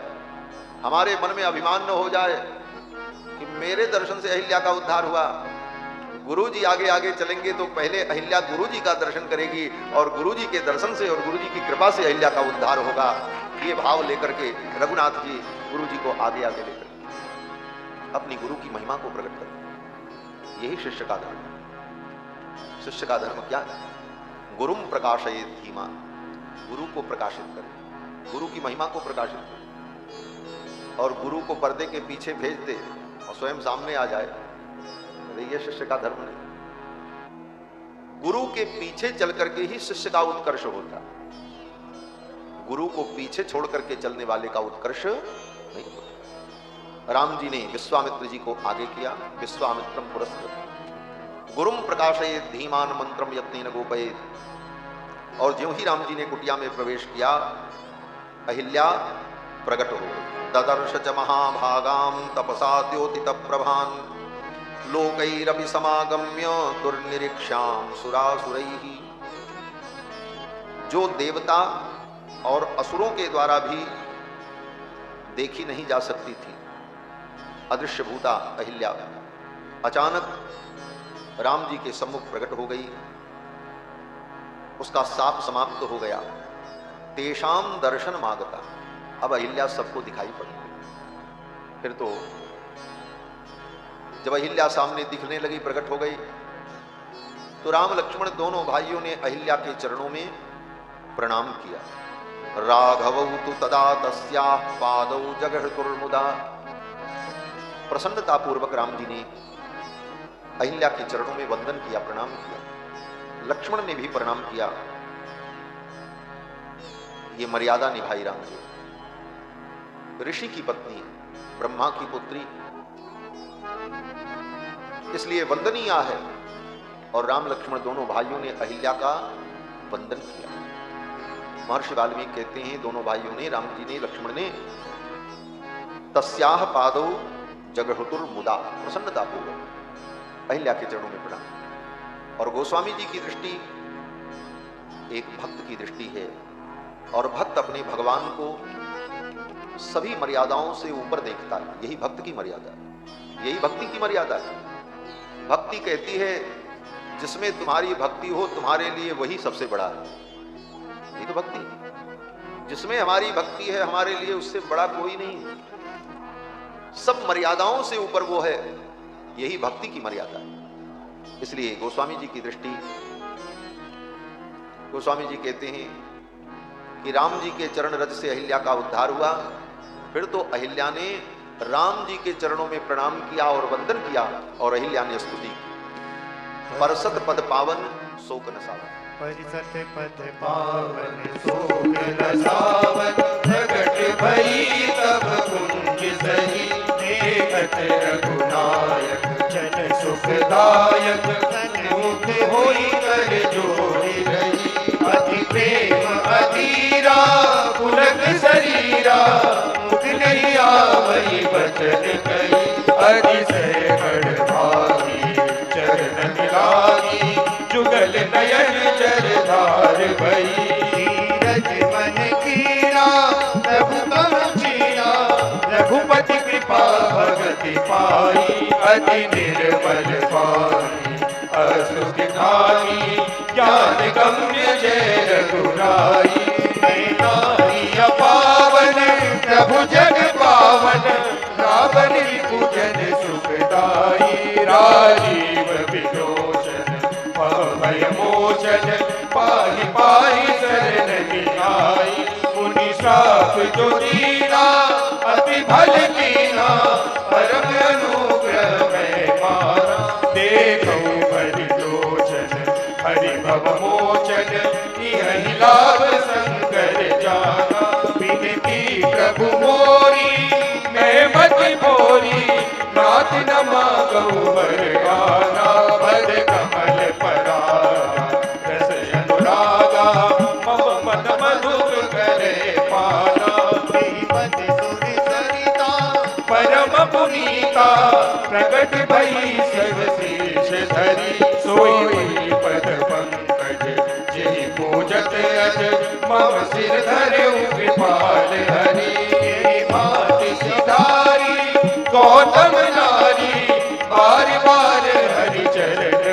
हमारे मन में अभिमान न हो जाए कि मेरे दर्शन से अहिल्या का उद्धार हुआ, गुरु जी आगे आगे चलेंगे तो पहले अहिल्या गुरु जी का दर्शन करेगी और गुरु जी के दर्शन से और गुरु जी की कृपा से अहिल्या का उद्धार होगा। ये भाव लेकर के रघुनाथ जी गुरु जी को आगे आगे लेकर अपनी गुरु की महिमा को प्रकट कर। यही शिष्य का धर्म। शिष्य का धर्म क्या है? गुरुम प्रकाशयेत् धीमा, गुरु को प्रकाशित करे, गुरु की महिमा को प्रकाशित करे और गुरु को पर्दे के पीछे भेज दे और स्वयं सामने आ जाए। ये शिष्य का धर्म नहीं। गुरु के पीछे चल करके ही शिष्य का उत्कर्ष होता। गुरु को पीछे छोड़ करके चलने वाले का उत्कर्ष नहीं होता। राम जी ने विश्वामित्र जी को आगे किया। विश्वामित्रम पुरस्कृत गुरुम प्रकाशयेत् धीमान मंत्रम यत्नेन गोपयेत्। और ज्यों ही राम जी ने कुटिया में प्रवेश किया, अहिल्या प्रकट हो गई। ददर्श च महाभागाम तपसा द्योतित प्रभान लोकैरपि समागम्य दुर्निरीक्षाम सुरासुरैः। जो देवता और असुरों के द्वारा भी देखी नहीं जा सकती थी, अदृश्य भूता अहिल्या अचानक राम जी के सम्मुख प्रकट हो गई। उसका शाप समाप्त हो गया। तेषाम दर्शन मागता। अब अहिल्या सबको दिखाई पड़ी। फिर तो जब अहिल्या सामने दिखने लगी, प्रकट हो गई, तो राम लक्ष्मण दोनों भाइयों ने अहिल्या के चरणों में प्रणाम किया। राघवौ तु तदा तस्याः पादौ जगहतुर्मुदा। प्रसन्नता पूर्वक राम जी ने अहिल्या के चरणों में वंदन किया, प्रणाम किया। लक्ष्मण ने भी प्रणाम किया। ये मर्यादा निभाई राम जी। ऋषि की पत्नी, ब्रह्मा की पुत्री, इसलिए वंदनीय है। और राम लक्ष्मण दोनों भाइयों ने अहिल्या का वंदन किया। महर्षि वाल्मीकि कहते हैं दोनों भाइयों ने, राम जी ने, लक्ष्मण ने, तस्याह पादौ जगहतुर्मुदा, प्रसन्नता पूर्वक अहिल्या के चरणों में प्रणाम। और गोस्वामी जी की दृष्टि एक भक्त की दृष्टि है और भक्त अपने भगवान को सभी मर्यादाओं से ऊपर देखता है। यही भक्त की मर्यादा है, यही भक्ति की मर्यादा है। भक्ति कहती है जिसमें तुम्हारी भक्ति हो तुम्हारे लिए वही सबसे बड़ा है। ये तो भक्ति, जिसमें हमारी भक्ति है हमारे लिए उससे बड़ा कोई नहीं है। सब मर्यादाओं से ऊपर वो है, यही भक्ति की मर्यादा है। इसलिए गोस्वामी जी की दृष्टि, गोस्वामी जी कहते हैं कि राम जी के चरण रज से अहिल्या का उद्धार हुआ। फिर तो अहिल्या ने राम जी के चरणों में प्रणाम किया और वंदन किया और अहिल्या ने स्तुति की। परसत पद पावन शोक न सावन। परिसत पद पावन शोक न सावन। प्रगट भई तब कुंज सही। देखत रघुनायक जन सुखदायक। मुख होई कर जोड़ी रही। अति प्रेम अधीरा पुलक शरीरा। मुख नहीं आवई बचन कही। अधिसैकड़ भागी चरण मिलागी। जुगल नयन जरधार भई। धीरज मन कीरा प्रभु पहुँचिया। रघुपति कृपा भगति पाई। अति निर्मल पाई असुख खाई। ज्ञान गम्य जय रघुराई। नारी पावन प्रभु जग पावन। रावण पूजन सुखदाई। राजीव विलोचन भय मोचन। पाहि पाहि शरण आई। मुनि श्राप जो दीना अति भल कीना। परम अनुग्रह में मारा। देखो भरि लोचन हरि भव मोचन। यही लाभ शंकर जाना। विनती प्रभु मोरी मैं मत मोरी। नाथ न मांगो वरदाना। पद कमल परागा रस अनुरागा। मम मन मधुर करे पाना। पद सुर सरिता परम पुनीता। प्रगट भई सर्वशेष धरी। सोई पद पंकज जेहि पूजत अज। मम सिर धरऊ कृपाल हरि। भांति सिधारी गौतम नारी। बार बार हरि चरण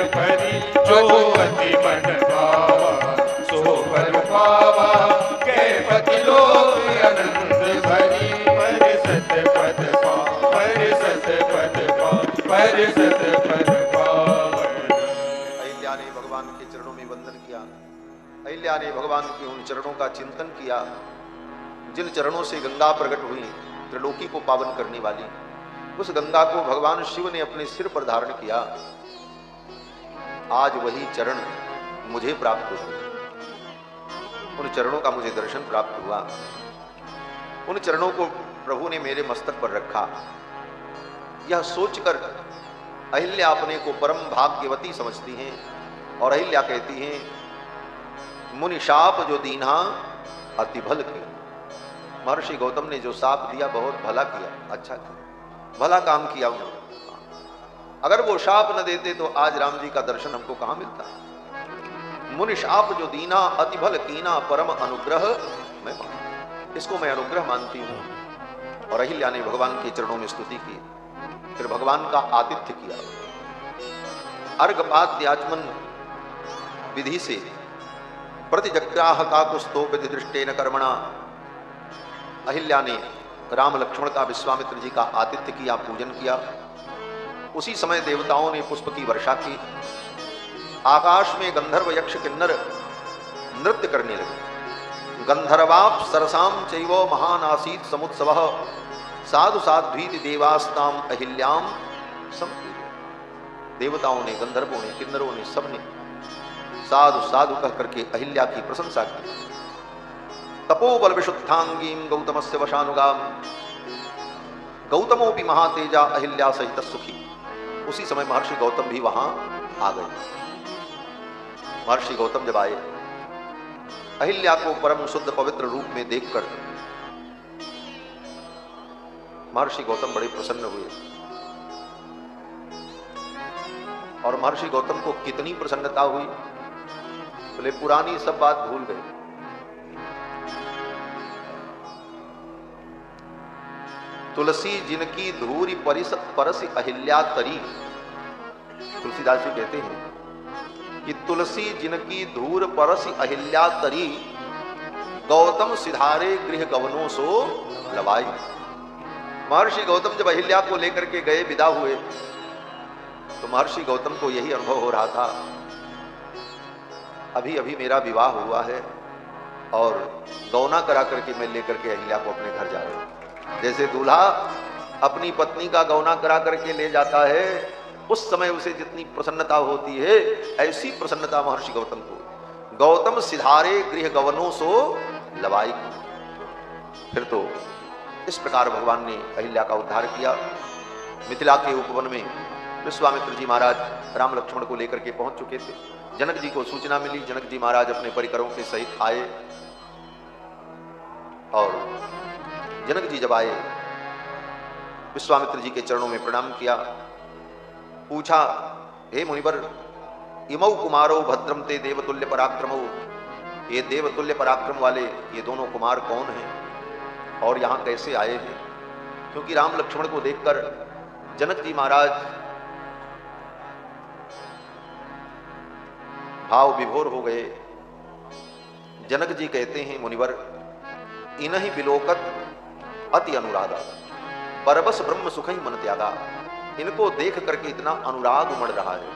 त्रिलोक अनंत भरी पर सत पद पा पर सत पद पा पर सत पद पावन। अहिल्या ने भगवान के चरणों में वंदन किया। अहिल्या ने भगवान के उन चरणों का चिंतन किया जिन चरणों से गंगा प्रकट हुई, त्रिलोकी को पावन करने वाली। उस गंगा को भगवान शिव ने अपने सिर पर धारण किया। आज वही चरण मुझे प्राप्त हुए, उन चरणों का मुझे दर्शन प्राप्त हुआ। उन चरणों को प्रभु ने मेरे मस्तक पर रखा। यह सोचकर अहिल्या अपने को परम भाग्यवती समझती हैं और अहिल्या कहती हैं, मुनि शाप जो दीन्हा अति भल की। महर्षि गौतम ने जो शाप दिया बहुत भला किया, अच्छा किया, भला काम किया उन्होंने। अगर वो शाप न देते तो आज राम जी का दर्शन हमको कहां मिलता। मुनि शाप जो दीना अति भल कीना परम अनुग्रह मैं मानती, इसको मैं अनुग्रह मानती हूं। और अहिल्या ने भगवान के चरणों में स्तुति की, फिर भगवान का आतिथ्य किया। अर्घपाद्य आचमन विधि से प्रतिजग्राह काकुस्तो विधि दृष्टेन कर्मणा अहिल्या ने राम लक्ष्मण का विश्वामित्र जी का आतिथ्य किया, पूजन किया। उसी समय देवताओं ने पुष्प की वर्षा की। आकाश में गंधर्व यक्ष किन्नर नृत्य करने लगे। गंधर्वाप सरसाम चैवो महान आसीत समुत्सवः साधु साध्वीति देवास्ताम अहिल्याम समपूज्य। देवताओं ने, गंधर्वों ने, किन्नरों ने, सबने साधु साधु कह करके अहिल्या की प्रशंसा की। तपोबल विशुद्धांगीं गौतमस्य वशानुगाम गौतमोपि महातेजा अहिल्या सहित सुखी। उसी समय महर्षि गौतम भी वहां आ गए। महर्षि गौतम जब आए, अहिल्या को परम शुद्ध पवित्र रूप में देखकर महर्षि गौतम बड़े प्रसन्न हुए। और महर्षि गौतम को कितनी प्रसन्नता हुई, बोले पुरानी सब बात भूल गए। तुलसी जिनकी धूरी परसी अहिल्या तरी। तुलसीदास जी कहते हैं कि तुलसी जिनकी धूर परसी अहिल्या तरी गौतम सिधारे गृह गवनों सो लवाई। महर्षि गौतम जब अहिल्या को लेकर के गए, विदा हुए, तो महर्षि गौतम को यही अनुभव हो रहा था, अभी अभी मेरा विवाह हुआ है और गौना करा करके मैं लेकर के अहिल्या को अपने घर जा रहा हूं। जैसे दूल्हा अपनी पत्नी का गौना करा करके ले जाता है, उस समय उसे जितनी प्रसन्नता होती है, ऐसी प्रसन्नता महर्षि गौतम को। गौतम सिधारे गृह गवनों सो लवाई। फिर तो इस प्रकार भगवान ने अहिल्या का उद्धार किया। मिथिला के उपवन में विश्वामित्र जी महाराज राम लक्ष्मण को लेकर के पहुंच चुके थे। जनक जी को सूचना मिली। जनक जी महाराज अपने परिकरों के सहित आए और जनक जी जब आए, विश्वामित्र जी के चरणों में प्रणाम किया। पूछा, हे मुनिवर, इमौ कुमारो भद्रम ते देवतुल्य पराक्रमो। ये देवतुल्य पराक्रम वाले ये दोनों कुमार कौन हैं और यहाँ कैसे आए हैं? क्योंकि राम लक्ष्मण को देखकर जनक जी महाराज भाव विभोर हो गए। जनक जी कहते हैं, मुनिवर, इनहि विलोकत अति अनुरागा परबस ब्रह्म सुख ही मन त्यागा। इनको देख करके इतना अनुराग उमड़ रहा है,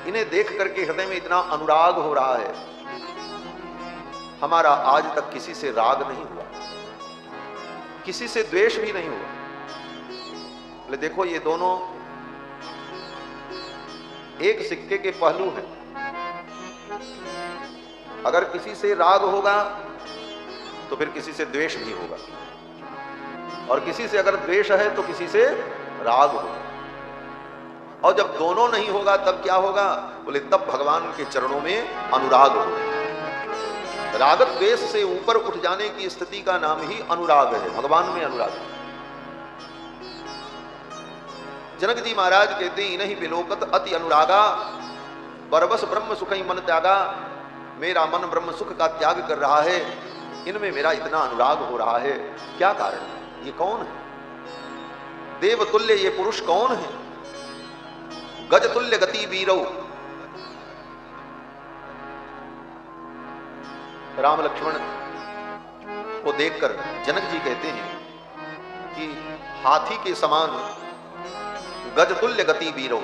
इन्हें देख करके हृदय में इतना अनुराग हो रहा है। हमारा आज तक किसी से राग नहीं हुआ, किसी से द्वेष भी नहीं हुआ। बोले देखो, ये दोनों एक सिक्के के पहलू हैं। अगर किसी से राग होगा तो फिर किसी से द्वेष भी होगा, और किसी से अगर द्वेष है तो किसी से राग होगा। और जब दोनों नहीं होगा तब क्या होगा? बोले तब भगवान के चरणों में अनुराग होगा। राग द्वेष से ऊपर उठ जाने की स्थिति का नाम ही अनुराग है। भगवान में अनुराग है। जनक जी महाराज कहते हैं, इन्हीं विलोकत अति अनुरागा बरबस ब्रह्म सुख ही मन त्यागा। मेरा मन ब्रह्म सुख का त्याग कर रहा है, इनमें मेरा इतना अनुराग हो रहा है, क्या कारण है? ये कौन है? देवतुल्य ये पुरुष कौन है? गजतुल्य गति वीरो। राम लक्ष्मण को देखकर जनक जी कहते हैं कि हाथी के समान गजतुल्य गति वीरो,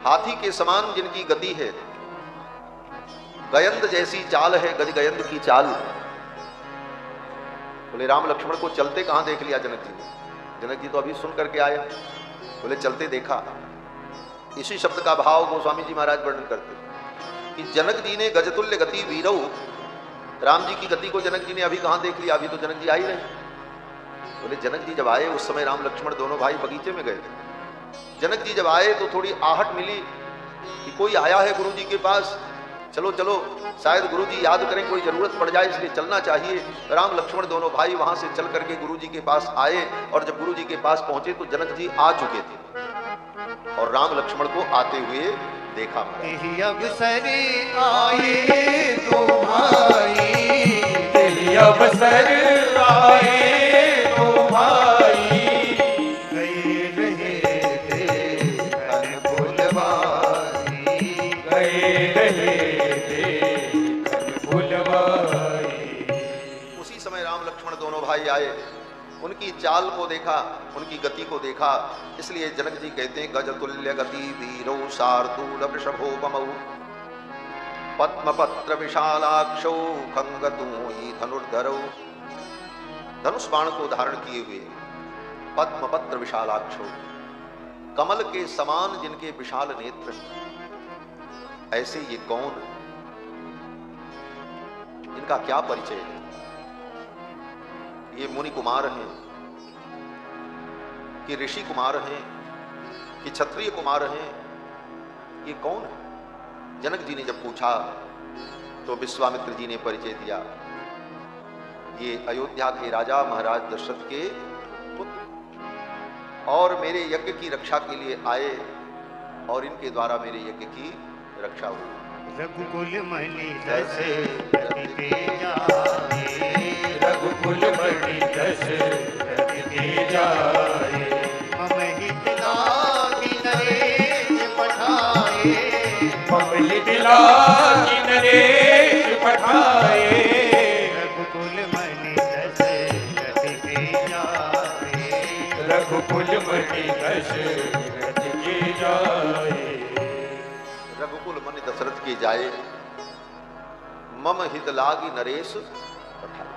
हाथी के समान जिनकी गति है, गयंद जैसी चाल है, गज गयंद की चाल। बोले राम लक्ष्मण को चलते कहां देख लिया जनक जी ने? जनक जी तो अभी सुन करके आए। बोले चलते देखा। इसी शब्द का भाव गोस्वामी जी महाराज वर्णन करते कि जनक जी ने गजतुल्य गति वीरो, राम जी की गति को जनक जी ने अभी कहां देख लिया? अभी तो जनक जी आ ही रहे। बोले जनक जी जब आए उस समय राम लक्ष्मण दोनों भाई बगीचे में गए थे। जनक जी जब आए तो थोड़ी आहट मिली कि कोई आया है गुरु जी के पास, चलो चलो शायद गुरु जी याद करें, कोई जरूरत पड़ जाए इसलिए चलना चाहिए। राम लक्ष्मण दोनों भाई वहां से चल करके गुरु जी के पास आए और जब गुरु जी के पास पहुंचे तो जनक जी आ चुके थे और राम लक्ष्मण को आते हुए देखा। यही अवसर आए तुम्हारी, यही अवसर आए तुम्हारी, गए रहे थे कल फुलवारी, गए रहे थे कल फुलवारी। उसी समय राम लक्ष्मण दोनों भाई आए, उनकी चाल को देखा, उनकी गति को देखा, इसलिए जनक जी कहते हैं गजतुल्य गति वीरो शार्दूल वृषभोपमौ पद्मपत्र विशालाक्षौ खंगतूयी धनुर्धरौ। धनुष बाण को धारण किए हुए पद्मपत्र विशालाक्षौ, कमल के समान जिनके विशाल नेत्र, ऐसे ये कौन, इनका क्या परिचय है? ये मुनि कुमार हैं कि ऋषि कुमार हैं कि क्षत्रिय कुमार हैं, ये कौन है? जनक जी ने जब पूछा तो विश्वामित्र जी ने परिचय दिया, ये अयोध्या के राजा महाराज दशरथ के पुत्र और मेरे यज्ञ की रक्षा के लिए आए और इनके द्वारा मेरे यज्ञ की रक्षा हुई। रघुकुल मणि दशरथ के जाए, रघुकुल मणि दशरथ के जाए, मम हित लागी नरेश पठाए, मम हित लागी नरेश पठाए, रघुकुल मणि दशरथ के जाए, रघुकुल मणि दशरथ के जाए, रघुकुल मणि दशरथ के जाए, मम हित लागी नरेश पठाए,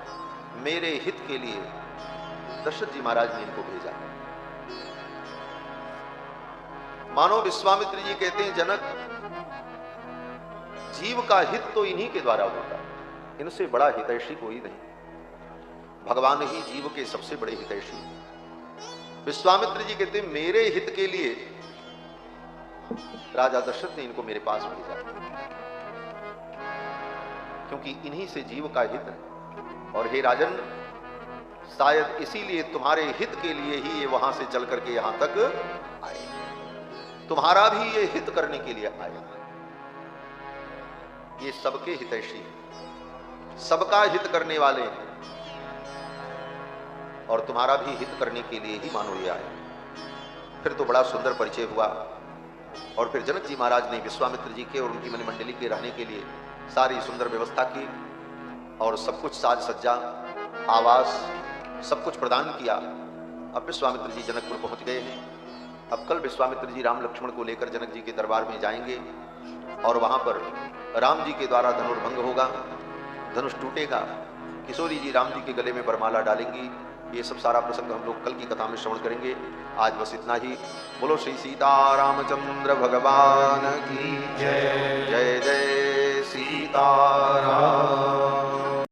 मेरे हित के लिए दशरथ जी महाराज ने इनको भेजा। मानो विश्वामित्र जी कहते हैं जनक, जीव का हित तो इन्हीं के द्वारा होता है, इनसे बड़ा हितैषी कोई नहीं, भगवान ही जीव के सबसे बड़े हितैषी हैं। विश्वामित्र जी कहते हैं मेरे हित के लिए राजा दशरथ ने इनको मेरे पास भेजा, क्योंकि इन्हीं से जीव का हित है। और हे राजन, शायद इसीलिए तुम्हारे हित के लिए ही ये वहां से चल करके यहां तक आए, तुम्हारा भी ये हित करने के लिए आए। ये सबके हितैषी हैं, सबका हित करने वाले हैं और तुम्हारा भी हित करने के लिए ही मानो ये आए। फिर तो बड़ा सुंदर परिचय हुआ और फिर जनक जी महाराज ने विश्वामित्र जी के और उनकी मणिमंडली के रहने के लिए सारी सुंदर व्यवस्था की और सब कुछ साज सज्जा, आवास, सब कुछ प्रदान किया। अब विश्वामित्र जी जनकपुर पहुंच गए हैं। अब कल विश्वामित्र जी राम लक्ष्मण को लेकर जनक जी के दरबार में जाएंगे और वहां पर राम जी के द्वारा धनुर्भंग होगा, धनुष टूटेगा, किशोरी जी राम जी के गले में बरमाला डालेंगी। ये सब सारा प्रसंग हम लोग कल की कथा में श्रवण करेंगे। आज बस इतना ही। बोलो श्री सीतारामचंद्र भगवान की जय। जय जय सीताराम।